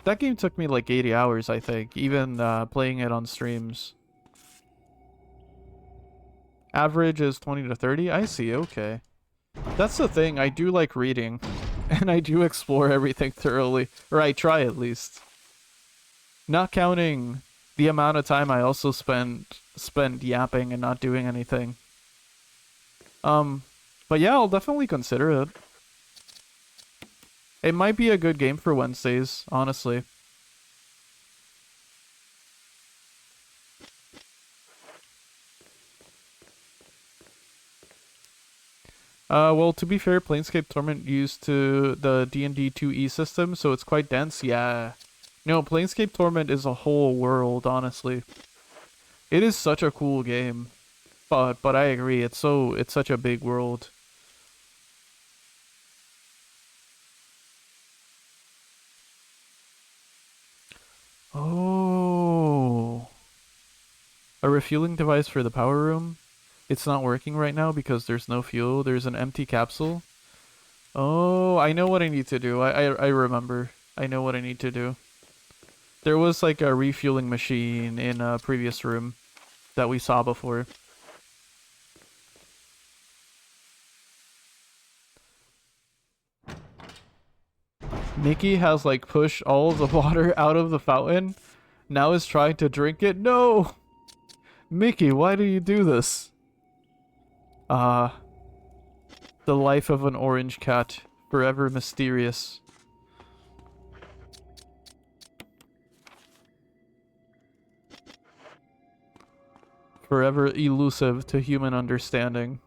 That game took me like 80 hours, I think, even playing it on streams. Average is 20 to 30? I see, okay. That's the thing, I do like reading. And I do explore everything thoroughly. Or I try at least. Not counting the amount of time I also spend yapping and not doing anything. But yeah, I'll definitely consider it. It might be a good game for Wednesdays, honestly. Well, to be fair, Planescape Torment used to the D&D 2E system, so it's quite dense, yeah. No, Planescape Torment is a whole world, honestly. It is such a cool game. But I agree, it's such a big world. Oh. A refueling device for the power room. It's not working right now because there's no fuel. There's an empty capsule. Oh, I know what I need to do. I remember. I know what I need to do. There was like a refueling machine in a previous room that we saw before. Mickey has like pushed all of the water out of the fountain. Now is trying to drink it. No! Mickey, why do you do this? The life of an orange cat. Forever mysterious. Forever elusive to human understanding.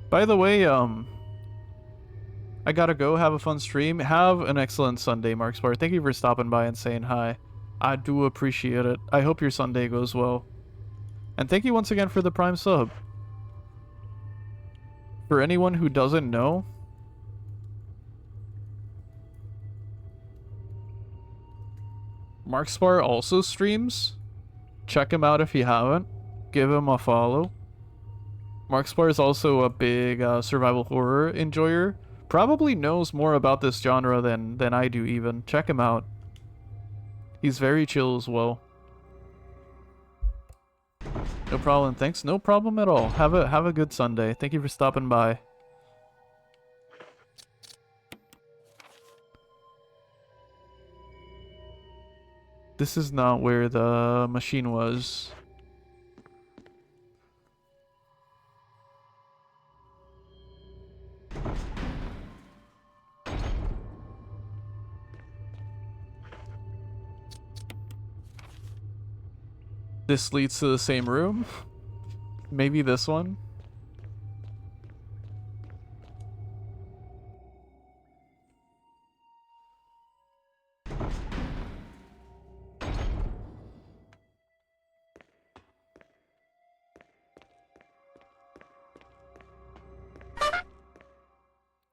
By the way, I gotta go. Have a fun stream. Have an excellent Sunday, Markspar. Thank you for stopping by and saying hi. I do appreciate it. I hope your Sunday goes well. And thank you once again for the Prime sub. For anyone who doesn't know, Markspar also streams. Check him out if you haven't. Give him a follow. Markspar is also a big survival horror enjoyer. Probably knows more about this genre than I do even. Check him out. He's very chill as well. No problem, thanks. No problem at all. Have a good Sunday. Thank you for stopping by. This is not where the machine was. This leads to the same room? Maybe this one?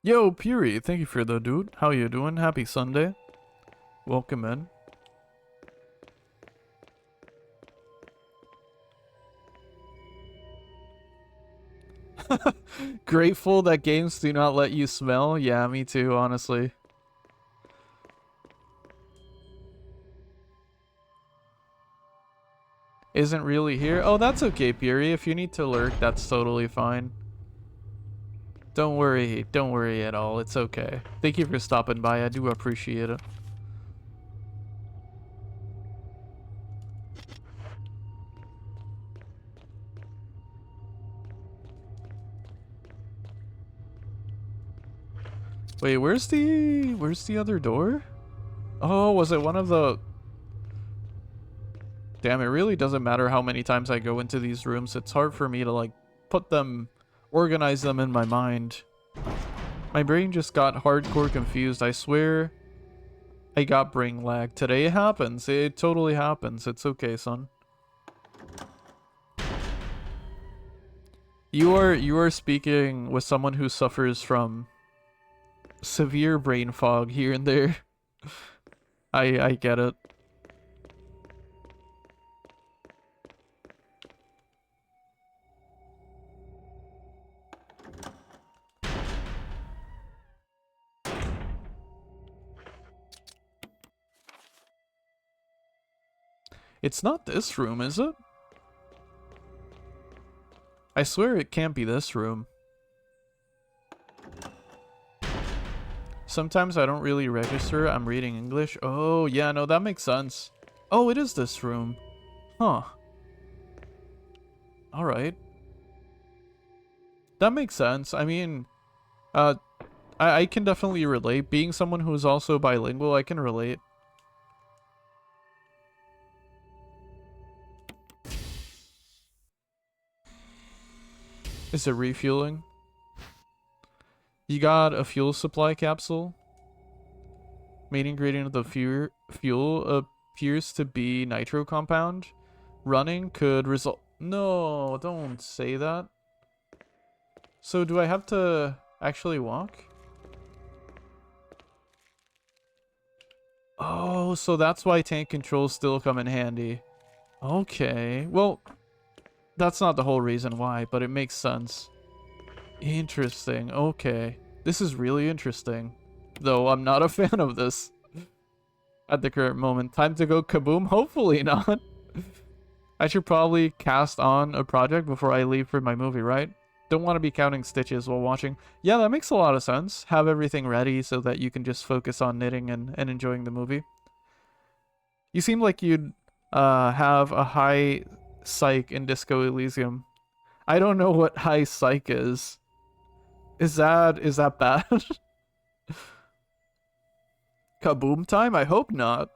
Yo, Puri, thank you for the dude. How you doing? Happy Sunday. Welcome in. Grateful that games do not let you smell? Yeah, me too, honestly. Isn't really here? Oh, that's okay, Puri. If you need to lurk, that's totally fine. Don't worry at all. It's okay. Thank you for stopping by. I do appreciate it. Wait, where's the other door? Oh, was it one of the... Damn, it really doesn't matter how many times I go into these rooms. It's hard for me to, like, organize them in my mind. My brain just got hardcore confused. I swear I got brain lag. Today it happens. It totally happens. It's okay, son. You are speaking with someone who suffers from severe brain fog here and there. I get it. It's not this room, is it? I swear it can't be this room. Sometimes I don't really register I'm reading English. Oh, yeah, no, that makes sense. Oh, it is this room. Huh. Alright. That makes sense. I mean, I can definitely relate. Being someone who is also bilingual, I can relate. Is it refueling? You got a fuel supply capsule. Main ingredient of the fuel appears to be nitro compound. Running could result... No, don't say that. So do I have to actually walk? Oh, so that's why tank controls still come in handy. Okay, well... That's not the whole reason why, but it makes sense. Interesting. Okay. This is really interesting. Though I'm not a fan of this at the current moment. Time to go kaboom? Hopefully not. I should probably cast on a project before I leave for my movie, right? Don't want to be counting stitches while watching. Yeah, that makes a lot of sense. Have everything ready so that you can just focus on knitting and enjoying the movie. You seem like you'd have a high psych in Disco Elysium. I don't know what high psych is. Is that bad? Kaboom time? I hope not.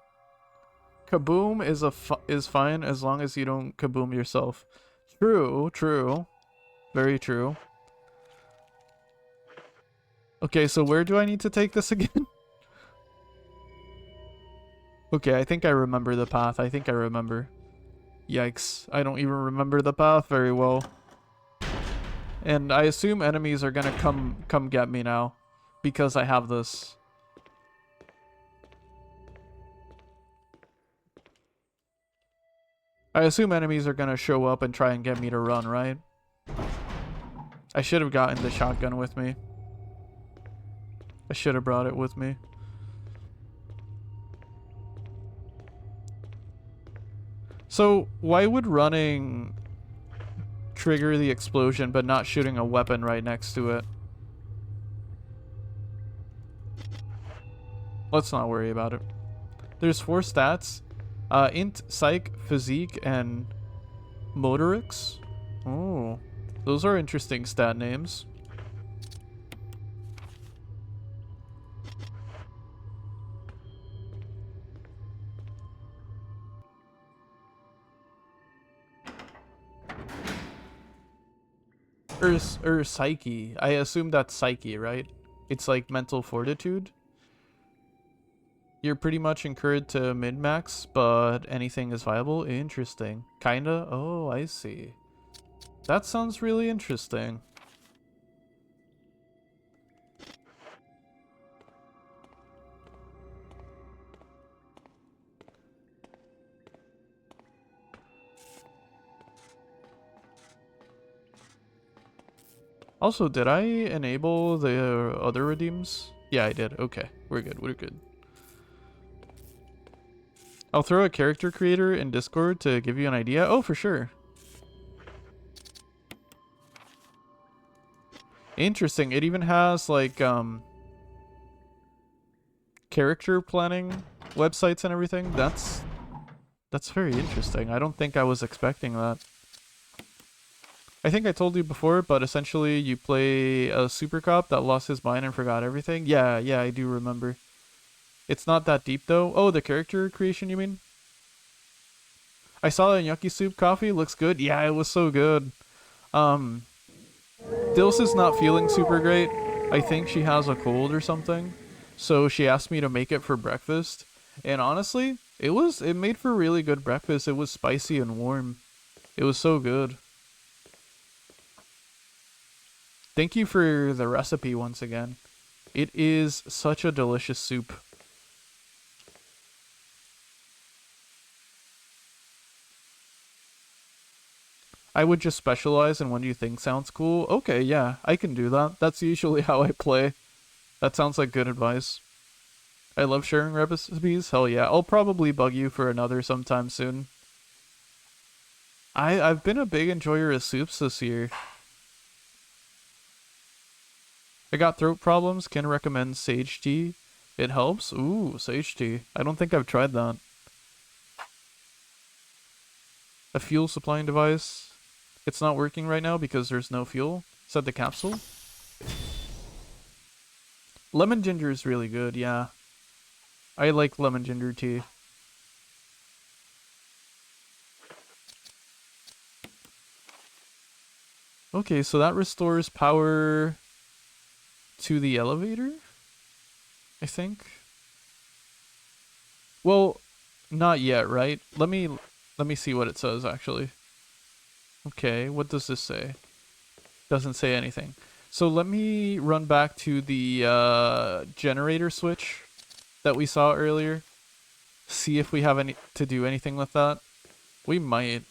Kaboom is fine as long as you don't kaboom yourself. True, true. Very true. Okay, so where do I need to take this again? Okay, I think I remember the path. I think I remember. Yikes. I don't even remember the path very well. And I assume enemies are gonna come get me now. Because I have this. I assume enemies are gonna show up and try and get me to run, right? I should have gotten the shotgun with me. I should have brought it with me. So, why would running trigger the explosion but not shooting a weapon right next to it? Let's not worry about it. There's 4 stats. Int, Psych, Physique, and Motorix. Oh, those are interesting stat names. Or Psyche. I assume that's Psyche, right? It's like mental fortitude. You're pretty much incurred to min-max, but anything is viable? Interesting. Kinda? Oh, I see. That sounds really interesting. Also, did I enable the other redeems? Yeah, I did. Okay, we're good. We're good. I'll throw a character creator in Discord to give you an idea. Oh, for sure. Interesting. It even has like character planning websites and everything. That's very interesting. I don't think I was expecting that. I think I told you before, but essentially you play a super cop that lost his mind and forgot everything. Yeah, I do remember. It's not that deep though. Oh, the character creation, you mean? I saw it in Yucky Soup Coffee. Looks good. Yeah, it was so good. Um, Dils is not feeling super great. I think she has a cold or something. So she asked me to make it for breakfast. And honestly, it made for really good breakfast. It was spicy and warm. It was so good. Thank you for the recipe once again. It is such a delicious soup. I would just specialize in what you think sounds cool. Okay, yeah, I can do that. That's usually how I play. That sounds like good advice. I love sharing recipes. Hell yeah. I'll probably bug you for another sometime soon. I've been a big enjoyer of soups this year. I got throat problems. Can recommend sage tea. It helps. Ooh, sage tea. I don't think I've tried that. A fuel supplying device. It's not working right now because there's no fuel. Said the capsule. Lemon ginger is really good, yeah. I like lemon ginger tea. Okay, so that restores power to the elevator, I think. Well, not yet, right? Let me see what it says actually. Okay, what does this say? Doesn't say anything. So let me run back to the generator switch that we saw earlier. See if we have any to do anything with that. We might.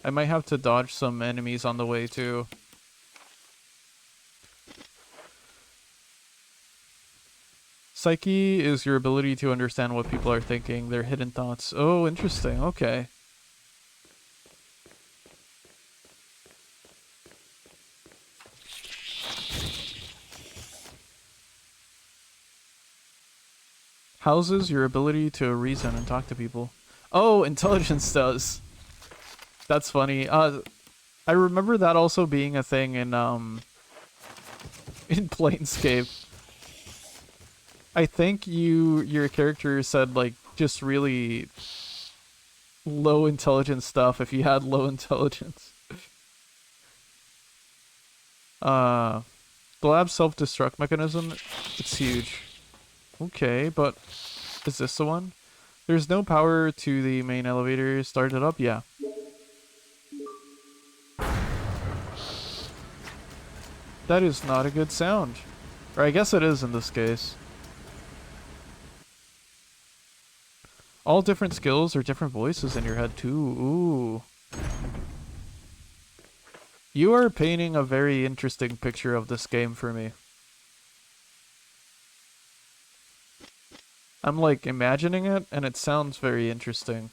I might have to dodge some enemies on the way too. Psyche is your ability to understand what people are thinking, their hidden thoughts. Oh, interesting. Okay. Houses your ability to reason and talk to people. Oh, intelligence does. That's funny. I remember that also being a thing in Planescape. I think your character said like just really low intelligence stuff if you had low intelligence. The lab's self-destruct mechanism, it's huge. Okay, but is this the one? There's no power to the main elevator. Start it up? Yeah. That is not a good sound. Or I guess it is in this case. All different skills or different voices in your head too. Ooh. You are painting a very interesting picture of this game for me. I'm like imagining it and it sounds very interesting.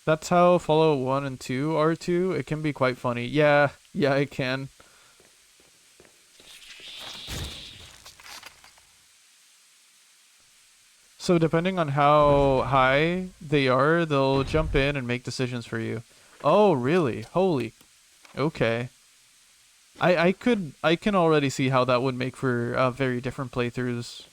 That's how Fallout 1 and 2 are too. It can be quite funny. Yeah, it can. So depending on how high they are, they'll jump in and make decisions for you. Oh, really? Holy. Okay. I can already see how that would make for very different playthroughs.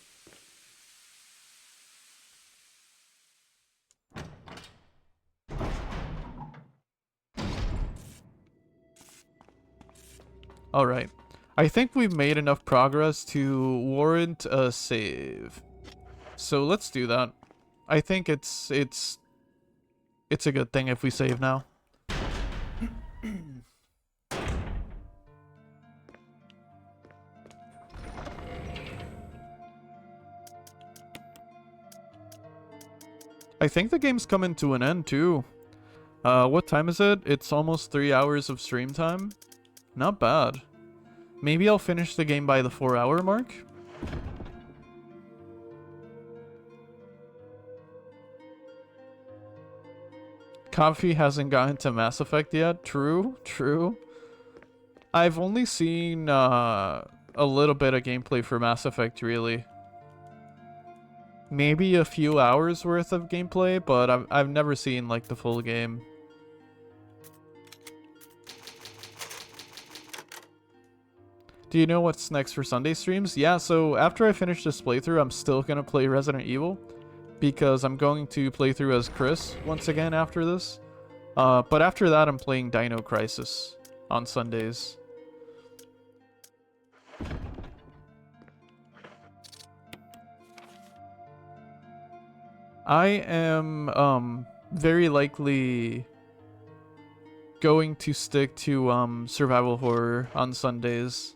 Alright. I think we've made enough progress to warrant a save. So let's do that. I think it's a good thing if we save now. I think the game's coming to an end too. What time is it? It's almost 3 hours of stream time. Not bad. Maybe I'll finish the game by the 4-hour mark? Coffee hasn't gotten to Mass Effect yet. True. I've only seen a little bit of gameplay for Mass Effect, really. Maybe a few hours worth of gameplay, but I've never seen like the full game. Do you know what's next for Sunday streams? Yeah, so after I finish this playthrough, I'm still gonna play Resident Evil because I'm going to play through as Chris once again after this. But after that, I'm playing Dino Crisis on Sundays. I am very likely going to stick to survival horror on Sundays.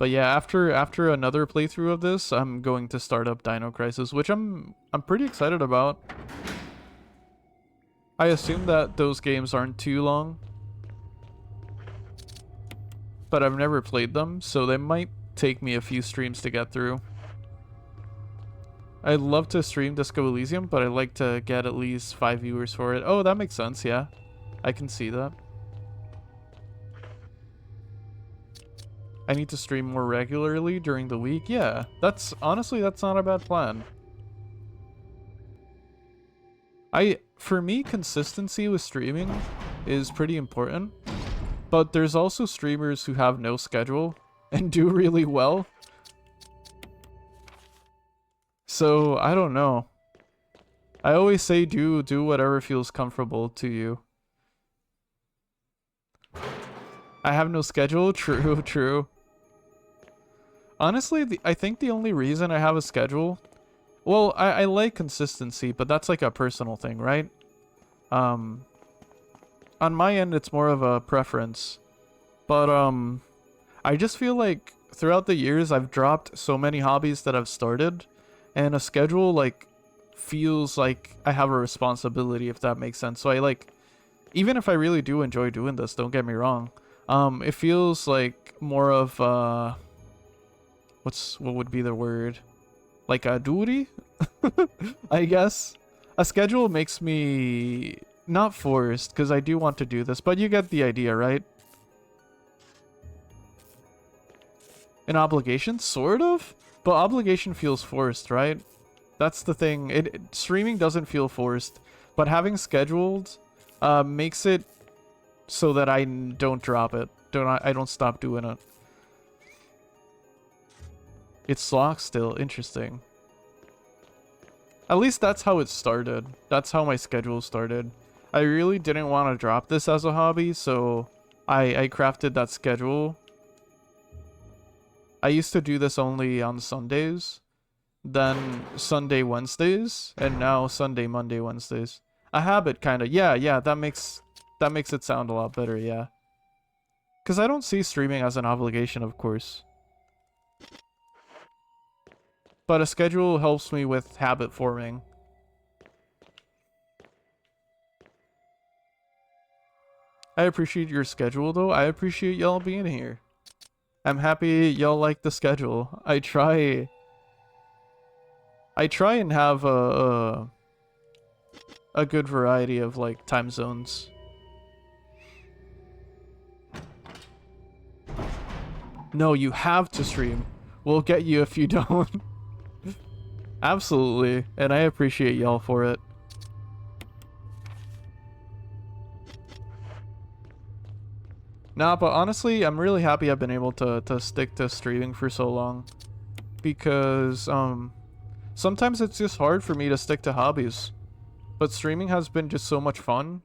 But yeah, after another playthrough of this, I'm going to start up Dino Crisis, which I'm pretty excited about. I assume that those games aren't too long, but I've never played them, so they might take me a few streams to get through. I'd love to stream Disco Elysium, but I'd like to get at least 5 viewers for it. Oh, that makes sense, yeah. I can see that. I need to stream more regularly during the week. Yeah, honestly, that's not a bad plan. For me, consistency with streaming is pretty important, but there's also streamers who have no schedule and do really well. So, I don't know. I always say do whatever feels comfortable to you. I have no schedule? True, true. Honestly, I think the only reason I have a schedule... Well, I like consistency, but that's like a personal thing, right? On my end, it's more of a preference. But, I just feel like throughout the years, I've dropped so many hobbies that I've started. And a schedule, like, feels like I have a responsibility, if that makes sense. So I, like... Even if I really do enjoy doing this, don't get me wrong. It feels like more of, what would be the word? Like a duty? I guess. A schedule makes me not forced, because I do want to do this, but you get the idea, right? An obligation? Sort of? But obligation feels forced, right? That's the thing. Streaming doesn't feel forced, but having scheduled makes it so that I don't drop it. I don't stop doing it. It's locked still. Interesting. At least that's how it started. That's how my schedule started. I really didn't want to drop this as a hobby, so I crafted that schedule. I used to do this only on Sundays, then Sunday Wednesdays, and now Sunday Monday Wednesdays. A habit, kind of. Yeah, that makes it sound a lot better, yeah. Because I don't see streaming as an obligation, of course. But a schedule helps me with habit forming. I appreciate your schedule, though. I appreciate y'all being here. I'm happy y'all like the schedule. I try and have a good variety of, like, time zones. No, you have to stream. We'll get you if you don't. Absolutely, and I appreciate y'all for it. Nah, but honestly, I'm really happy I've been able to stick to streaming for so long. Because, sometimes it's just hard for me to stick to hobbies. But streaming has been just so much fun.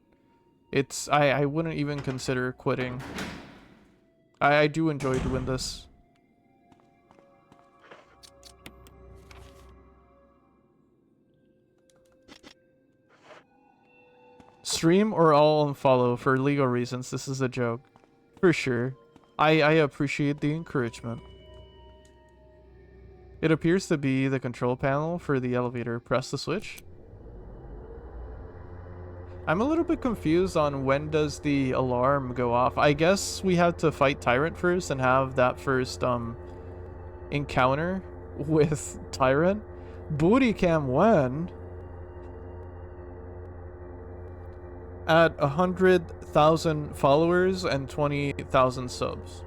I wouldn't even consider quitting. I do enjoy doing this. Stream or I'll unfollow for legal reasons. This is a joke. For sure. I appreciate the encouragement. It appears to be the control panel for the elevator. Press the switch. I'm a little bit confused on when does the alarm go off. I guess we have to fight Tyrant first and have that first encounter with Tyrant. Booty cam when? At 100,000 followers and 20,000 subs.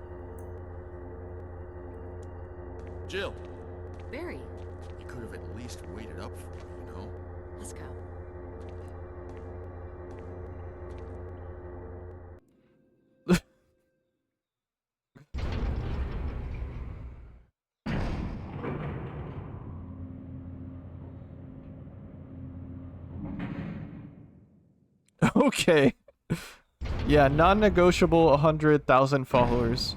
Jill, Barry, you could have at least waited up for me, you know? let's go. Okay. Yeah, non-negotiable 100,000 followers.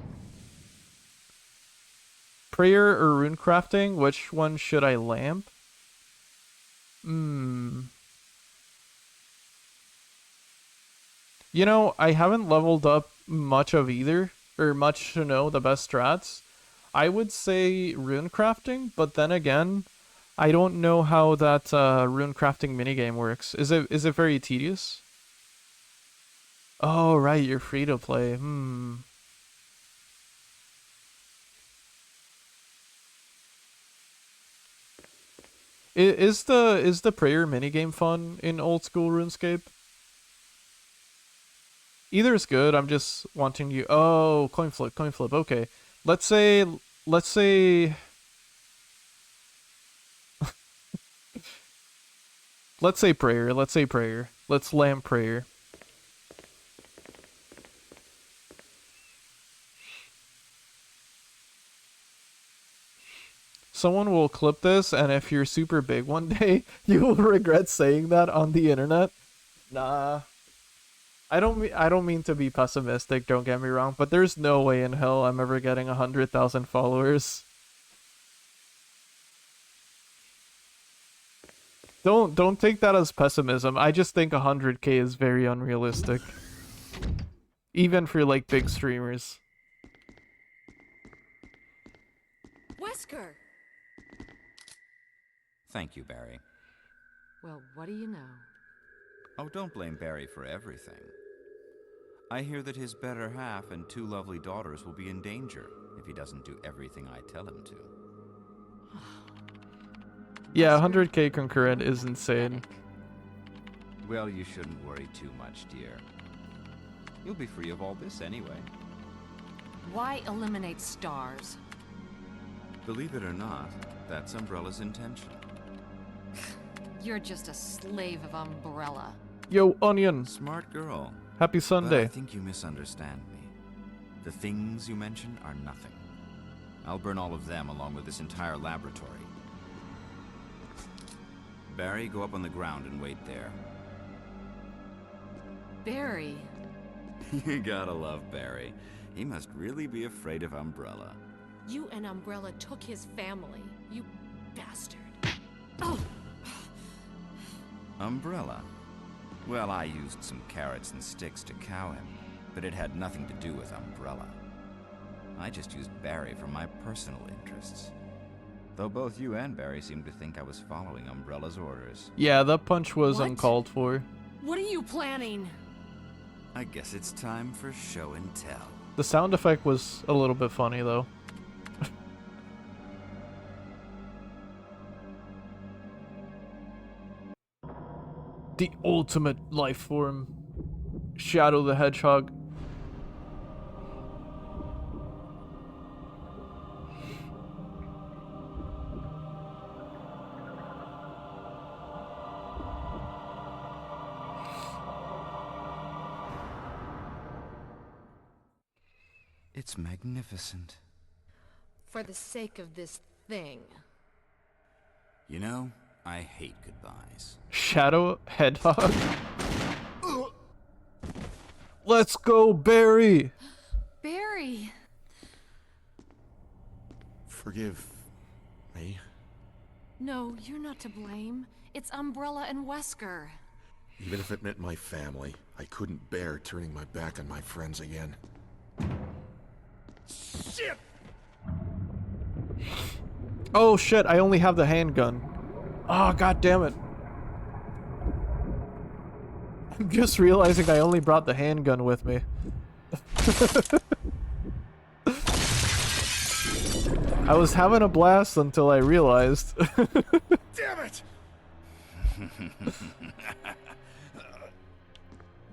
Prayer or rune crafting? Which one should I lamp? You know, I haven't leveled up much of either, or much to know the best strats. I would say rune crafting, but then again, I don't know how that rune crafting minigame works. Is it very tedious? Oh, right, you're free to play. Is the prayer minigame fun in old school RuneScape? Either is good. I'm just wanting you. Oh, coin flip, coin flip. Okay, let's say, let's say, let's say prayer. Let's say prayer. Let's lamp prayer. Someone will clip this, and if you're super big one day, you will regret saying that on the internet. Nah. I don't mean to be pessimistic, don't get me wrong, but there's no way in hell I'm ever getting 100,000 followers. Don't take that as pessimism. I just think 100K is very unrealistic. Even for like big streamers. Wesker! Thank you, Barry. Well, what do you know? Oh, don't blame Barry for everything. I hear that his better half and 2 lovely daughters will be in danger if he doesn't do everything I tell him to. Yeah, 100K concurrent is insane. Well, you shouldn't worry too much, dear. You'll be free of all this anyway. Why eliminate stars? Believe it or not, that's Umbrella's intention. You're just a slave of Umbrella. Yo, Onion. Smart girl. Happy But Sunday. I think you misunderstand me. The things you mention are nothing. I'll burn all of them along with this entire laboratory. Barry, go up on the ground and wait there. Barry. You gotta love Barry. He must really be afraid of Umbrella. You and Umbrella took his family. You bastard. Oh! Umbrella? Well, I used some carrots and sticks to cow him, but it had nothing to do with Umbrella. I just used Barry for my personal interests. Though both you and Barry seem to think I was following Umbrella's orders. Yeah, that punch was What? uncalled for. What are you planning? I guess it's time for show and tell. The sound effect was a little bit funny, though. The ultimate life form. Shadow the Hedgehog. It's magnificent. For the sake of this thing. You know, I hate goodbyes. Shadow Hedgehog. Let's go, Barry! Barry! Forgive me. No, you're not to blame. It's Umbrella and Wesker. Even if it meant my family, I couldn't bear turning my back on my friends again. Shit! Oh shit, I only have the handgun. Oh, god damn it. I'm just realizing I only brought the handgun with me. I was having a blast until I realized. Damn it!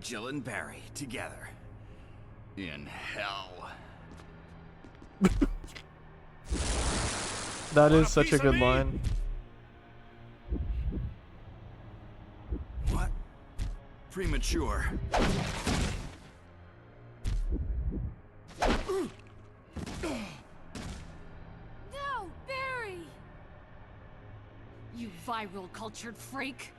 Jill and Barry together. In hell. That is such a good line. What? Premature. No, Barry! You viral cultured freak!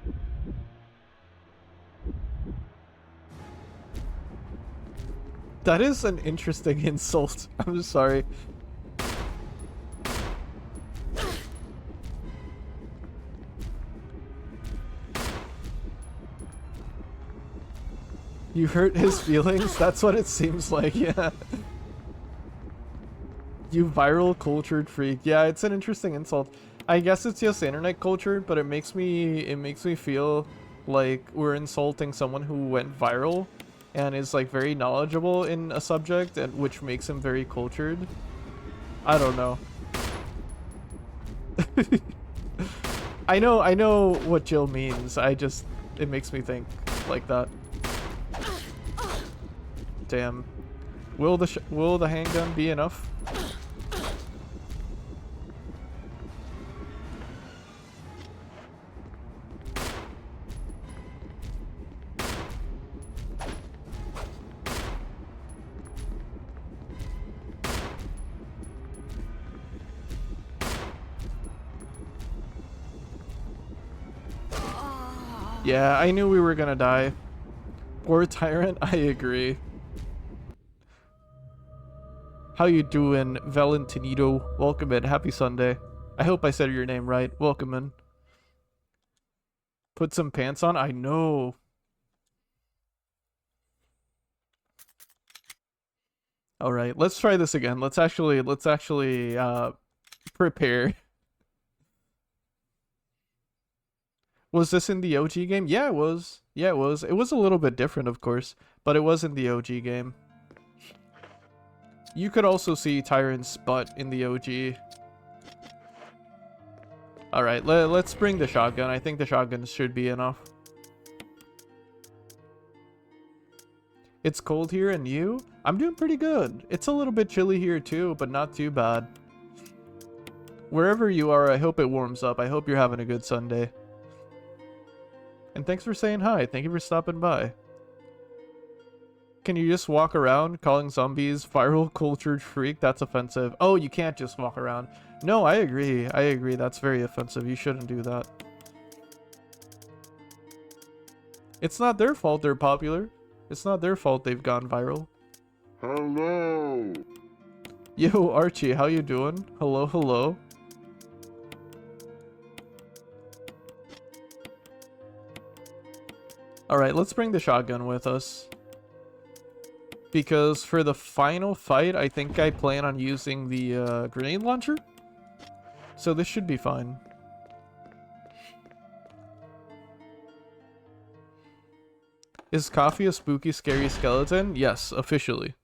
That is an interesting insult. I'm sorry. You hurt his feelings? That's what it seems like, yeah. You viral cultured freak. Yeah, it's an interesting insult. I guess it's just internet culture, but it makes me feel like we're insulting someone who went viral and is like very knowledgeable in a subject, and which makes him very cultured. I don't know. I know what Jill means. It makes me think like that. Damn. Will the handgun be enough? Yeah, I knew we were gonna die. Poor Tyrant, I agree. How you doing, Valentinito? Welcome in. Happy Sunday. I hope I said your name right. Welcome in. Put some pants on? I know. Alright, let's try this again. Let's actually prepare. Was this in the OG game? Yeah, it was. Yeah, it was. It was a little bit different, of course, but it was in the OG game. You could also see Tyrant's butt in the OG. Alright, let's bring the shotgun. I think the shotgun should be enough. It's cold here, and you? I'm doing pretty good. It's a little bit chilly here too, but not too bad. Wherever you are, I hope it warms up. I hope you're having a good Sunday. And thanks for saying hi. Thank you for stopping by. Can you just walk around calling zombies viral cultured freak? That's offensive. Oh, you can't just walk around. No, I agree. I agree. That's very offensive. You shouldn't do that. It's not their fault they're popular. It's not their fault they've gone viral. Hello. Yo, Archie, how you doing? Hello, hello. Alright, let's bring the shotgun with us. Because for the final fight, I think I plan on using the grenade launcher. So this should be fine. Is Coffee a spooky, scary skeleton? Yes, officially.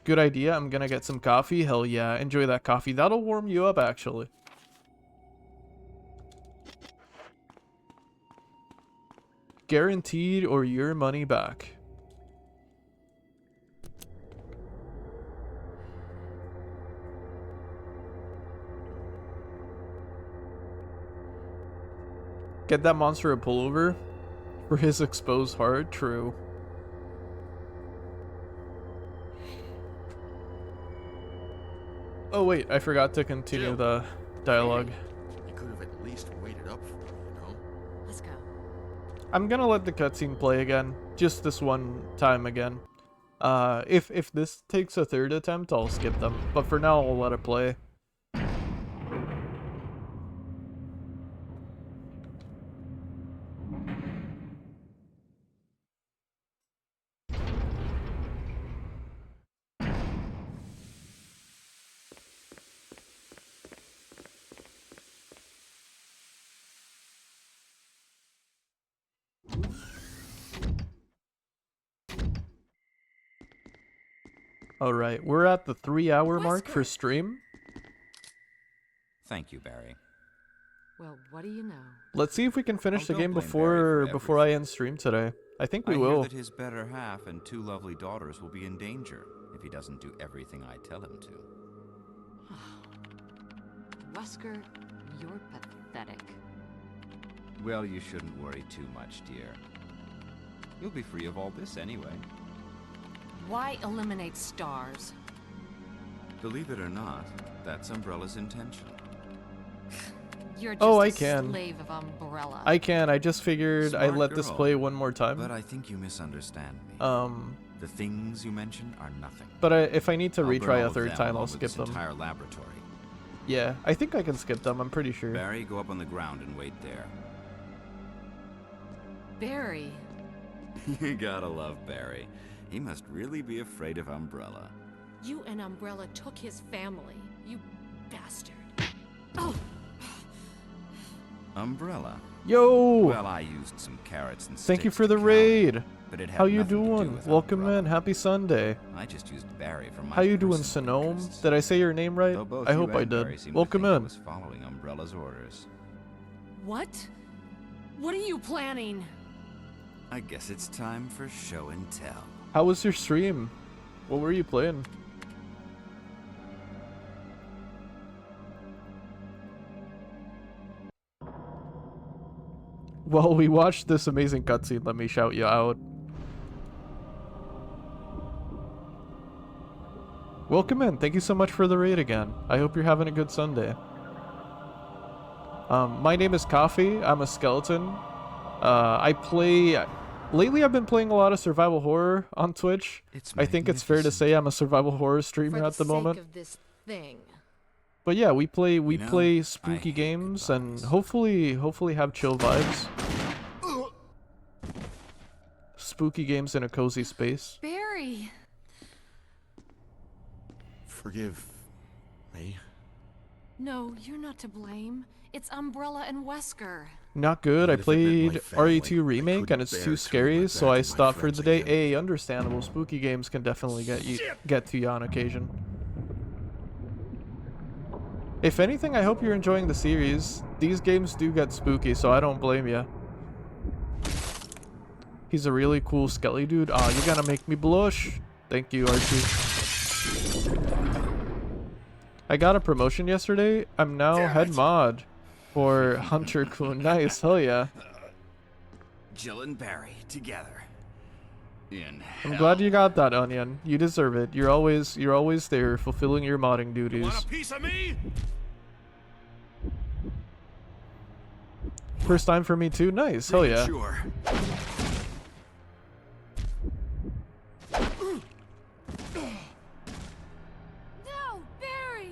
Good idea. I'm gonna get some coffee. Hell yeah. Enjoy that coffee. That'll warm you up, actually. Guaranteed or your money back. Get that monster a pullover for his exposed heart. True. Oh wait, I forgot to continue Jill. the dialogue. I could have at least waited up for you, you know? Let's go. I'm gonna let the cutscene play again, just this one time again. If this takes a third attempt, I'll skip them. But for now, I'll let it play. Alright, we're at the 3-hour mark for stream. Thank you, Barry. Well, what do you know? Let's see if we can finish Oh, the don't game blame Barry for before I end stream today. I think we I will. hear that his better half and 2 lovely daughters will be in danger if he doesn't do everything I tell him to. Wesker, you're pathetic. Well, you shouldn't worry too much, dear. You'll be free of all this anyway. Why eliminate stars? Believe it or not, that's Umbrella's intention. You're just Oh, I a can. slave of Umbrella. I can. I just figured I'd Smart let this girl. play one more time. But I think you misunderstand me. The things you mentioned are nothing. But if I need to I'll burn retry all a of third them time, along I'll with skip this them. entire laboratory. Yeah, I think I can skip them. I'm pretty sure. Barry, go up on the ground and wait there. Barry. You gotta love Barry. He must really be afraid of Umbrella. You and Umbrella took his family. You bastard. Oh! Umbrella? Yo! Well, I used some carrots and Thank you sticks for to the cow raid. him, but it had How you nothing to do doing? with Welcome Umbrella. in. Happy Sunday. I just used Barry for my How you doing, personal Sonome? interests. Did I say your name right? Though both I you hope I and Barry did. seem Welcome to think I in. was following Umbrella's orders. What? What are you planning? I guess it's time for show and tell. How was your stream? What were you playing? While we watched this amazing cutscene, let me shout you out. Welcome in. Thank you so much for the raid again. I hope you're having a good Sunday. My name is Coffee. I'm a skeleton. I play... Lately, I've been playing a lot of survival horror on Twitch. I think it's fair to say I'm a survival horror streamer at the moment. Of this thing. But yeah, we play I spooky hate games and goodbyes. hopefully have chill vibes. Spooky games in a cozy space. Barry. Forgive me. No, you're not to blame. It's Umbrella and Wesker. Not good. I Even if it meant my played family, RE2 I remake couldn't and it's bear too turning scary, my so back I on my stopped for friends the day. again. Hey, understandable. Spooky games can definitely get to you on occasion. If anything, I hope you're enjoying the series. These games do get spooky, so I don't blame you. He's a really cool skelly dude. Aw, you're gonna make me blush. Thank you, Archie. I got a promotion yesterday. I'm now head mod for Hunter Kun. Nice, hell yeah. Jill and Barry together. In I'm hell. glad you got that, Onion. You deserve it. You're always there, fulfilling your modding duties. Want a piece of me? First time for me too. Nice, hell yeah. Sure. No, Barry.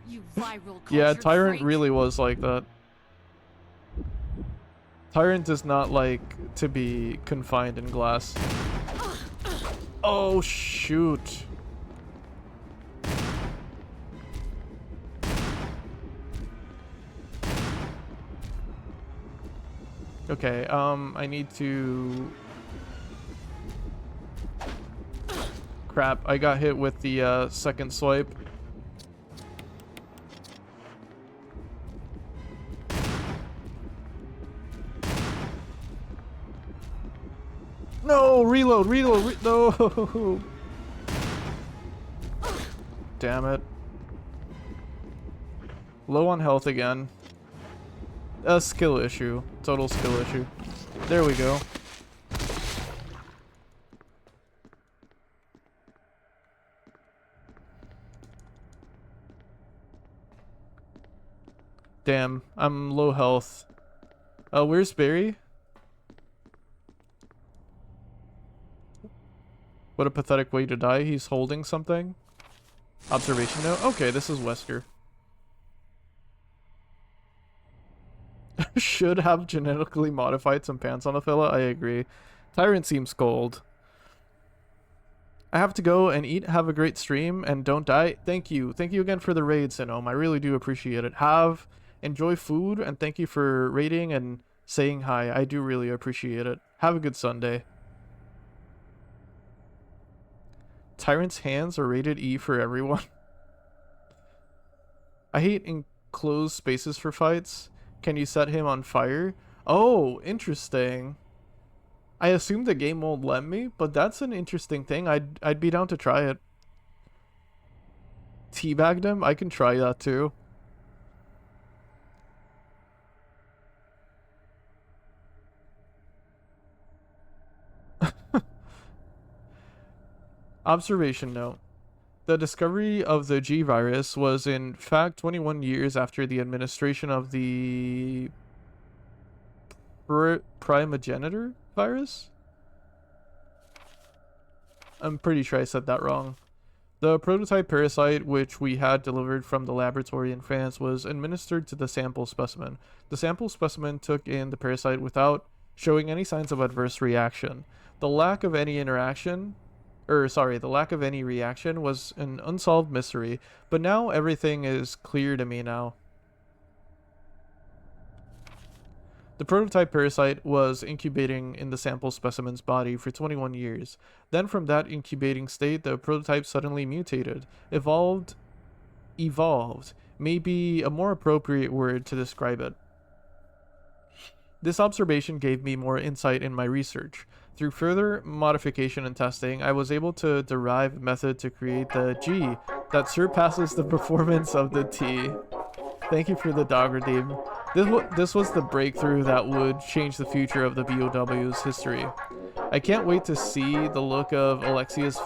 You viral Yeah, cultured Tyrant freak. really was like that. Tyrant does not like to be confined in glass. Oh, shoot. Okay, I need to... Crap, I got hit with the second swipe. No, reload, no. Damn it. Low on health again. A skill issue. Total skill issue. There we go. Damn, I'm low health. Where's Barry? What a pathetic way to die. He's holding something. Observation note. Okay, this is Wesker. Should have genetically modified some pants on the fella. I agree. Tyrant seems cold. I have to go and eat. Have a great stream and don't die. Thank you. Thank you again for the raid, Sinome. I really do appreciate it. Enjoy food and thank you for raiding and saying hi. I do really appreciate it. Have a good Sunday. Tyrant's hands are rated E for everyone. I hate enclosed spaces for fights. Can you set him on fire? Oh, interesting. I assume the game won't let me, but that's an interesting thing. I'd be down to try it. Teabagged him? I can try that too. Observation note. The discovery of the G virus was in fact 21 years after the administration of the primogenitor virus? I'm pretty sure I said that wrong. The prototype parasite, which we had delivered from the laboratory in France, was administered to the sample specimen. The sample specimen took in the parasite without showing any signs of adverse reaction. The lack of any reaction was an unsolved mystery, but now everything is clear to me now. The prototype parasite was incubating in the sample specimen's body for 21 years. Then from that incubating state, the prototype suddenly mutated. Evolved may be a more appropriate word to describe it. This observation gave me more insight in my research. Through further modification and testing, I was able to derive a method to create the G that surpasses the performance of the T. Thank you for the dog redeem. This was the breakthrough that would change the future of the VOW's history. I can't wait to see the look of Alexia's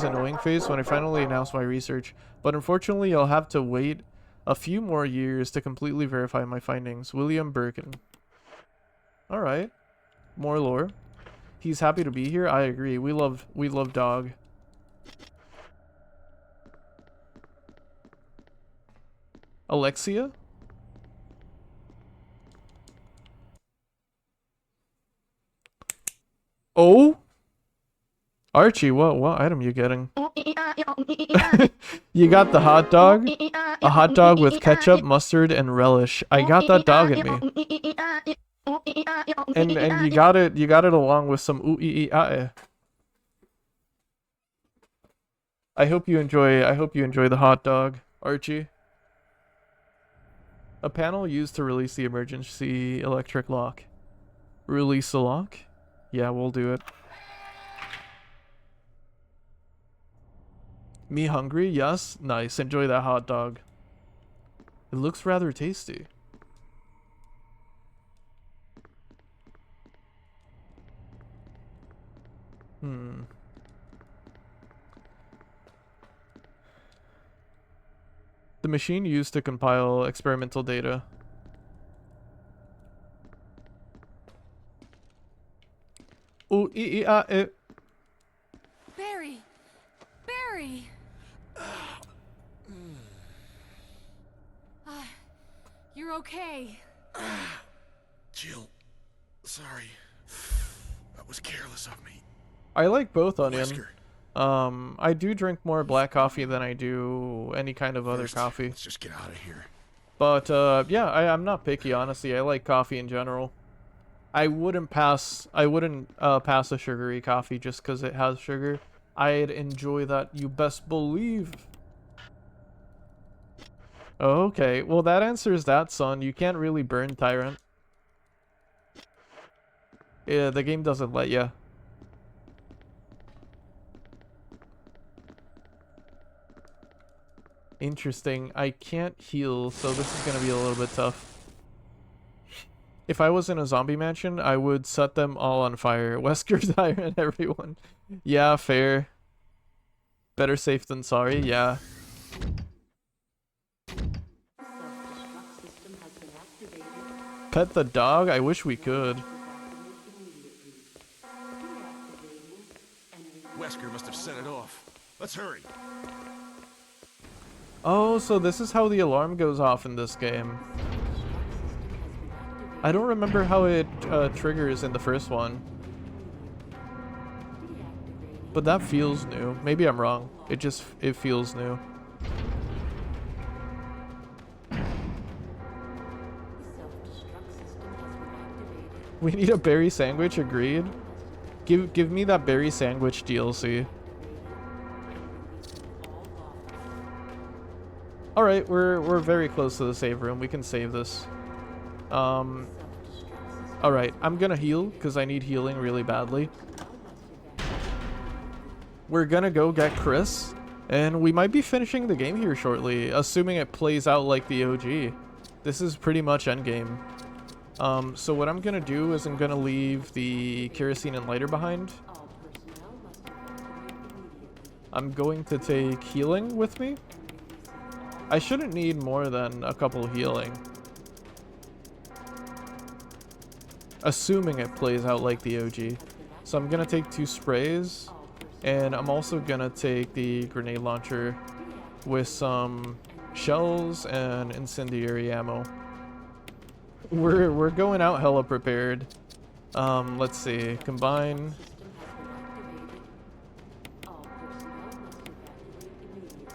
annoying face when I finally announce my research, but unfortunately I'll have to wait a few more years to completely verify my findings. William Birkin. Alright. More lore. He's happy to be here. I agree. We love dog. Alexia? Oh? Archie, what item you getting? You got the hot dog? A hot dog with ketchup, mustard, and relish. I got that dog in me. And you got it along with some ooh-ee-ee-ah-eh. I hope you enjoy the hot dog, Archie. A panel used to release the emergency electric lock. Release the lock? Yeah, we'll do it. Me hungry? Yes? Nice. Enjoy that hot dog. It looks rather tasty. The machine used to compile experimental data. Ooh, Barry! Barry! You're okay. Jill, sorry. That was careless of me. I like both, Onion. Wesker, I do drink more black coffee than I do any kind of other first, coffee. let's just get out of here. But, yeah, I'm not picky, honestly. I like coffee in general. I wouldn't pass a sugary coffee just because it has sugar. I'd enjoy that, you best believe. Okay, well that answers that, son. You can't really burn Tyrant. Yeah, the game doesn't let ya. Interesting. I can't heal, so this is gonna be a little bit tough. If I was in a zombie mansion, I would set them all on fire. Wesker, Tyrant, everyone. Yeah, fair. Better safe than sorry, yeah. Pet the dog? I wish we could. Wesker must have set it off. Let's hurry. Oh, so this is how the alarm goes off in this game. I don't remember how it triggers in the first one. But that feels new. Maybe I'm wrong. It feels new. We need a berry sandwich, agreed. Give me that berry sandwich DLC. Alright, we're very close to the save room. We can save this. Alright, I'm gonna heal, because I need healing really badly. We're gonna go get Chris, and we might be finishing the game here shortly, assuming it plays out like the OG. This is pretty much endgame. So what I'm gonna do is I'm gonna leave the kerosene and lighter behind. I'm going to take healing with me. I shouldn't need more than a couple healing. Assuming it plays out like the OG. So I'm gonna take 2 sprays. And I'm also gonna take the grenade launcher with some shells and incendiary ammo. We're going out hella prepared. Let's see. Combine.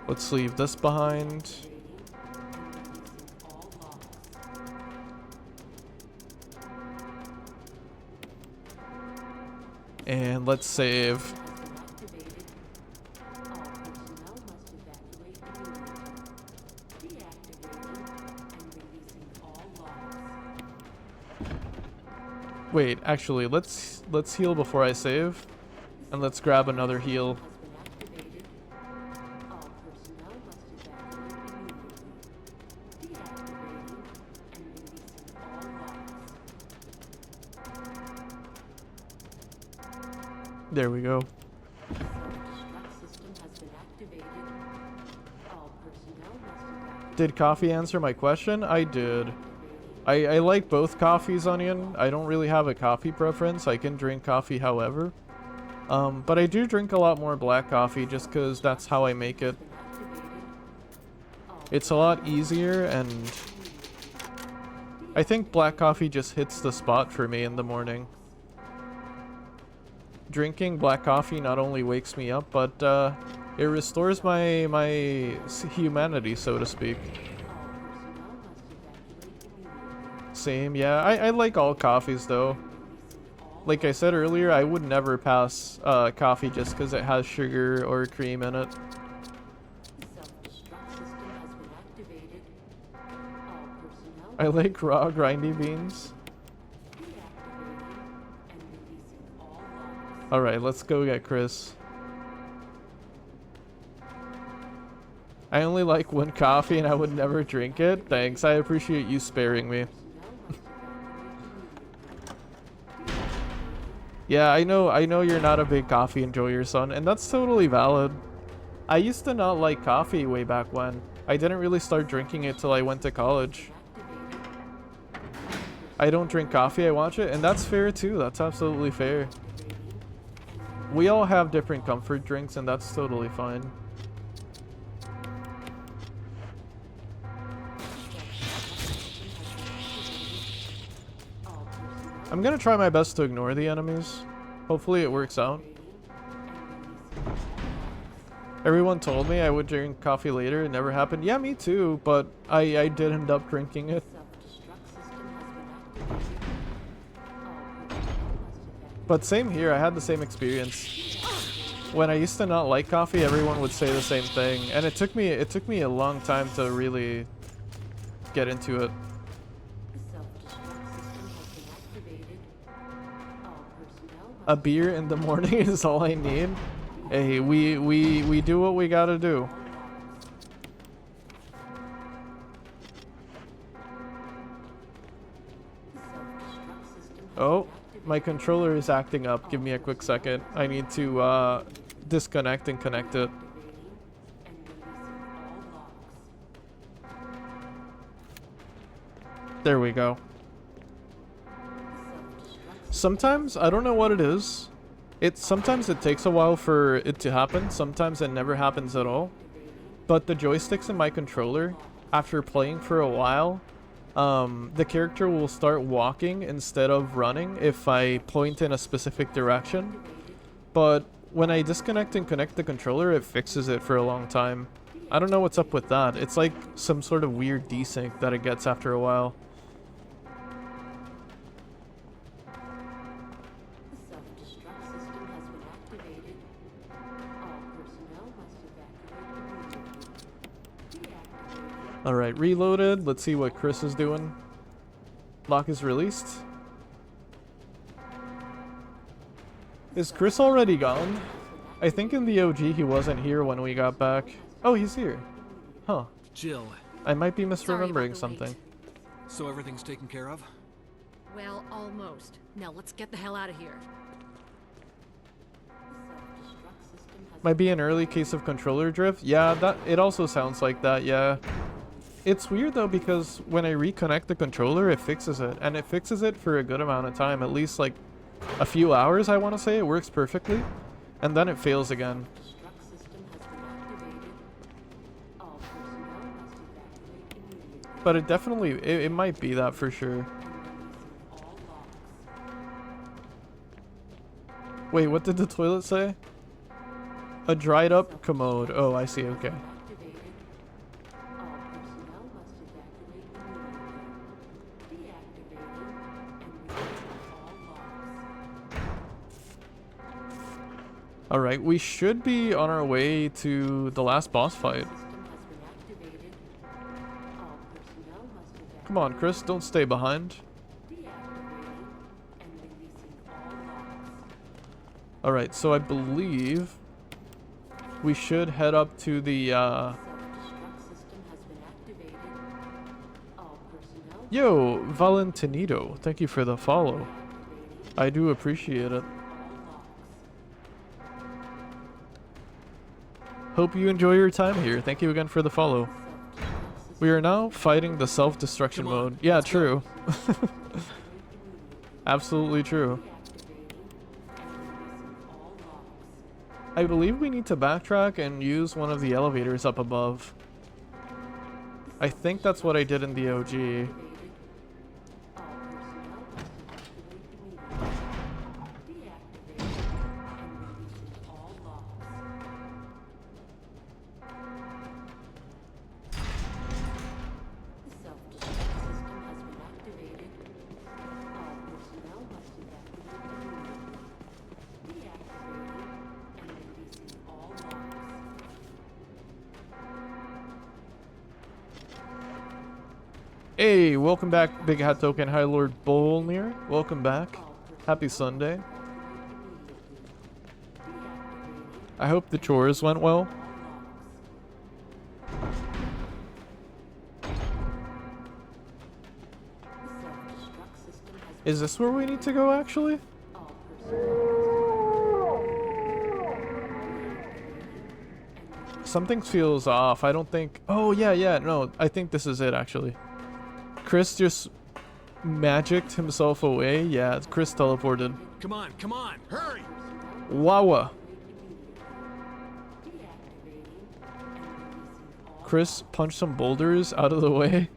Let's leave this behind. And let's save. Wait, actually, let's heal before I save. And let's grab another heal. There we go. Did coffee answer my question? I did. I like both coffees, Onion. I don't really have a coffee preference. I can drink coffee however. But I do drink a lot more black coffee just because that's how I make it. It's a lot easier, and I think black coffee just hits the spot for me in the morning. Drinking black coffee not only wakes me up, but it restores my humanity, so to speak. Same, yeah. I like all coffees though. Like I said earlier, I would never pass coffee just because it has sugar or cream in it. I like raw grindy beans. Alright, let's go get Chris. I only like one coffee and I would never drink it. Thanks, I appreciate you sparing me. Yeah, I know you're not a big coffee enjoyer, son, and that's totally valid. I used to not like coffee way back when. I didn't really start drinking it till I went to college. I don't drink coffee, I watch it, and that's fair too. That's absolutely fair. We all have different comfort drinks, and that's totally fine. I'm gonna try my best to ignore the enemies. Hopefully it works out. Everyone told me I would drink coffee later. It never happened. Yeah, me too, but I did end up drinking it. But same here, I had the same experience. When I used to not like coffee, everyone would say the same thing, and it took me a long time to really get into it. A beer in the morning is all I need. Hey, we do what we gotta do. Oh, my controller is acting up. Give me a quick second. I need to disconnect and connect it. There we go. Sometimes, I don't know what it is. Sometimes it takes a while for it to happen. Sometimes it never happens at all. But the joysticks in my controller, after playing for a while, the character will start walking instead of running if I point in a specific direction. But when I disconnect and connect the controller, it fixes it for a long time. I don't know what's up with that. It's like some sort of weird desync that it gets after a while. Alright, reloaded. Let's see what Chris is doing. Lock is released. Is Chris already gone? I think in the OG he wasn't here when we got back. Oh, he's here. Huh. Jill. I might be Sorry about misremembering the something. wait. So everything's taken care of? Well, almost. Now let's get the hell out of here. Might be an early case of controller drift. Yeah, that it also sounds like that, yeah. It's weird though because when I reconnect the controller, it fixes it. And it fixes it for a good amount of time, at least like a few hours, I want to say. It works perfectly. And then it fails again. But it definitely, it might be that for sure. Wait, what did the toilet say? A dried up commode. Oh, I see, okay. Alright, we should be on our way to the last boss fight. Come on, Chris, don't stay behind. Alright, so I believe we should head up to the, Yo, Valentinito, thank you for the follow. I do appreciate it. Hope you enjoy your time here. Thank you again for the follow. We are now fighting the self-destruction mode. Yeah, true. Absolutely true. I believe we need to backtrack and use one of the elevators up above. I think that's what I did in the OG. Hey, welcome back, Big Hat Token. Hi, Lord Bolnir. Welcome back. Happy Sunday. I hope the chores went well. Is this where we need to go, actually? Something feels off. I don't think... Oh, yeah, no. I think this is it, actually. Chris just magicked himself away. Yeah, Chris teleported. Come on, hurry! Wawa. Chris punched some boulders out of the way.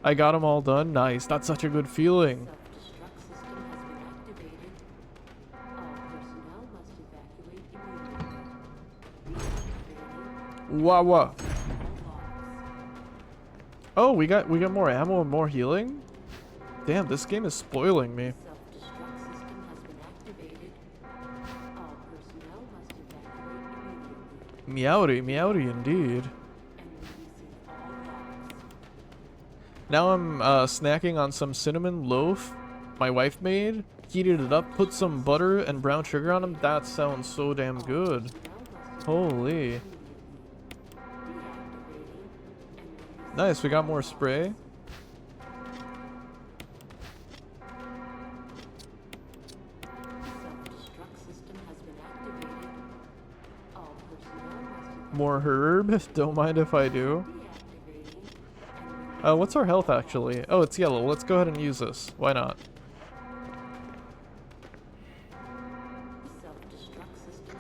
I got them all done. Nice. That's such a good feeling. Wawa. Oh, we got more ammo and more healing? Damn, this game is spoiling me. Meowdy indeed. Now I'm snacking on some cinnamon loaf my wife made. Heated it up, put some butter and brown sugar on them. That sounds so damn good. Holy. Nice, we got more spray. More herb. Don't mind if I do. What's our health actually? Oh, it's yellow. Let's go ahead and use this. Why not?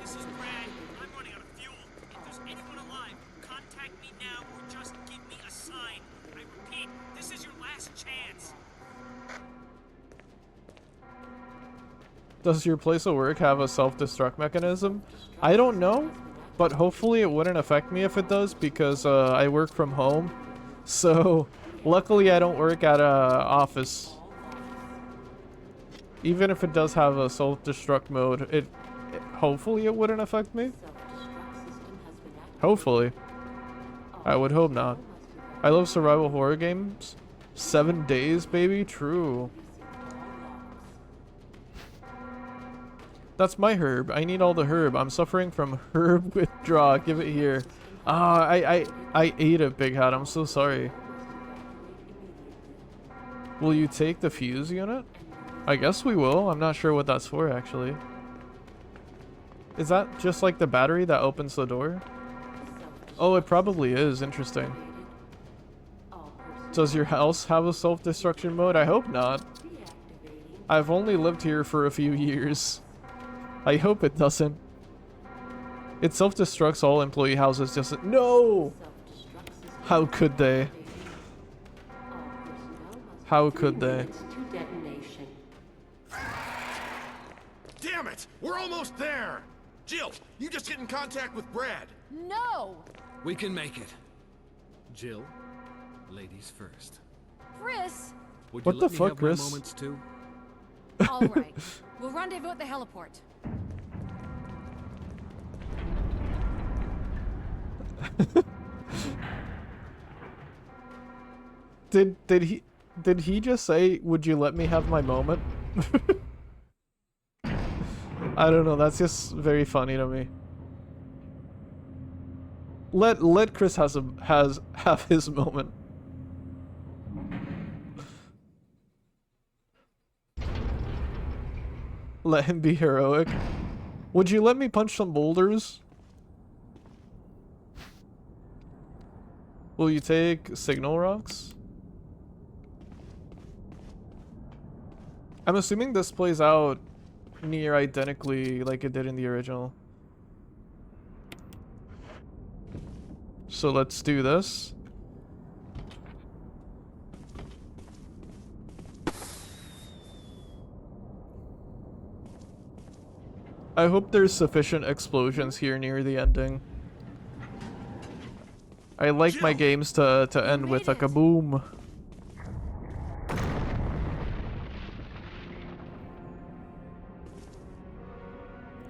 This is Brad. I'm running out of fuel. If there's anyone alive, contact me now or just give me a sign. I repeat, this is your last chance. Does your place of work have a self-destruct mechanism? I don't know, but hopefully it wouldn't affect me if it does because I work from home. So, luckily I don't work at a office. Even if it does have a self-destruct mode, hopefully it wouldn't affect me. Hopefully. I would hope not. I love survival horror games. 7 days, baby? True. That's my herb. I need all the herb. I'm suffering from herb withdrawal. Give it here. I ate it, Big Hat. I'm so sorry. Will you take the fuse unit? I guess we will. I'm not sure what that's for, actually. Is that just like the battery that opens the door? Oh, it probably is. Interesting. Does your house have a self-destruction mode? I hope not. I've only lived here for a few years. I hope it doesn't. It self-destructs all employee houses just... No! How could they? How could they? Damn it! We're almost there! Jill, you just get in contact with Brad. No! We can make it. Jill, ladies first. Chris! Would What you the let me fuck, have Chris? my moments too? Alright. We'll rendezvous at the heliport. Did he just say, would you let me have my moment? I don't know, that's just very funny to me. Let Chris have his moment. Let him be heroic. Would you let me punch some boulders? Will you take signal rocks? I'm assuming this plays out near identically like it did in the original. So let's do this. I hope there's sufficient explosions here near the ending. I like my games to end with a kaboom.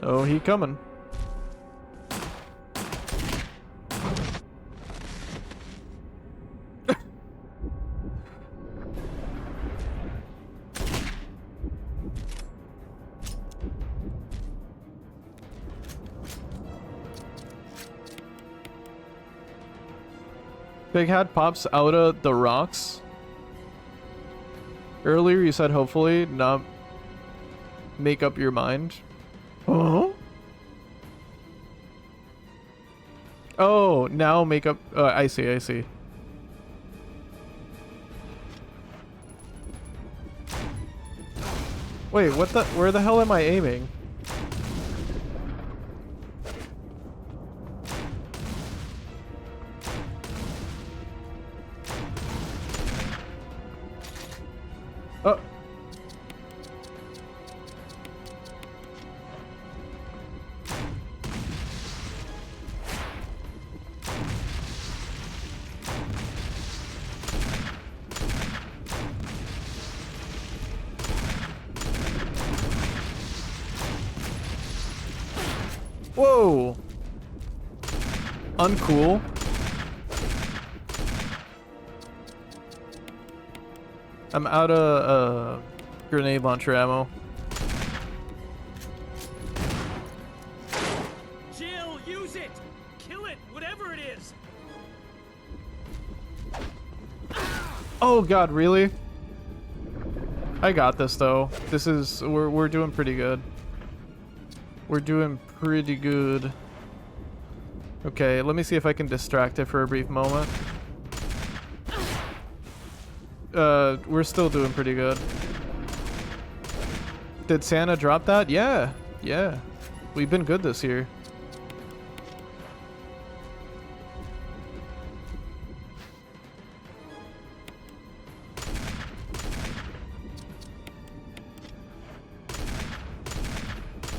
Oh, he coming. Big Hat pops out of the rocks. Earlier you said hopefully not make up your mind. Huh? Oh, now make up... I see, I see. Wait, what the... Where the hell am I aiming? Oh. Whoa. Uncool. I'm out of grenade launcher ammo. Jill, use it! Kill it, whatever it is! Oh god, really? I got this though. This is we're doing pretty good. We're doing pretty good. Okay, let me see if I can distract it for a brief moment. We're still doing pretty good. Did Santa drop that? Yeah. Yeah. We've been good this year.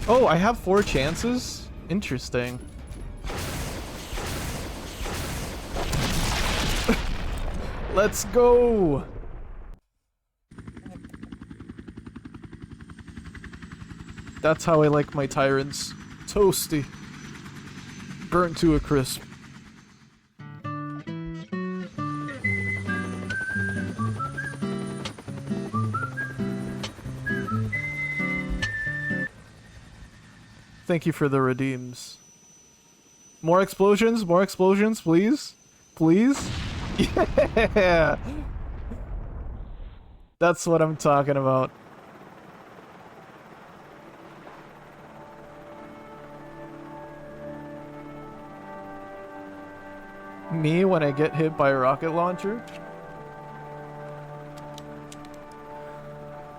Oh, I have 4 chances? Interesting. Let's go! That's how I like my tyrants. Toasty. Burnt to a crisp. Thank you for the redeems. More explosions, please. Please? Yeah! That's what I'm talking about. Me when I get hit by a rocket launcher.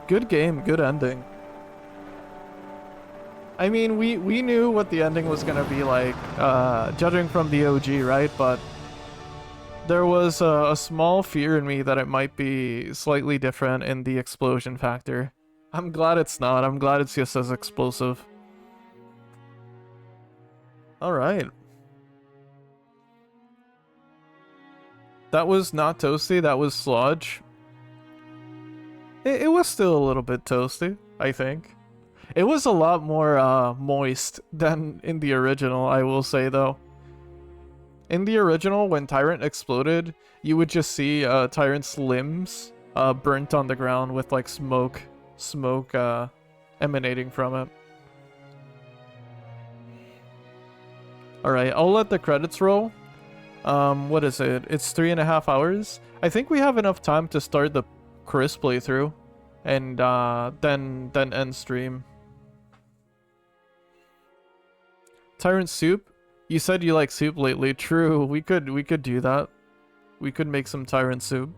Good game, good ending. I mean, we knew what the ending was gonna be like, judging from the OG, right? But there was a small fear in me that it might be slightly different in the explosion factor. I'm glad it's not. I'm glad it's just as explosive. Alright. That was not toasty, that was sludge. It was still a little bit toasty, I think. It was a lot more moist than in the original, I will say though. In the original, when Tyrant exploded, you would just see Tyrant's limbs burnt on the ground with like smoke emanating from it. Alright, I'll let the credits roll. What is it? It's 3.5 hours. I think we have enough time to start the Chris playthrough and then end stream. Tyrant soup? You said you like soup lately. True, we could do that. We could make some Tyrant soup.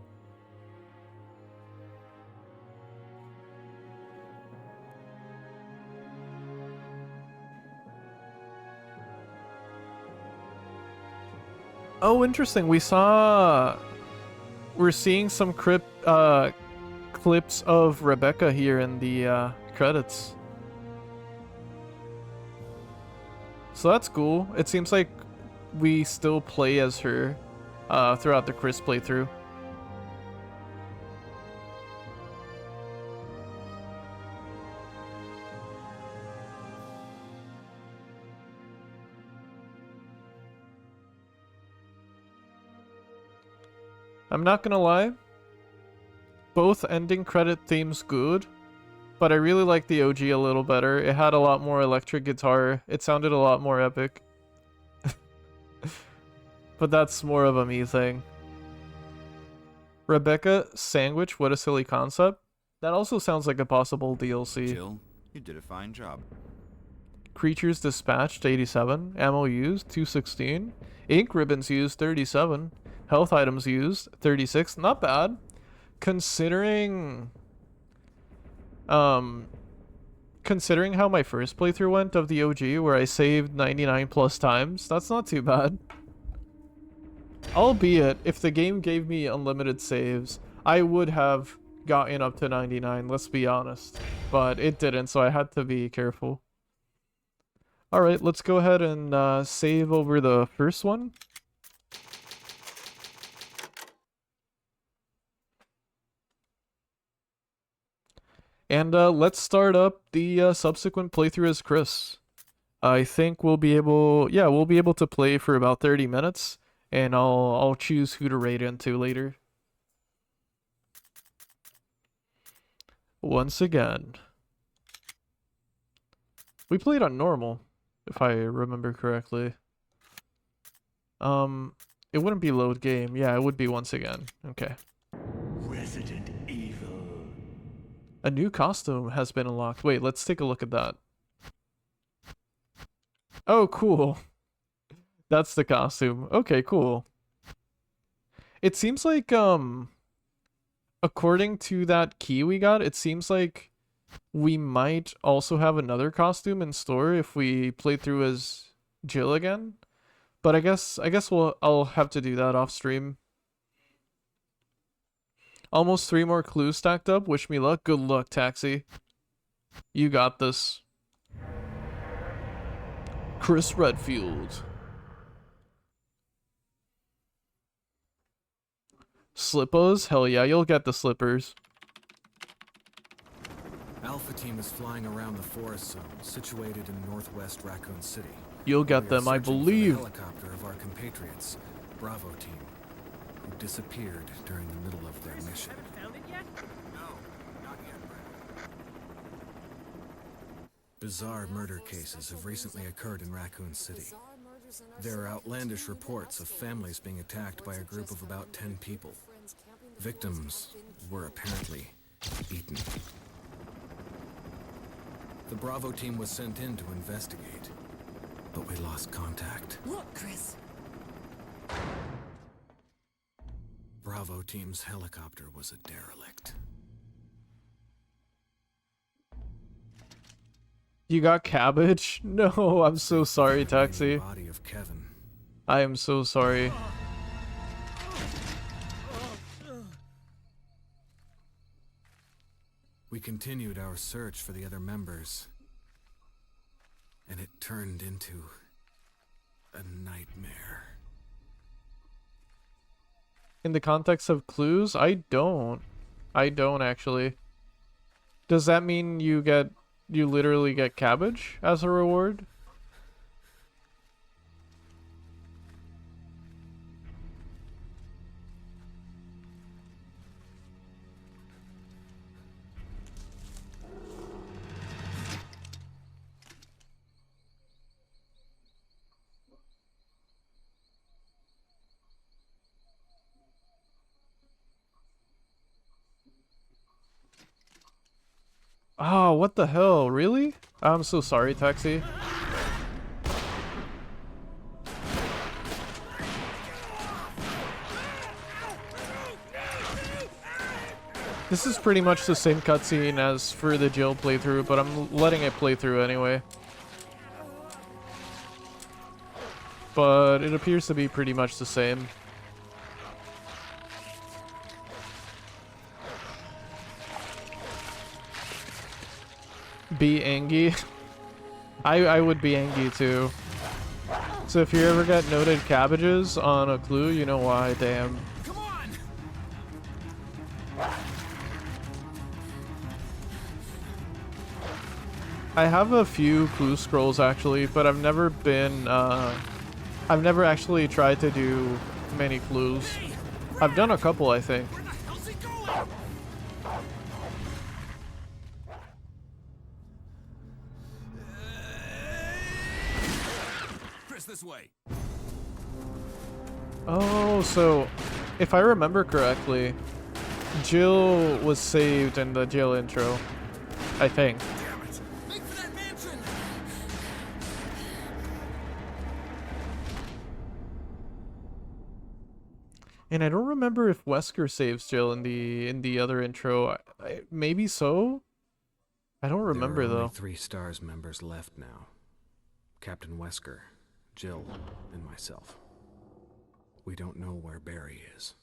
Oh, interesting. We're seeing some clips of Rebecca here in the credits. So that's cool. It seems like we still play as her throughout the Chris playthrough. I'm not gonna lie, both ending credit themes good, but I really like the OG a little better. It had a lot more electric guitar. It sounded a lot more epic. But that's more of a me thing. Rebecca Sandwich, what a silly concept. That also sounds like a possible DLC. Jill, you did a fine job. Creatures dispatched, 87. Ammo used, 216. Ink ribbons used, 37. Health items used, 36. Not bad. Considering how my first playthrough went of the OG, where I saved 99 plus times, that's not too bad. Albeit, if the game gave me unlimited saves, I would have gotten up to 99, let's be honest. But it didn't, so I had to be careful. Alright, let's go ahead and save over the first one. And let's start up the subsequent playthrough as Chris. I think we'll be able to play for about 30 minutes, and I'll choose who to raid into later. Once again, we played on normal, if I remember correctly. It wouldn't be load game. Yeah, it would be once again. Okay. Resident Evil. A new costume has been unlocked. Wait, let's take a look at that. Oh, cool. That's the costume. Okay, cool. It seems like, according to that key we got, it seems like we might also have another costume in store if we play through as Jill again. But I guess I'll have to do that off stream. Almost 3 more clues stacked up. Wish me luck. Good luck, Taxi. You got this. Chris Redfield. Slippers? Hell yeah, you'll get the slippers. Alpha Team is flying around the forest zone, situated in northwest Raccoon City. You'll get We are them, I searching for the believe. helicopter of our compatriots, Bravo Team, who disappeared during the middle of their mission. Haven't found it yet? No, not yet, Brad. Bizarre murder cases have recently occurred in Raccoon City. There are outlandish reports of families being attacked by a group of about 10 people. Victims were apparently eaten. The Bravo team was sent in to investigate, but we lost contact. Look, Chris. Bravo team's helicopter was a derelict. You got cabbage? No, I'm so sorry, The remaining Taxi. body of Kevin. I am so sorry. We continued our search for the other members, and it turned into a nightmare. In the context of clues, I don't actually. Does that mean you literally get cabbage as a reward? Oh, what the hell? Really? I'm so sorry, Taxi. This is pretty much the same cutscene as for the Jill playthrough, but I'm letting it play through anyway. But it appears to be pretty much the same. Be angry. I would be angry too. So if you ever get noted cabbages on a clue, you know why, damn. Come on! I have a few clue scrolls actually, but I've never actually tried to do many clues. I've done a couple, I think. Where the hell's he going? Chris, this way. Oh, so if I remember correctly, Jill was saved in the Jill intro, I think. Damn it! Make for that mansion! And I don't remember if Wesker saves Jill in the other intro. Maybe so. I don't remember There are though. only 3 STARS members left now. Captain Wesker, Jill, and myself. We don't know where Barry is.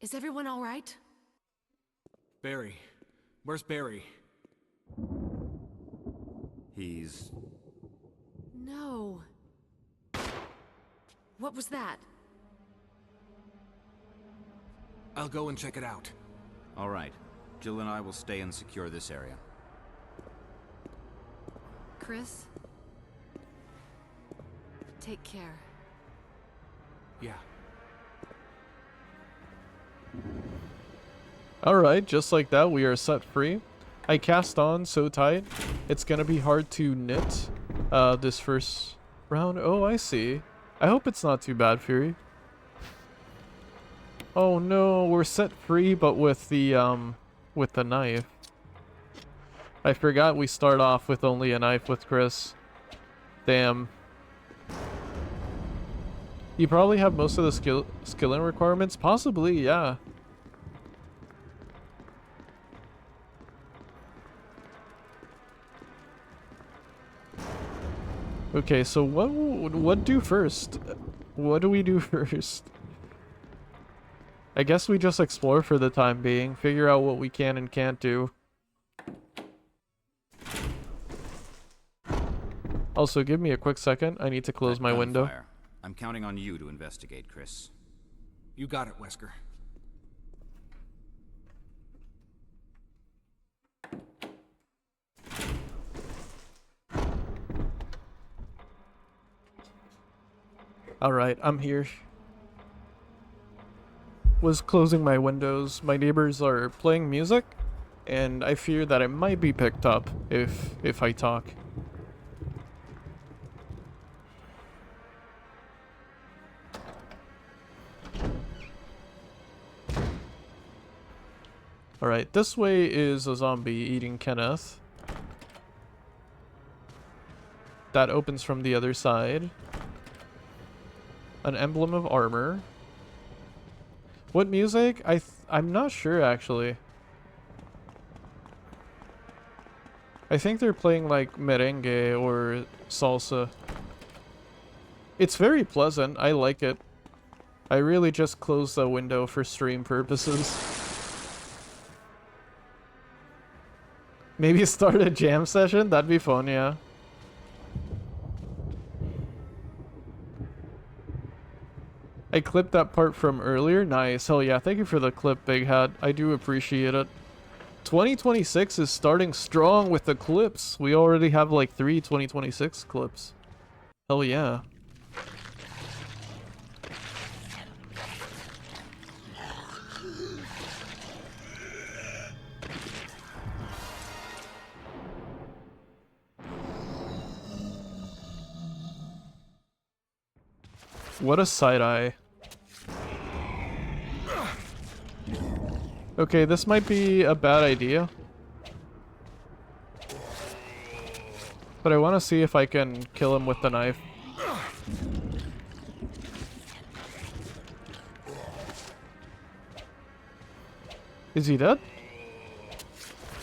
Is everyone all right? Barry. Where's Barry? He's... No. What was that? I'll go and check it out. All right. Jill and I will stay and secure this area. Chris? Take care. Yeah. Alright, just like that, we are set free. I cast on so tight, it's gonna be hard to knit this first round. Oh, I see. I hope it's not too bad, Fury. Oh no, we're set free, but with the knife. I forgot we start off with only a knife with Chris. Damn. You probably have most of the skilling requirements? Possibly, yeah. Okay, so what do first? What do we do first? I guess we just explore for the time being, figure out what we can and can't do. Also, give me a quick second. I need to close That my window. gunfire. I'm counting on you to investigate, Chris. You got it, Wesker. Alright, I'm here. Was closing my windows. My neighbors are playing music, and I fear that I might be picked up if I talk. Alright, this way is a zombie eating Kenneth. That opens from the other side. An emblem of armor. What music? I'm not sure actually. I think they're playing like merengue or salsa. It's very pleasant. I like it. I really just closed the window for stream purposes. Maybe start a jam session? That'd be fun, yeah. I clipped that part from earlier. Nice. Hell yeah. Thank you for the clip, Big Hat. I do appreciate it. 2026 is starting strong with the clips. We already have like 3 2026 clips. Hell yeah. What a side-eye. Okay, this might be a bad idea. But I want to see if I can kill him with the knife. Is he dead?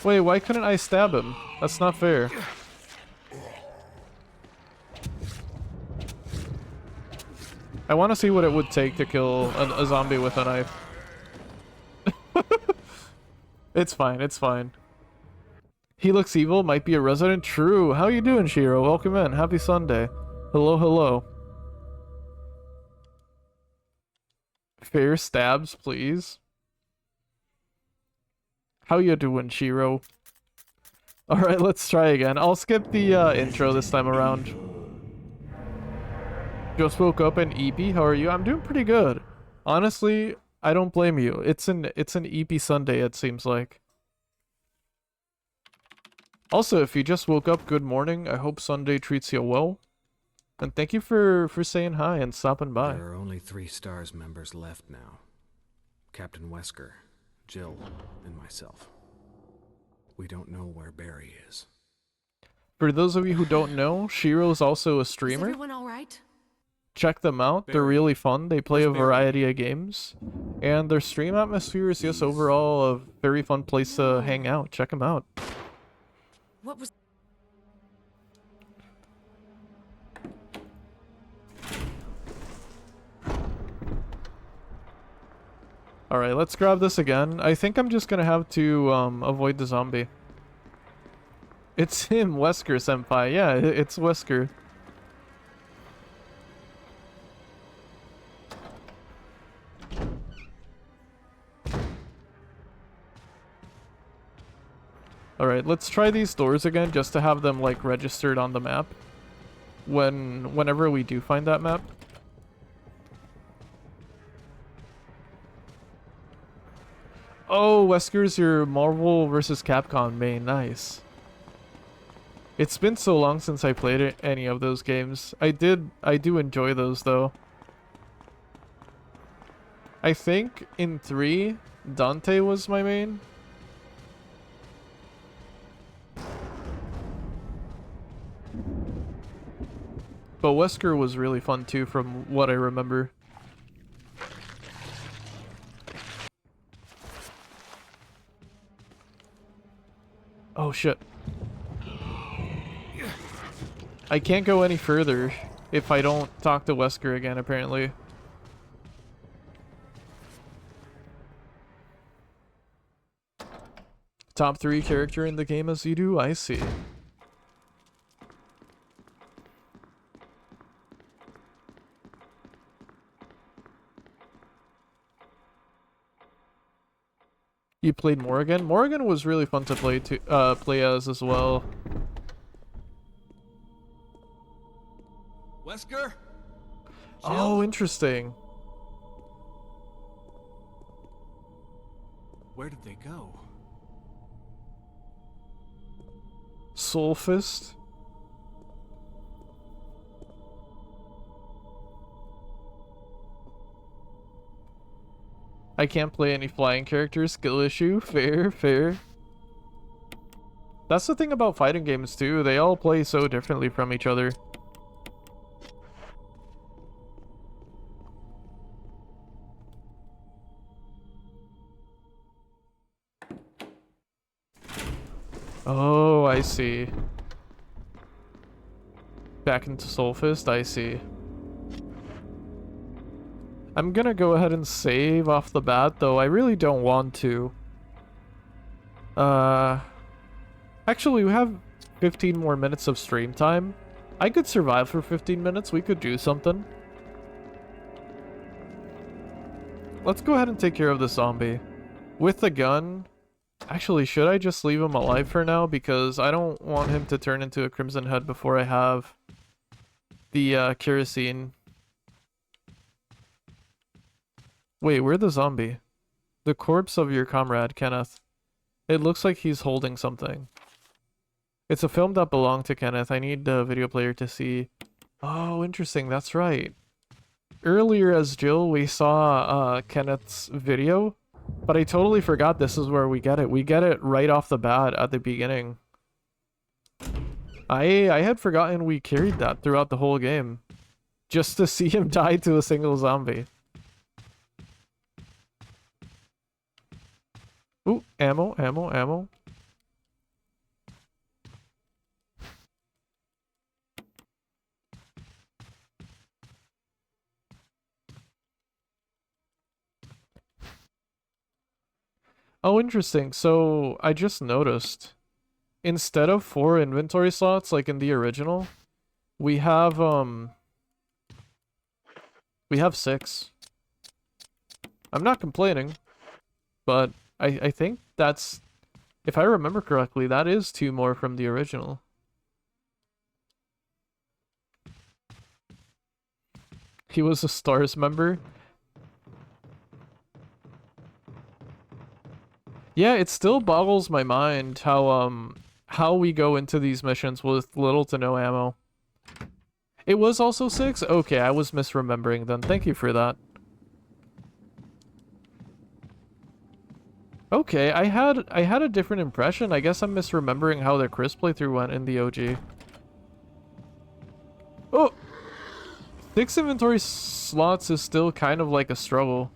Wait, why couldn't I stab him? That's not fair. I want to see what it would take to kill a zombie with a knife. It's fine, it's fine. He looks evil, might be a resident. True. How you doing, Shiro? Welcome in. Happy Sunday. Hello, hello. Fair stabs, please. How you doing, Shiro? Alright, let's try again. I'll skip the intro this time around. Just woke up in EP. How are you? I'm doing pretty good. Honestly, I don't blame you. It's an EP Sunday, it seems like. Also, if you just woke up, good morning. I hope Sunday treats you well. And thank you for saying hi and stopping by. There are only 3 STARS members left now. Captain Wesker, Jill, and myself. We don't know where Barry is. For those of you who don't know, Shiro's also a Is streamer. everyone all right? Check them out. They're really fun. They play a variety of games. And their stream atmosphere is just overall a very fun place to hang out. Check them out. What was... Alright, let's grab this again. I think I'm just gonna have to avoid the zombie. It's him, Wesker Senpai. Yeah, it's Wesker. Alright, let's try these doors again just to have them like registered on the map. Whenever we do find that map. Oh, Wesker's your Marvel vs. Capcom main. Nice. It's been so long since I played any of those games. I do enjoy those though. I think in 3, Dante was my main. But Wesker was really fun too from what I remember. Oh shit. I can't go any further if I don't talk to Wesker again, apparently. Top 3 character in the game as you do? I see. You played Morrigan? Morrigan was really fun to play as well. Wesker? Oh, interesting. Where did they go? Soul Fist? I can't play any flying characters. Skill issue. Fair, fair. That's the thing about fighting games too. They all play so differently from each other. I see. Back into Soulfist, I see. I'm gonna go ahead and save off the bat, though I really don't want to. Actually, we have 15 more minutes of stream time. I could survive for 15 minutes. We could do something. Let's go ahead and take care of the zombie. With the gun... Actually, should I just leave him alive for now? Because I don't want him to turn into a Crimson Head before I have the kerosene. Wait, where's the zombie? The corpse of your comrade, Kenneth. It looks like he's holding something. It's a film that belonged to Kenneth. I need the video player to see. Oh, interesting. That's right. Earlier as Jill, we saw Kenneth's video, but I totally forgot this is where we get it. We get it right off the bat at the beginning. I had forgotten we carried that throughout the whole game. Just to see him die to a single zombie. Ooh, ammo, ammo, ammo. Oh, interesting. So, I just noticed. Instead of 4 inventory slots, like in the original, we have 6. I'm not complaining, but I think that's, if I remember correctly, that is 2 more from the original. He was a STARS member. Yeah, it still boggles my mind how we go into these missions with little to no ammo. It was also 6? Okay, I was misremembering then. Thank you for that. Okay, I had a different impression. I guess I'm misremembering how the Chris playthrough went in the OG. Oh! 6 inventory slots is still kind of like a struggle.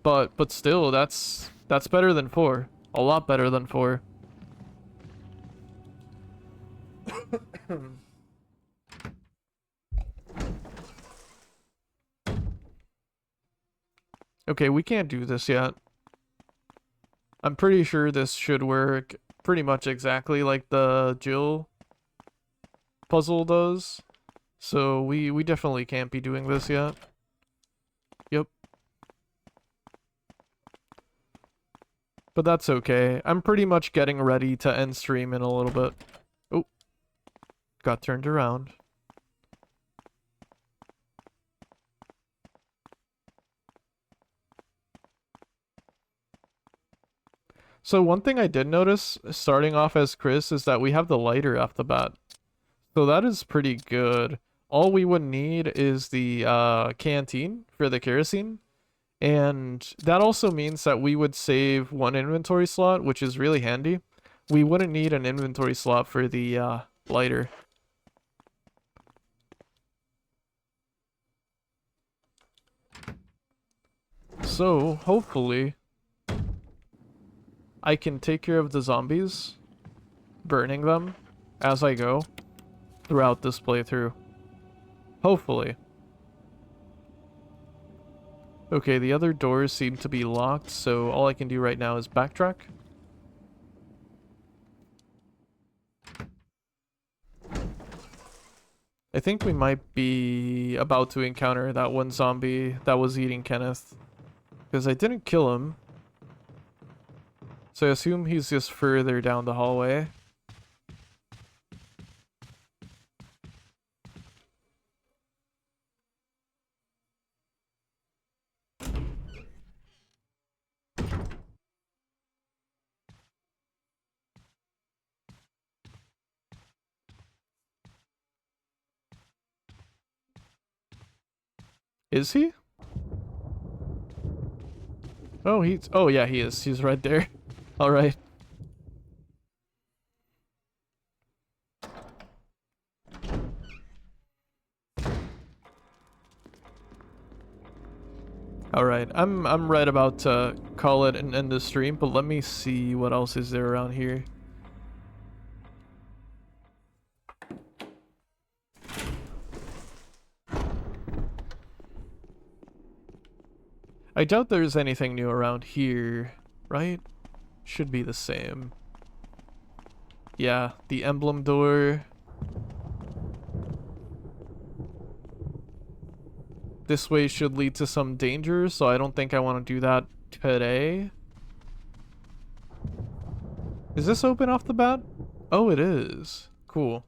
But still, that's better than 4. A lot better than 4. Okay, we can't do this yet. I'm pretty sure this should work pretty much exactly like the Jill puzzle does. So we definitely can't be doing this yet. Yep. But that's okay. I'm pretty much getting ready to end stream in a little bit. Oh. Got turned around. So one thing I did notice, starting off as Chris, is that we have the lighter off the bat. So that is pretty good. All we would need is the canteen for the kerosene. And that also means that we would save 1 inventory slot, which is really handy. We wouldn't need an inventory slot for the lighter. So, hopefully, I can take care of the zombies, burning them as I go throughout this playthrough. Hopefully. Okay, the other doors seem to be locked, so all I can do right now is backtrack. I think we might be about to encounter that one zombie that was eating Kenneth. Because I didn't kill him. So I assume he's just further down the hallway. Is he? Oh, oh yeah, he is. He's right there. All right. All right. I'm right about to call it and end the stream, but let me see what else is there around here. I doubt there's anything new around here, right? Should be the same. Yeah, the emblem door. This way should lead to some danger, so I don't think I want to do that today. Is this open off the bat? Oh, it is. Cool.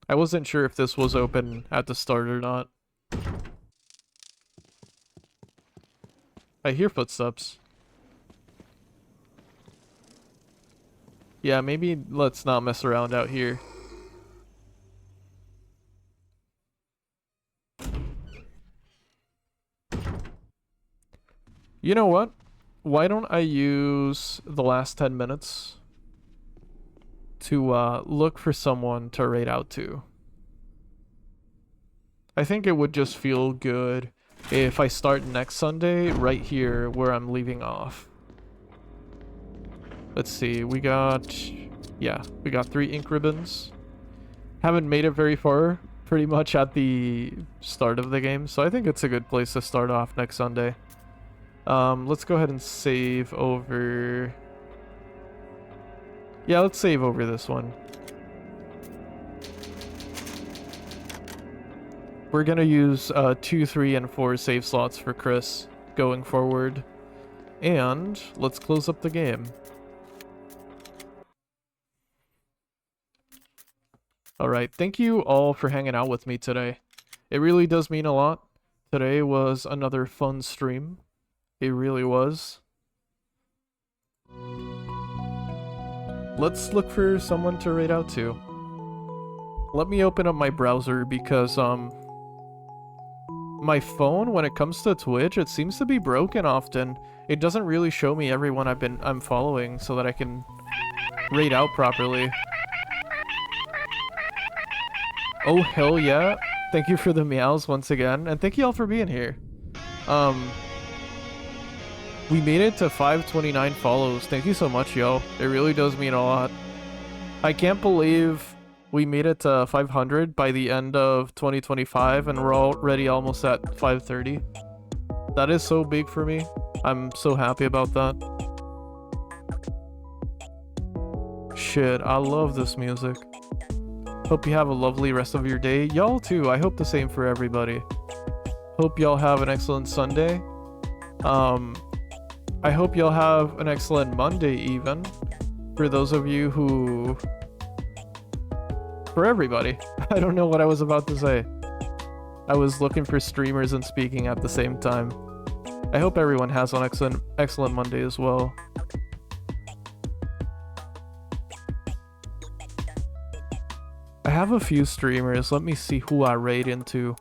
I wasn't sure if this was open at the start or not. I hear footsteps. Yeah, maybe let's not mess around out here. You know what? Why don't I use the last 10 minutes to look for someone to raid out to? I think it would just feel good if I start next Sunday right here where I'm leaving off. Let's see, we got 3 ink ribbons. Haven't made it very far, pretty much at the start of the game, so I think it's a good place to start off next Sunday. Let's go ahead and save over... Yeah, let's save over this one. We're gonna use 2, 3, and 4 save slots for Chris going forward. And let's close up the game. Alright, thank you all for hanging out with me today. It really does mean a lot. Today was another fun stream. It really was. Let's look for someone to raid out to. Let me open up my browser because, my phone, when it comes to Twitch, it seems to be broken often. It doesn't really show me everyone I'm following so that I can raid out properly. Oh, hell yeah. Thank you for the meows once again, and thank you all for being here. We made it to 529 follows. Thank you so much, yo. It really does mean a lot. I can't believe we made it to 500 by the end of 2025, and we're already almost at 530. That is so big for me. I'm so happy about that. Shit, I love this music. Hope you have a lovely rest of your day. Y'all too. I hope the same for everybody. Hope y'all have an excellent Sunday. I hope y'all have an excellent Monday even. For those of you who... For everybody. I don't know what I was about to say. I was looking for streamers and speaking at the same time. I hope everyone has an excellent Monday as well. I have a few streamers. Let me see who I raid into.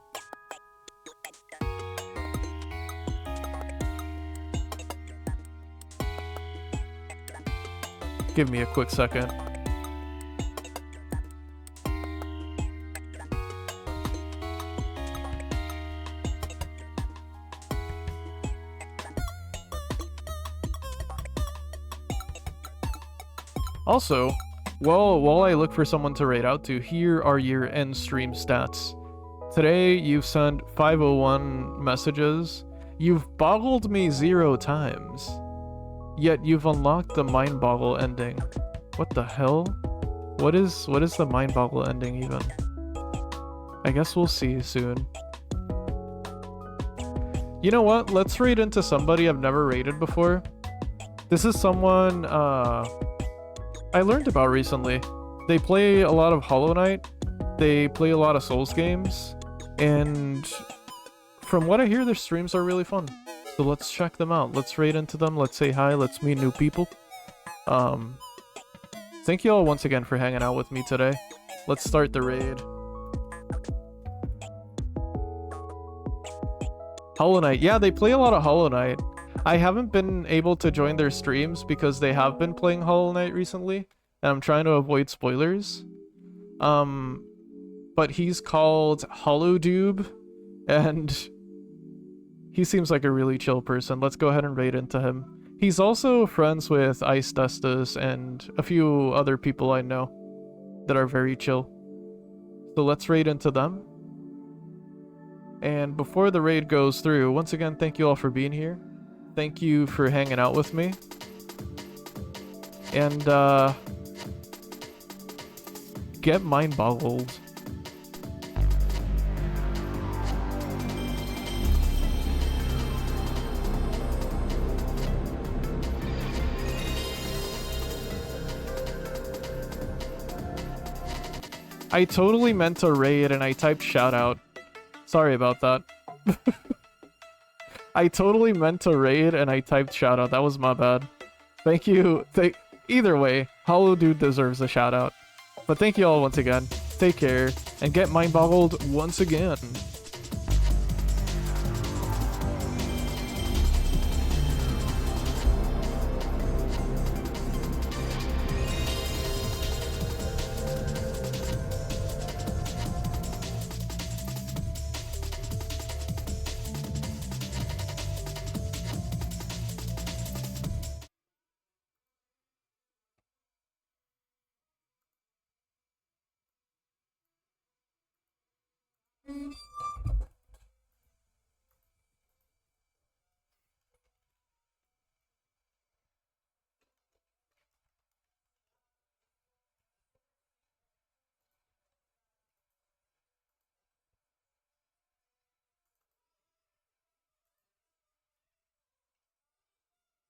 Give me a quick second. Also, while I look for someone to raid out to, here are your end stream stats. Today, you've sent 501 messages. You've boggled me 0 times. Yet you've unlocked the mind boggle ending. What the hell? What is the mind boggle ending even? I guess we'll see soon. You know what? Let's raid into somebody I've never raided before. This is someone I learned about recently. They play a lot of Hollow Knight. They play a lot of Souls games. And from what I hear, their streams are really fun. So let's check them out. Let's raid into them. Let's say hi. Let's meet new people. Thank you all once again for hanging out with me today. Let's start the raid. Hollow Knight. Yeah, they play a lot of Hollow Knight. I haven't been able to join their streams because they have been playing Hollow Knight recently. And I'm trying to avoid spoilers. But he's called Hollowdoob. And he seems like a really chill person. Let's go ahead and raid into him. He's also friends with Ice Dustus and a few other people I know that are very chill. So let's raid into them. And before the raid goes through, once again, thank you all for being here. Thank you for hanging out with me. And, get mind boggled. I totally meant to raid and I typed shout out. Sorry about that. I totally meant to raid and I typed shout out. That was my bad. Thank you. Either way, Hollow Dude deserves a shout out. But thank you all once again. Take care and get mind boggled once again.